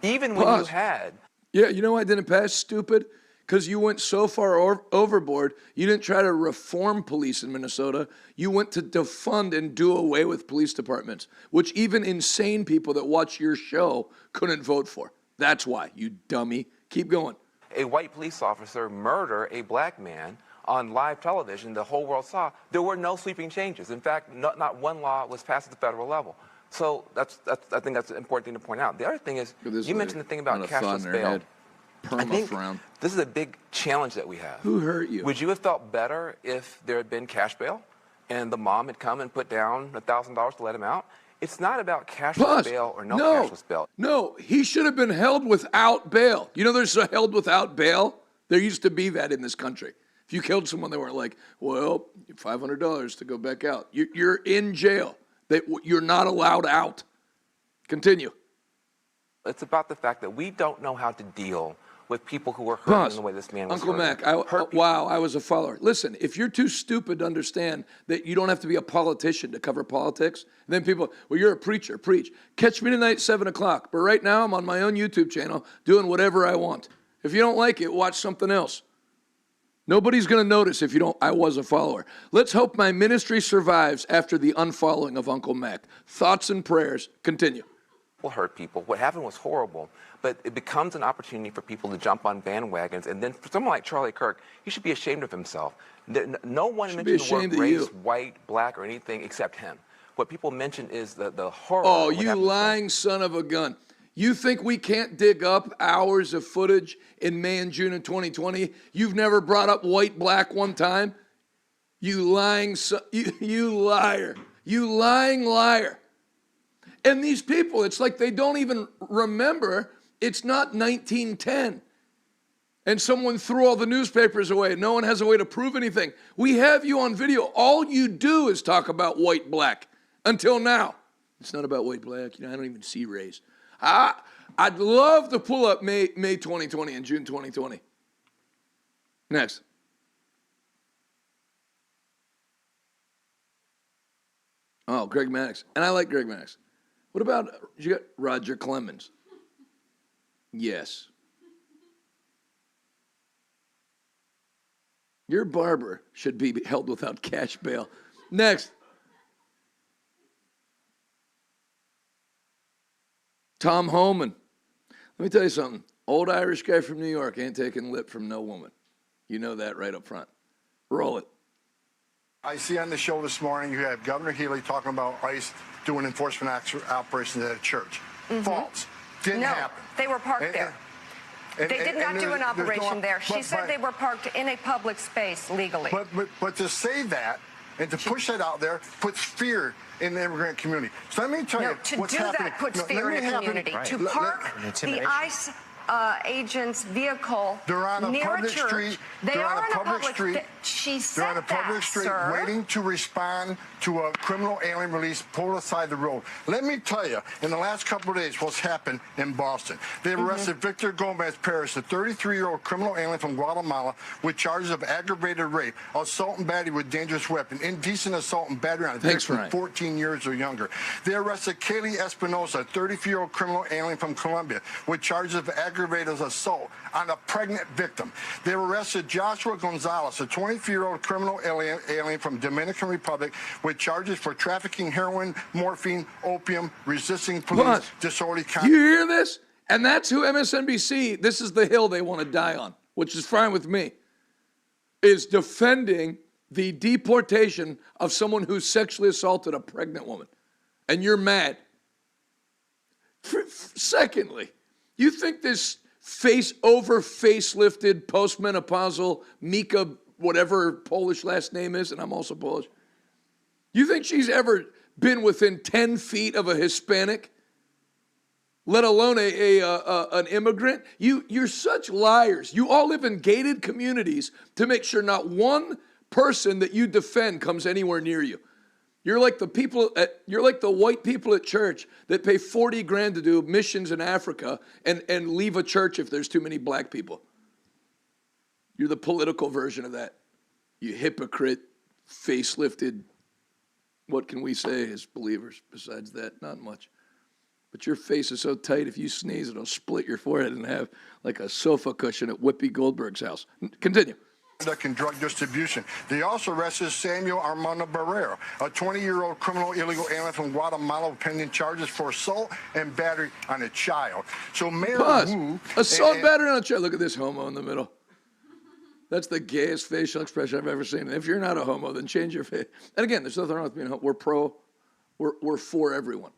Even when you Pause. had... Yeah, you know why it didn't pass, stupid? Because you went so far overboard, you didn't try to reform police in Minnesota. You went to defund and do away with police departments, which even insane people that watch your show couldn't vote for. That's why, you dummy. Keep going. A white police officer murder a black man on live television, the whole world saw. There were no sweeping changes. In fact, not one law was passed at the federal level. So I think that's an important thing to point out. The other thing is, you mentioned the thing about cashless bail. I think Perma-frown. this is a big challenge that we have. Who hurt you? Would you have felt better if there had been cash bail and the mom had come and put down $1,000 to let him out? It's not about cashless bail or no cashless bail. No, he should have been held without bail. You know, there's a held without bail. There used to be that in this country. If you killed someone, they weren't like, well, $500 to go back out. You're in jail. You're not allowed out. Continue. It's about the fact that we don't know how to deal with people who were hurt in the way this man was Uncle hurt. Mac, wow, I was a follower. Listen, if you're too stupid to understand that you don't have to be a politician to cover politics, then people, well, you're a preacher, preach. Catch me tonight at 7 o'clock. But right now, I'm on my own YouTube channel doing whatever I want. If you don't like it, watch something else. Nobody's going to notice if you don't. I was a follower. Let's hope my ministry survives after the unfollowing of Uncle Mac. Thoughts and prayers. Continue. Hurt people. What happened was horrible, but it becomes an opportunity for people to jump on bandwagons. And then for someone like Charlie Kirk, he should be ashamed of himself. No one mentioned the word race, white, black, or anything except him. What people mention is the horror. Oh, you lying son of a gun. You think we can't dig up hours of footage in May and June of 2020? You've never brought up white, black one time? You lying you liar. You lying liar. And these people, it's like they don't even remember it's not 1910. And someone threw all the newspapers away. No one has a way to prove anything. We have you on video. All you do is talk about white, black. Until now. It's not about white, black. You know, I don't even see race. I'd love to pull up May 2020 and June 2020. Next. Oh, Greg Maddox. And I like Greg Maddox. What about, you got Roger Clemens? Yes. Your barber should be held without cash bail. Next. Tom Homan. Let me tell you something. Old Irish guy from New York ain't taking lip from no woman. You know that right up front. Roll it. I see on the show this morning you have Governor Healy talking about ICE doing enforcement operations at a church. False. Didn't happen. They were parked there. They did not do an operation there. She said they were parked in a public space legally. But to say that and to push that out there puts fear in the immigrant community. So let me tell you what's happening. That puts fear in the community. Right. To park the ICE agent's vehicle they're on a near public a church. Street. They are are on a public street. She said they're on a public street sir. waiting to respond to a criminal alien release pulled aside the road. Let me tell you, in the last couple of days, what's happened in Boston. They've arrested Victor Gomez Perez, a 33-year-old criminal alien from Guatemala, with charges of aggravated rape, assault and battery with dangerous weapon, indecent assault and battery on a kid from 14 years or younger. They arrested Kaylee Espinosa, a 34-year-old criminal alien from Colombia, with charges of aggravated assault on a pregnant victim. They arrested Joshua Gonzalez, a 24-year-old criminal alien from Dominican Republic, with charges for trafficking heroin, morphine, opium, resisting police, disorderly conduct. You hear this? And that's who MSNBC, this is the hill they want to die on, which is fine with me, is defending the deportation of someone who sexually assaulted a pregnant woman. And you're mad. Secondly, you think this facelifted, postmenopausal Mika, whatever Polish last name is, and I'm also Polish, you think she's ever been within 10 feet of a Hispanic, let alone an immigrant? You're such liars. You all live in gated communities to make sure not one person that you defend comes anywhere near you. You're like the white people at church that pay 40 grand to do missions in Africa and leave a church if there's too many black people. You're the political version of that. You hypocrite, facelifted. What can we say as believers besides that? Not much. But your face is so tight, if you sneeze, it'll split your forehead and have like a sofa cushion at Whoopi Goldberg's house. Continue. And drug distribution. They also arrested Samuel Armando Barrera, a 20-year-old criminal illegal alien from Guatemala, pending charges for assault and battery on a child. So Mayor Wu... Assault and battery on a child. Look at this homo in the middle. That's the gayest facial expression I've ever seen. If you're not a homo, then change your face. And again, there's nothing wrong with being a homo. We're for everyone.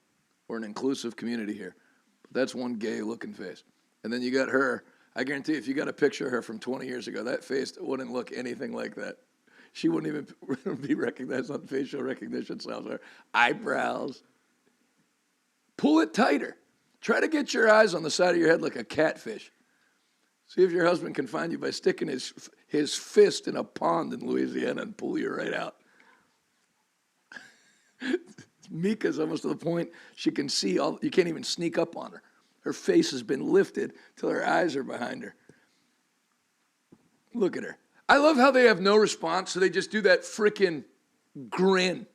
We're an inclusive community here. But that's one gay-looking face. And then you got her. I guarantee if you got a picture of her from 20 years ago, that face wouldn't look anything like that. She wouldn't even be recognized on facial recognition software. Eyebrows. Pull it tighter. Try to get your eyes on the side of your head like a catfish. See if your husband can find you by sticking his fist in a pond in Louisiana and pull you right out. Mika's almost to the point she can see you can't even sneak up on her. Her face has been lifted till her eyes are behind her. Look at her. I love how they have no response, so they just do that frickin' grin.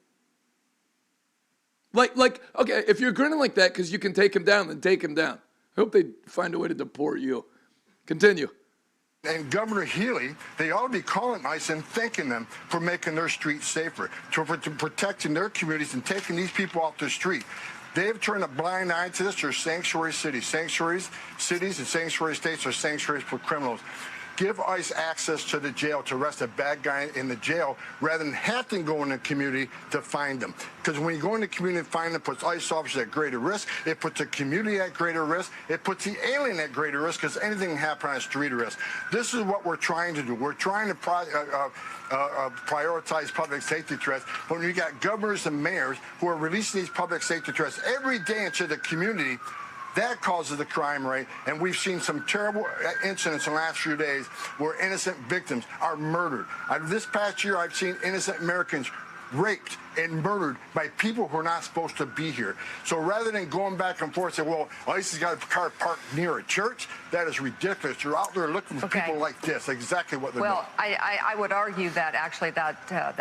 Like, okay, if you're grinning like that because you can take him down, then take him down. I hope they find a way to deport you. Continue. And Governor Healy, they ought to be calling ICE and thanking them for making their streets safer, for protecting their communities and taking these people off the street. They've turned a blind eye to this. They're sanctuary cities. Sanctuaries, cities and sanctuary states are sanctuaries for criminals. Give ICE access to the jail to arrest a bad guy in the jail rather than have to go in the community to find them. Because when you go in the community and find them, it puts ICE officers at greater risk. It puts the community at greater risk. It puts the alien at greater risk because anything can happen on a street arrest. This is what we're trying to do. We're trying to prioritize public safety threats. But when you got governors and mayors who are releasing these public safety threats every day into the community, that causes the crime rate, and we've seen some terrible incidents in the last few days where innocent victims are murdered. This past year, I've seen innocent Americans raped and murdered by people who are not supposed to be here. So rather than going back and forth and say, well, ICE has got a car parked near a church, that is ridiculous. You're out there looking for people like this, exactly what they're doing. Well, I would argue that actually the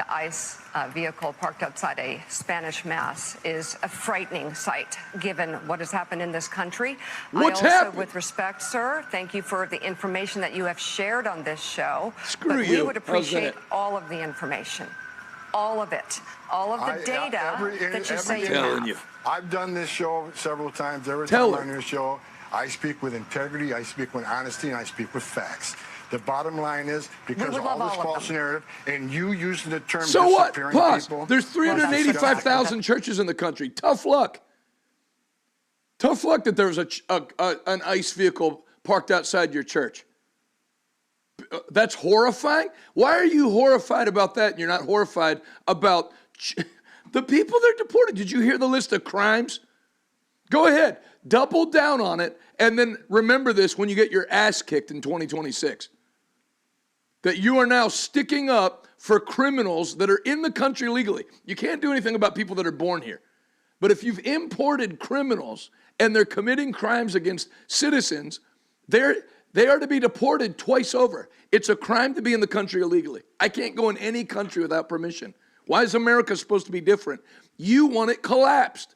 ICE vehicle parked outside a Spanish mass is a frightening sight, given what has happened in this country. What's happened? With respect, sir, thank you for the information that you have shared on this show. Screw but you. We would appreciate all of the information. All of it. All of the data that you say you have. I've done this show several times. Every time I'm on your show, I speak with integrity, I speak with honesty, and I speak with facts. The bottom line is, because of all this false narrative, and you using the term so what? disappearing Pause. people. There's 385,000 churches in the country. Tough luck. Tough luck that there was an ICE vehicle parked outside your church. That's horrifying? Why are you horrified about that and you're not horrified about the people that are deported? Did you hear the list of crimes? Go ahead. Double down on it, and then remember this when you get your ass kicked in 2026. That you are now sticking up for criminals that are in the country legally. You can't do anything about people that are born here. But if you've imported criminals and they're committing crimes against citizens, they are to be deported twice over. It's a crime to be in the country illegally. I can't go in any country without permission. Why is America supposed to be different? You want it collapsed.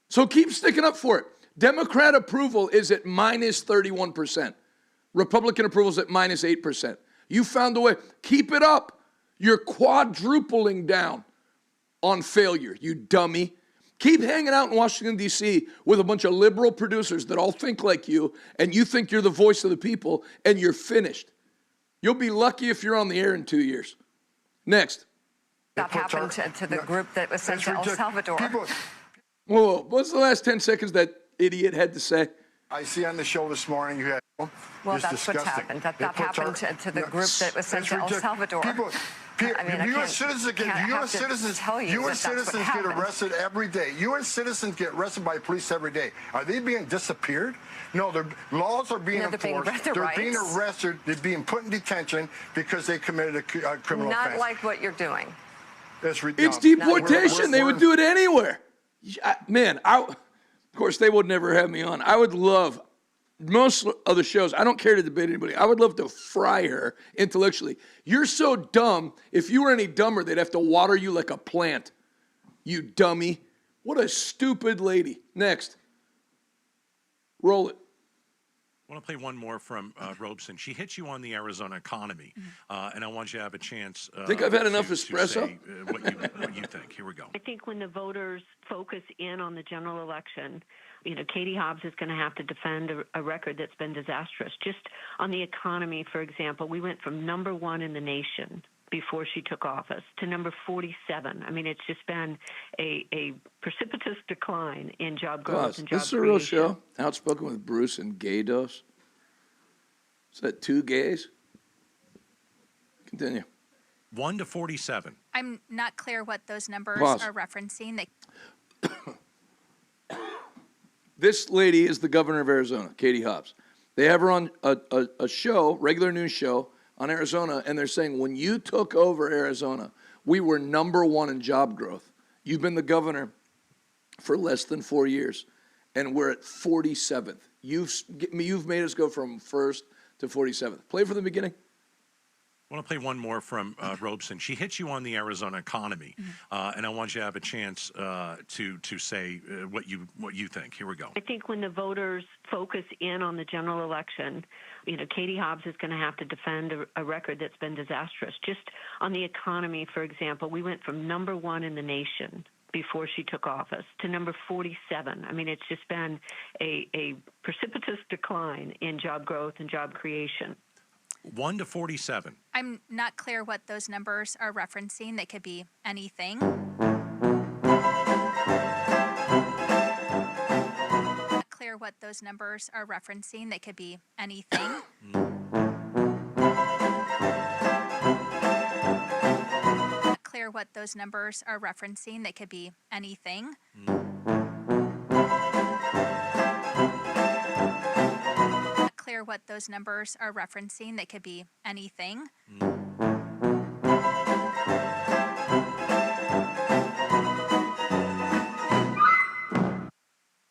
So keep sticking up for it. Democrat approval is at minus 31%. Republican approval is at minus 8%. You found a way. Keep it up. You're quadrupling down on failure, you dummy. Keep hanging out in Washington, D.C. with a bunch of liberal producers that all think like you, and you think you're the voice of the people, and you're finished. You'll be lucky if you're on the air in 2 years. Next. That happened to the group that was sent to El Salvador. Whoa, what's the last 10 seconds that idiot had to say? I see on the show this morning you had... Well, that's what's happened. That happened to the group that was sent to El Salvador. U.S. citizens get arrested every day. U.S. citizens get arrested by police every day. Are they being disappeared? No, their laws are being enforced. They're being arrested. They're being put in detention because they committed a criminal offense. Not like what you're doing. It's deportation. They would do it anywhere. Man, of course, they would never have me on. I would love... Most of the shows, I don't care to debate anybody. I would love to fry her intellectually. You're so dumb, if you were any dumber, they'd have to water you like a plant. You dummy. What a stupid lady. Next. Roll it. I want to play one more from Robeson. She hits you on the Arizona economy, and I want you to have a chance. Think I've had enough espresso? To say, what you think. Here we go. I think when the voters focus in on the general election, Katie Hobbs is going to have to defend a record that's been disastrous. Just on the economy, for example, we went from number 1 in the nation before she took office to number 47. I mean, it's just been a precipitous decline in job growth and job creation. This is a real show. Outspoken with Bruce and Gay Dose. Is that 2 gays? Continue. 1 to 47. I'm not clear what those numbers Pause. are referencing. This lady is the governor of Arizona, Katie Hobbs. They have her on a show, regular news show on Arizona, and they're saying when you took over Arizona, we were #1 in job growth. You've been the governor for less than 4 years, and we're at 47th. You've made us go from 1st to 47th. Play from the beginning. I want to play one more from Robeson. She hit you on the Arizona economy, and I want you to have a chance to say what you think. Here we go. I think when the voters focus in on the general election, Katie Hobbs is going to have to defend a record that's been disastrous. Just on the economy, for example, we went from #1 in the nation before she took office to number 47. I mean, it's just been a precipitous decline in job growth and job creation. 1 to 47. I'm not clear what those numbers are referencing. They could be anything. Not clear what those numbers are referencing. They could be anything. Not clear what those numbers are referencing. They could be anything. Clear what those numbers are referencing. They could be anything.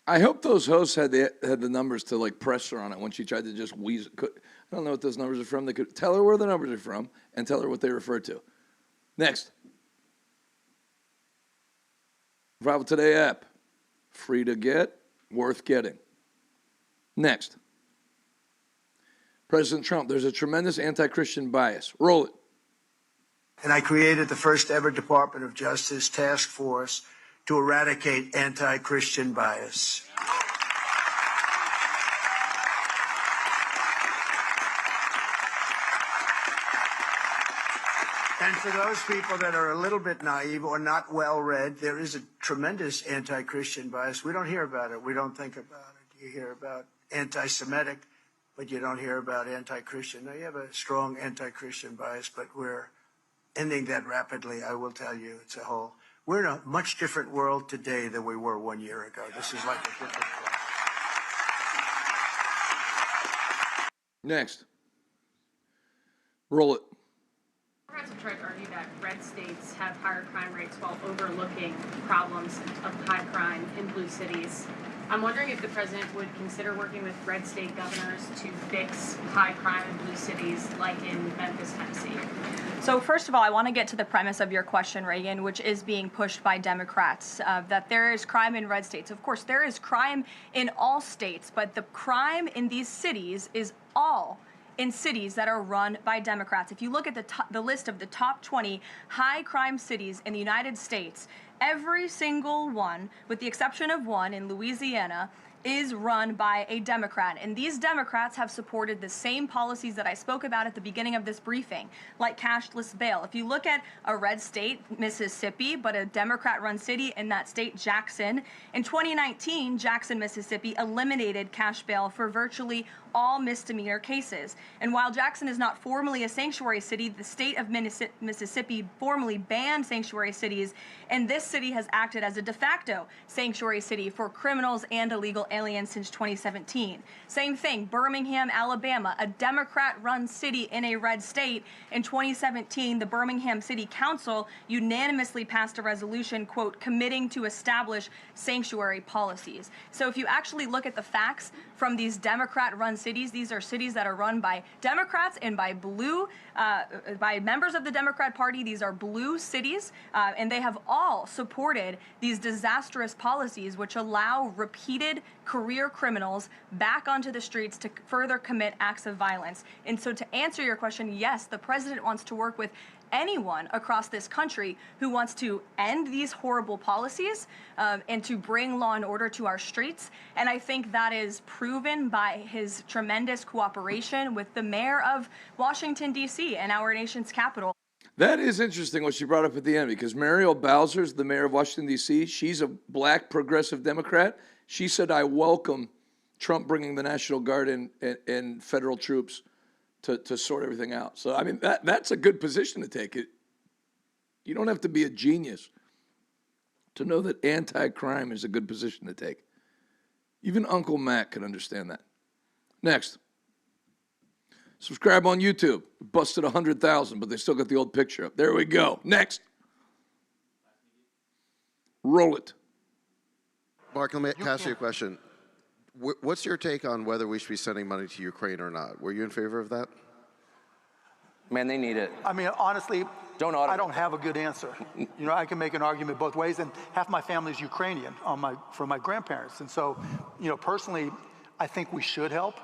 I hope those hosts had the numbers to like press her on it when she tried to just wheeze. I don't know what those numbers are from. They could tell her where the numbers are from and tell her what they refer to. Next. Revival Today app. Free to get, worth getting. Next. President Trump, there's a tremendous anti-Christian bias. Roll it. And I created the first ever Department of Justice task force to eradicate anti-Christian bias. And for those people that are a little bit naive or not well-read, there is a tremendous anti-Christian bias. We don't hear about it. We don't think about it. You hear about anti-Semitic, but you don't hear about anti-Christian. Now, you have a strong anti-Christian bias, but we're ending that rapidly, I will tell you. It's a whole... We're in a much different world today than we were 1 year ago. This is like a different world. Next. Roll it. Democrats have tried to argue that red states have higher crime rates while overlooking problems of high crime in blue cities. I'm wondering if the president would consider working with red state governors to fix high crime in blue cities like in Memphis, Tennessee. So first of all, I want to get to the premise of your question, Reagan, which is being pushed by Democrats, that there is crime in red states. Of course, there is crime in all states, but the crime in these cities is all in cities that are run by Democrats. If you look at the list of the top 20 high crime cities in the United States, every single one, with the exception of one in Louisiana, is run by a Democrat. And these Democrats have supported the same policies that I spoke about at the beginning of this briefing, like cashless bail. If you look at a red state, Mississippi, but a Democrat-run city in that state, Jackson, in 2019, Jackson, Mississippi eliminated cash bail for virtually all misdemeanor cases. And while Jackson is not formally a sanctuary city, the state of Mississippi formally banned sanctuary cities, and this city has acted as a de facto sanctuary city for criminals and illegal aliens since 2017. Same thing, Birmingham, Alabama, a Democrat-run city in a red state. In 2017, the Birmingham City Council unanimously passed a resolution, quote, committing to establish sanctuary policies. So if you actually look at the facts from these Democrat-run cities, these are cities that are run by Democrats and by by members of the Democrat Party. These are blue cities, and they have all supported these disastrous policies which allow repeated career criminals back onto the streets to further commit acts of violence. And so to answer your question, yes, the president wants to work with anyone across this country who wants to end these horrible policies and to bring law and order to our streets. And I think that is proven by his tremendous cooperation with the mayor of Washington, D.C. and our nation's capital. That is interesting what she brought up at the end, because Muriel Bowser's the mayor of Washington, D.C. She's a black progressive Democrat. She said, I welcome Trump bringing the National Guard and federal troops to sort everything out. So, I mean, that's a good position to take. You don't have to be a genius to know that anti-crime is a good position to take. Even Uncle Matt can understand that. Next. Subscribe on YouTube. Busted 100,000, but they still got the old picture up. There we go. Next. Roll it. Mark, let me ask you a question. What's your take on whether we should be sending money to Ukraine or not? Were you in favor of that? Man, they need it. I mean, honestly, I don't have a good answer. You know, I can make an argument both ways, and half my family is Ukrainian from my grandparents. And so, you know, personally, I think we should help,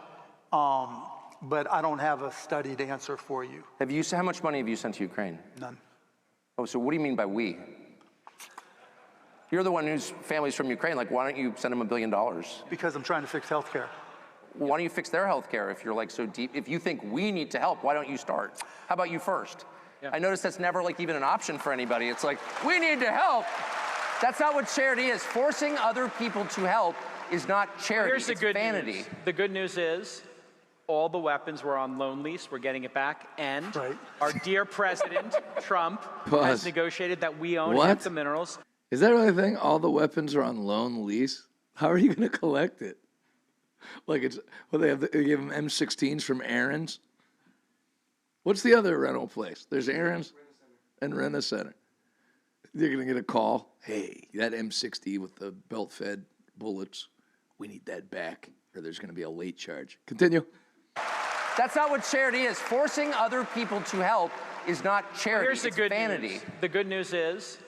but I don't have a studied answer for you. How much money have you sent to Ukraine? None. Oh, so what do you mean by we? You're the one whose family's from Ukraine. Like, why don't you send them $1 billion? Because I'm trying to fix healthcare. Why don't you fix their healthcare if you're like so deep? If you think we need to help, why don't you start? How about you first? Yeah. I notice that's never like even an option for anybody. It's like, we need to help. That's not what charity is. Forcing other people to help is not charity. Here's the it's good vanity. news. The good news is all the weapons were on loan lease. We're getting it back. And our dear President Trump has negotiated that we own half the minerals. Is that really a thing? All the weapons are on loan lease? How are you going to collect it? Like they give them M16s from Aaron's? What's the other rental place? There's Aaron's and Rent-A-Center. You're going to get a call. Hey, that M60 with the belt-fed bullets, we need that back, or there's going to be a late charge. Continue. That's not what charity is. Forcing other people to help is not charity. Here's the it's good vanity. news. The good news is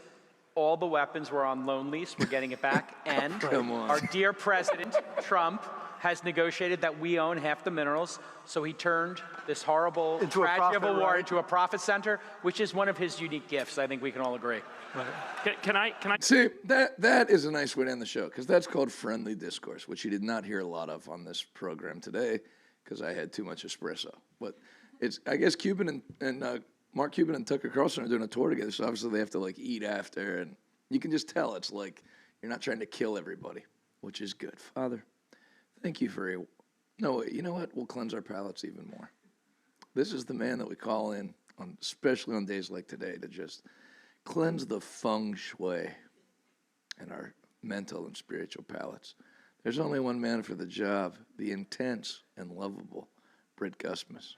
all the weapons were on loan lease. We're getting it back. And our dear President Trump has negotiated that we own half the minerals. So he turned this horrible tragedy of a war into a profit center, which is one of his unique gifts. I think we can all agree. Can I? See, that is a nice way to end the show, because that's called friendly discourse, which you did not hear a lot of on this program today, because I had too much espresso. But it's, I guess Cuban and Mark Cuban and Tucker Carlson are doing a tour together, so obviously they have to like eat after, and you can just tell it's like you're not trying to kill everybody, which is good. Father, thank you for you know what? We'll cleanse our palates even more. This is the man that we call in, especially on days like today, to just cleanse the feng shui in our mental and spiritual palates. There's only one man for the job, the intense and lovable Britt Gusmus.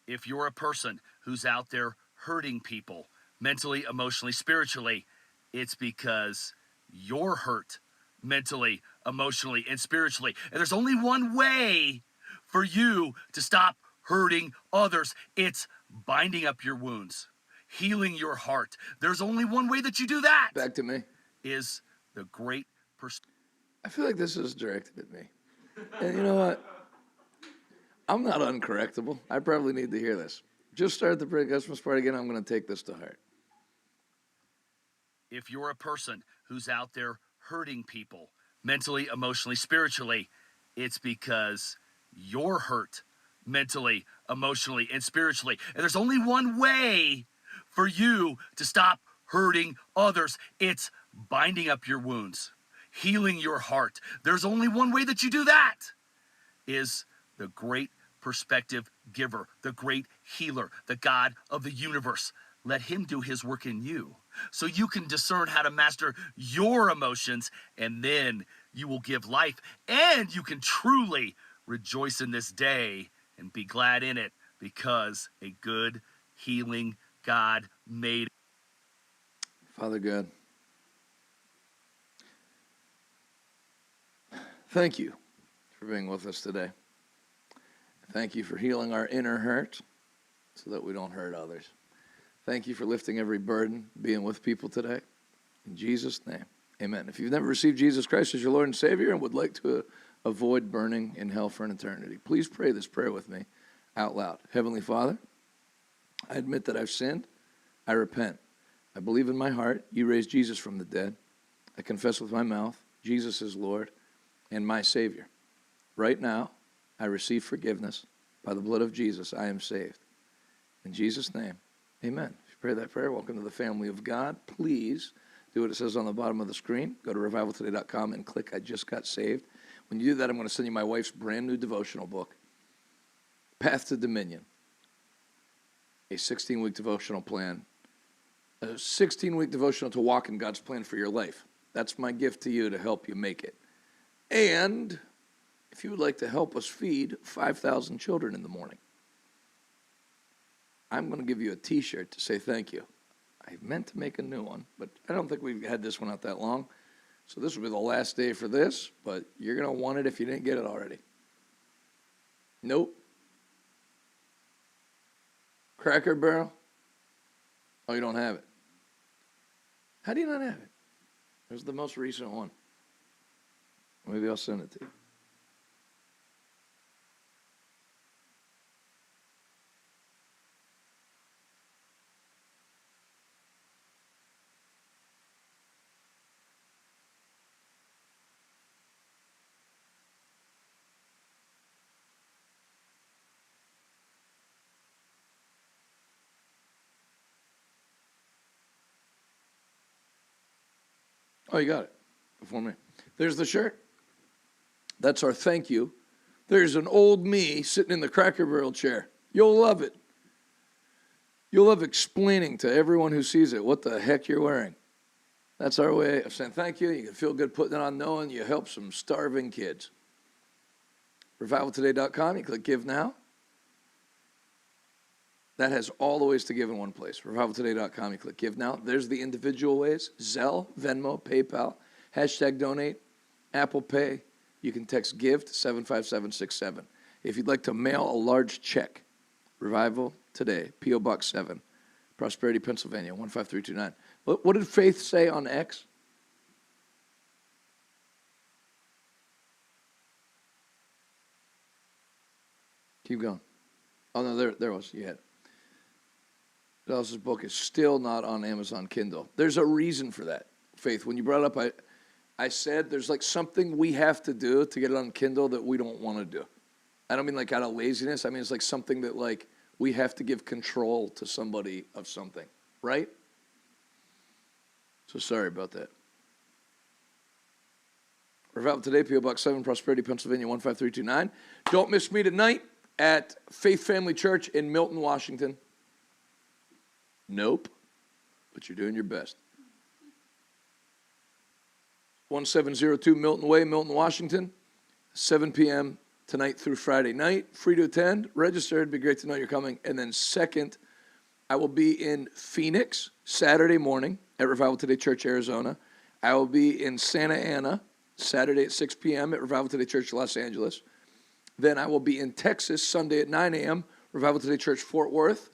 If you're a person who's out there hurting people mentally, emotionally, spiritually, it's because you're hurt mentally, emotionally, and spiritually. And there's only one way for you to stop hurting others. It's binding up your wounds, healing your heart. There's only one way that you do that. Back to me. Is the great I feel like this is directed at me. And you know what? I'm not uncorrectable. I probably need to hear this. Just start the Britt Gusmus part again. I'm going to take this to heart. If you're a person who's out there hurting people mentally, emotionally, spiritually, it's because you're hurt mentally, emotionally, and spiritually. And there's only one way for you to stop hurting others. It's binding up your wounds, healing your heart. There's only one way that you do that. Is the great perspective giver, the great healer, the God of the universe. Let him do his work in you so you can discern how to master your emotions, and then you will give life, and you can truly rejoice in this day and be glad in it, because a good, healing God made it. Father God, thank you for being with us today. Thank you for healing our inner hurt so that we don't hurt others. Thank you for lifting every burden, being with people today. In Jesus' name, amen. If you've never received Jesus Christ as your Lord and Savior and would like to avoid burning in hell for an eternity, please pray this prayer with me out loud. Heavenly Father, I admit that I've sinned. I repent. I believe in my heart you raised Jesus from the dead. I confess with my mouth Jesus is Lord. and my Savior. Right now, I receive forgiveness. By the blood of Jesus, I am saved. In Jesus' name, amen. If you pray that prayer, welcome to the family of God. Please do what it says on the bottom of the screen. Go to revivaltoday.com and click I just got saved. When you do that, I'm going to send you my wife's brand new devotional book, Path to Dominion, a 16-week devotional plan, a 16-week devotional to walk in God's plan for your life. That's my gift to you to help you make it. And if you would like to help us feed 5,000 children in the morning, I'm going to give you a T-shirt to say thank you. I meant to make a new one, but I don't think we've had this one out that long. So this will be the last day for this, but you're going to want it if you didn't get it already. Nope. Cracker Barrel? Oh, you don't have it. How do you not have it? It was the most recent one. Maybe I'll send it to you. Oh, you got it before me. There's the shirt. That's our thank you. There's an old me sitting in the Cracker Barrel chair. You'll love it. You'll love explaining to everyone who sees it what the heck you're wearing. That's our way of saying thank you. You can feel good putting it on knowing you help some starving kids. Revivaltoday.com, you click Give Now. That has all the ways to give in one place. Revivaltoday.com, you click Give Now. There's the individual ways. Zelle, Venmo, PayPal, #donate, Apple Pay. You can text GIVE to 75767. If you'd like to mail a large check, Revival Today, P.O. Box 7, Prosperity, Pennsylvania, 15329. What did Faith say on X? Keep going. Oh, no, there was. You had it. Dallas's book is still not on Amazon Kindle. There's a reason for that, Faith. When you brought it up, I said there's like something we have to do to get it on Kindle that we don't want to do. I don't mean like out of laziness. I mean it's like something that like we have to give control to somebody of something, right? So sorry about that. Revival Today, P.O. Box 7, Prosperity, Pennsylvania, 15329. Don't miss me tonight at Faith Family Church in Milton, Washington. Nope, but you're doing your best. 1702 Milton Way, Milton, Washington, 7 p.m. tonight through Friday night. Free to attend, register, it'd be great to know you're coming. And then second, I will be in Phoenix Saturday morning at Revival Today Church, Arizona. I will be in Santa Ana Saturday at 6 p.m. at Revival Today Church, Los Angeles. Then I will be in Texas Sunday at 9 a.m., Revival Today Church, Fort Worth.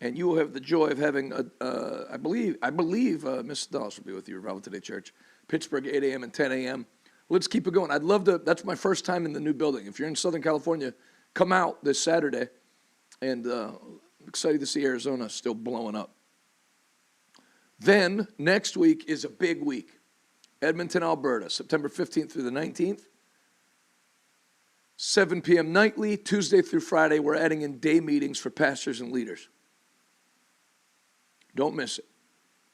And you will have the joy of having, I believe, Mrs. Dallas will be with you, Revival Today Church, Pittsburgh, 8 a.m. and 10 a.m. Let's keep it going. I'd love to, that's my first time in the new building. If you're in Southern California, come out this Saturday. And I'm excited to see Arizona still blowing up. Then, next week is a big week. Edmonton, Alberta, September 15th through the 19th. 7 p.m. nightly, Tuesday through Friday. We're adding in day meetings for pastors and leaders. Don't miss it.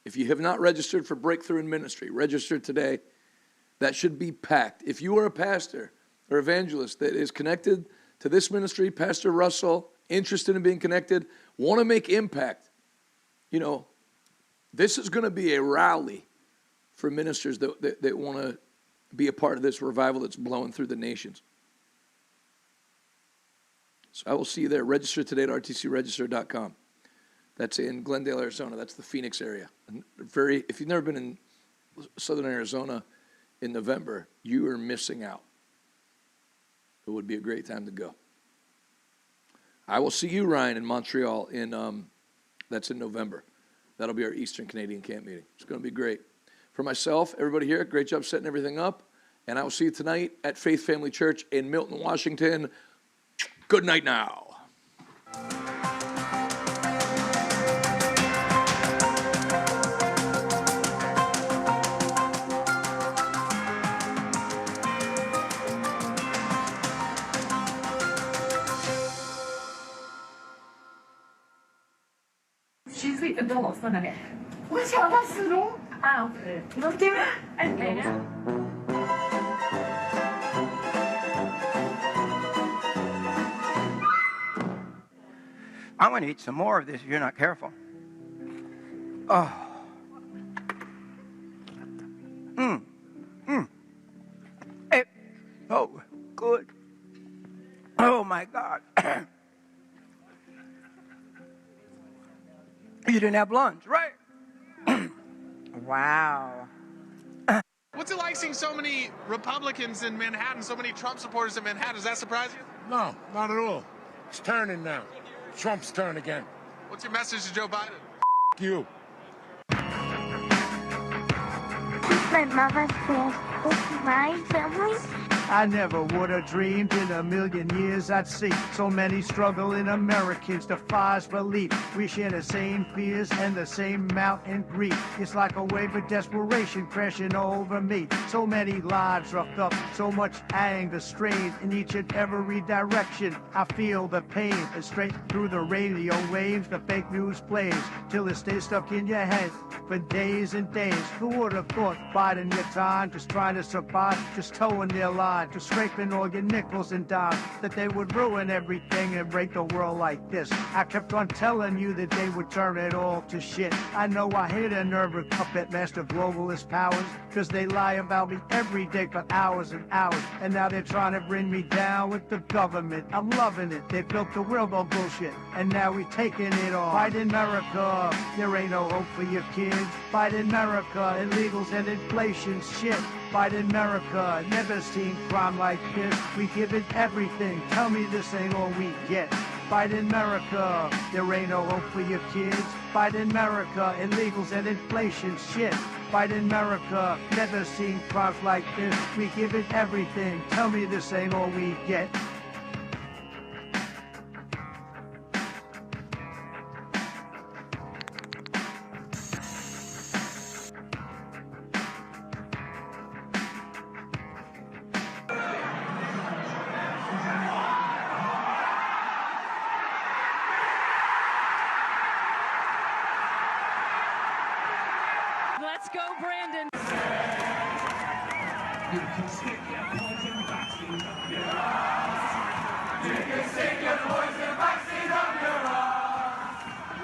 If you have not registered for Breakthrough in Ministry, register today. That should be packed. If you are a pastor or evangelist that is connected to this ministry, Pastor Russell, interested in being connected, want to make impact, you know, this is going to be a rally for ministers that want to be a part of this revival that's blowing through the nations. So I will see you there. Register today at rtcregister.com. That's in Glendale, Arizona. That's the Phoenix area. If you've never been in southern Arizona in November, you are missing out. It would be a great time to go. I will see you, Ryan, in Montreal. That's in November. That'll be our Eastern Canadian camp meeting. It's going to be great. For myself, everybody here, great job setting everything up. And I will see you tonight at Faith Family Church in Milton, Washington. Good night now. ついてどうそんなね。お茶出すの？あ、乗ってみ。I'm going to eat some more of this if you're not careful. Oh. It's so good. Oh my God. You didn't have lunch, right? Wow. What's it like seeing so many Republicans in Manhattan, so many Trump supporters in Manhattan? Does that surprise you? No, not at all. It's turning now. Trump's turn again. What's your message to Joe Biden? You. My mother says, with my family. I never would have dreamed in a million years I'd see so many struggling Americans defies belief. We share the same fears and the same mountain grief. It's like a wave of desperation crashing over me. So many lives roughed up, so much anger, strain in each and every direction. I feel the pain, and straight through the radio waves, the fake news plays till it stays stuck in your head for days and days. Who would have thought biding your time, just trying to survive, just towing their line, just scraping all your nickels and dimes, that they would ruin everything and break the world like this. I kept on telling you that they would turn it all to shit. I know I hit a nerve with puppet master globalist powers, cause they lie about me every day for hours and hours, and now they're trying to bring me down with the government. I'm loving it. They built the world on bullshit, and now we taking it on. Fight in America, there ain't no hope for your kids. Fight in America, illegals and inflation shit. Fight in America, never seen crime like this. We give it everything. Tell me this ain't all we get. Fight in America, there ain't no hope for your kids. Fight in America, illegals and inflation shit. Fight in America, never seen crimes like this. We give it everything. Tell me this ain't all we get. Let's go, Brandon. You can stick your poison vaccine up your arm. You can stick your poison vaccine up your arm.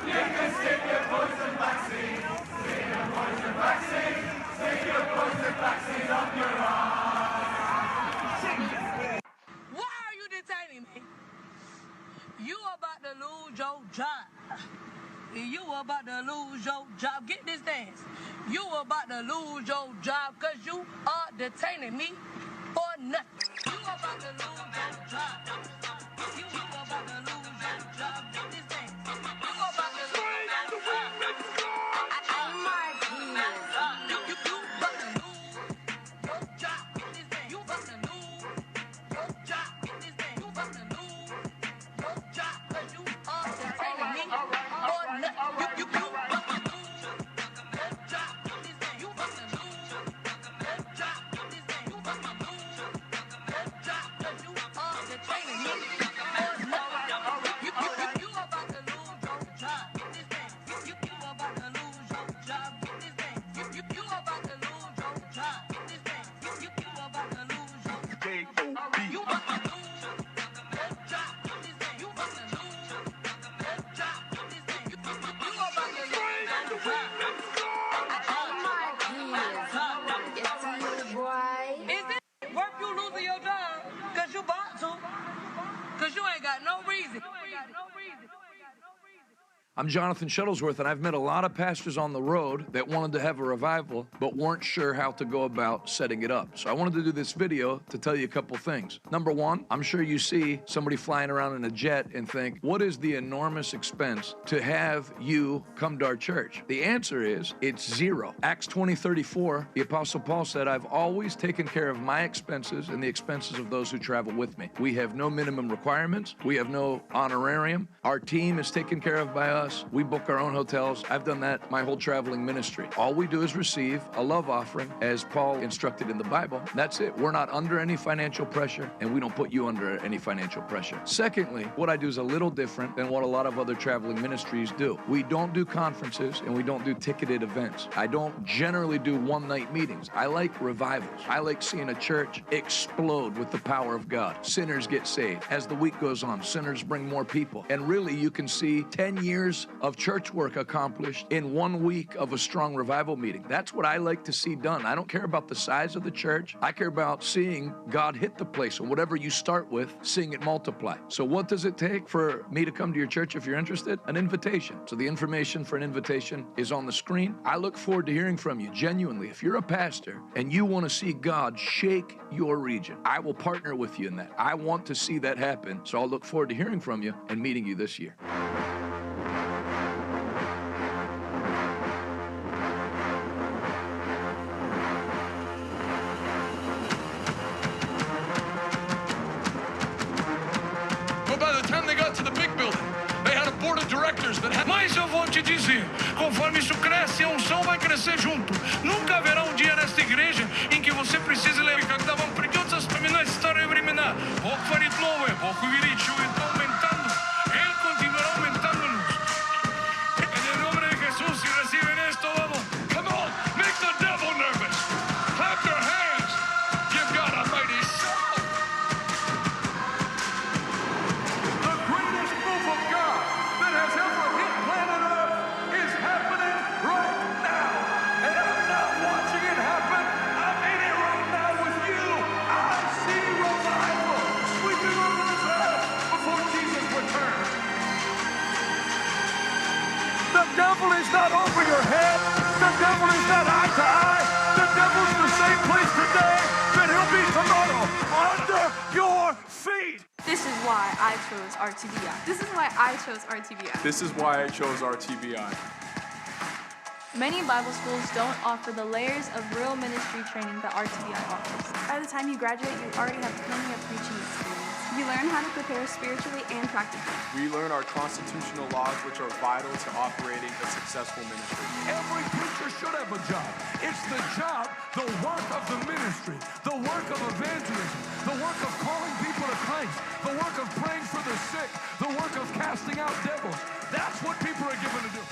You can stick your poison vaccine. Stick your poison vaccine. Stick your poison vaccine up your arm. Why are you detaining me? You about to lose your job. You about to lose your job. Get this dance. You about to lose your job because you are detaining me for nothing. You about to lose your job. You about to lose your job. Get this dance. You about to lose your job. Oh my goodness. You about to lose your job. Get this dance. You about to lose your job. Get this dance. You about to lose your job because you are detaining me for nothing. You about to lose your job. Get this dance. You about to lose your job. Get this dance. You about to lose your job because you are detaining me for nothing. You about to lose your job. Get this dance. You about to lose your job. Get this dance. You about to lose your job. Get this dance. You about to lose your job. You about to lose your job. Get this dance. You about to lose your job. Get this dance. You about to lose your job. Oh my goodness. Get to you, boy. Is it worth you losing your job? Cause you bought to. Cause you ain't got no reason. I'm Jonathan Shuttlesworth, and I've met a lot of pastors on the road that wanted to have a revival, but weren't sure how to go about setting it up. So I wanted to do this video to tell you a couple things. Number one, I'm sure you see somebody flying around in a jet and think, what is the enormous expense to have you come to our church? The answer is, it's zero. Acts 20:34, the Apostle Paul said, I've always taken care of my expenses and the expenses of those who travel with me. We have no minimum requirements. We have no honorarium. Our team is taken care of by us. us. We book our own hotels. I've done that my whole traveling ministry. All we do is receive a love offering as Paul instructed in the Bible. That's it. We're not under any financial pressure, and we don't put you under any financial pressure. Secondly, what I do is a little different than what a lot of other traveling ministries do. We don't do conferences and we don't do ticketed events. I don't generally do one-night meetings. I like revivals. I like seeing a church explode with the power of God. Sinners get saved. As the week goes on, sinners bring more people. And really, you can see 10 years of church work accomplished in 1 week of a strong revival meeting. That's what I like to see done. I don't care about the size of the church. I care about seeing God hit the place. And whatever you start with, seeing it multiply. So what does it take for me to come to your church if you're interested? An invitation. So the information for an invitation is on the screen. I look forward to hearing from you, genuinely. If you're a pastor and you want to see God shake your region, I will partner with you in that. I want to see that happen. So I'll look forward to hearing from you and meeting you this year. Mas eu vou te dizer, conforme isso cresce, a unção vai crescer junto. Nunca haverá um dia nesta igreja em que você precise lembrar que когда вам придется вспоминать старые времена. Бог творит новое, Бог увеличивает, aumentando. Él continuará aumentándonos. En el nombre de Jesús, si reciben esto, vamos. Come on, make the devil nervous. Clap your hands. Give God a mighty shout. The greatest move of God that has ever hit planet Earth is happening right now. And I'm not watching it happen. I'm in it right now with you. I see revival sweeping over this earth before Jesus returns. The devil is not over your head. The devil is not eye to eye. The devil's the same place today that he'll be tomorrow. Under your feet. This is why I chose RTBI. This is why I chose RTBI. This is why I chose RTBI. Many Bible schools don't offer the layers of real ministry training that RTBI offers. By the time you graduate, you already have plenty of preaching experience. You learn how to prepare spiritually and practically. We learn our constitutional laws, which are vital to operating a successful ministry. Every preacher should have a job. It's the job, the work of the ministry, the work of evangelism, the work of calling people to Christ, the work of praying for the sick, the work of casting out devils. That's what people are given to do.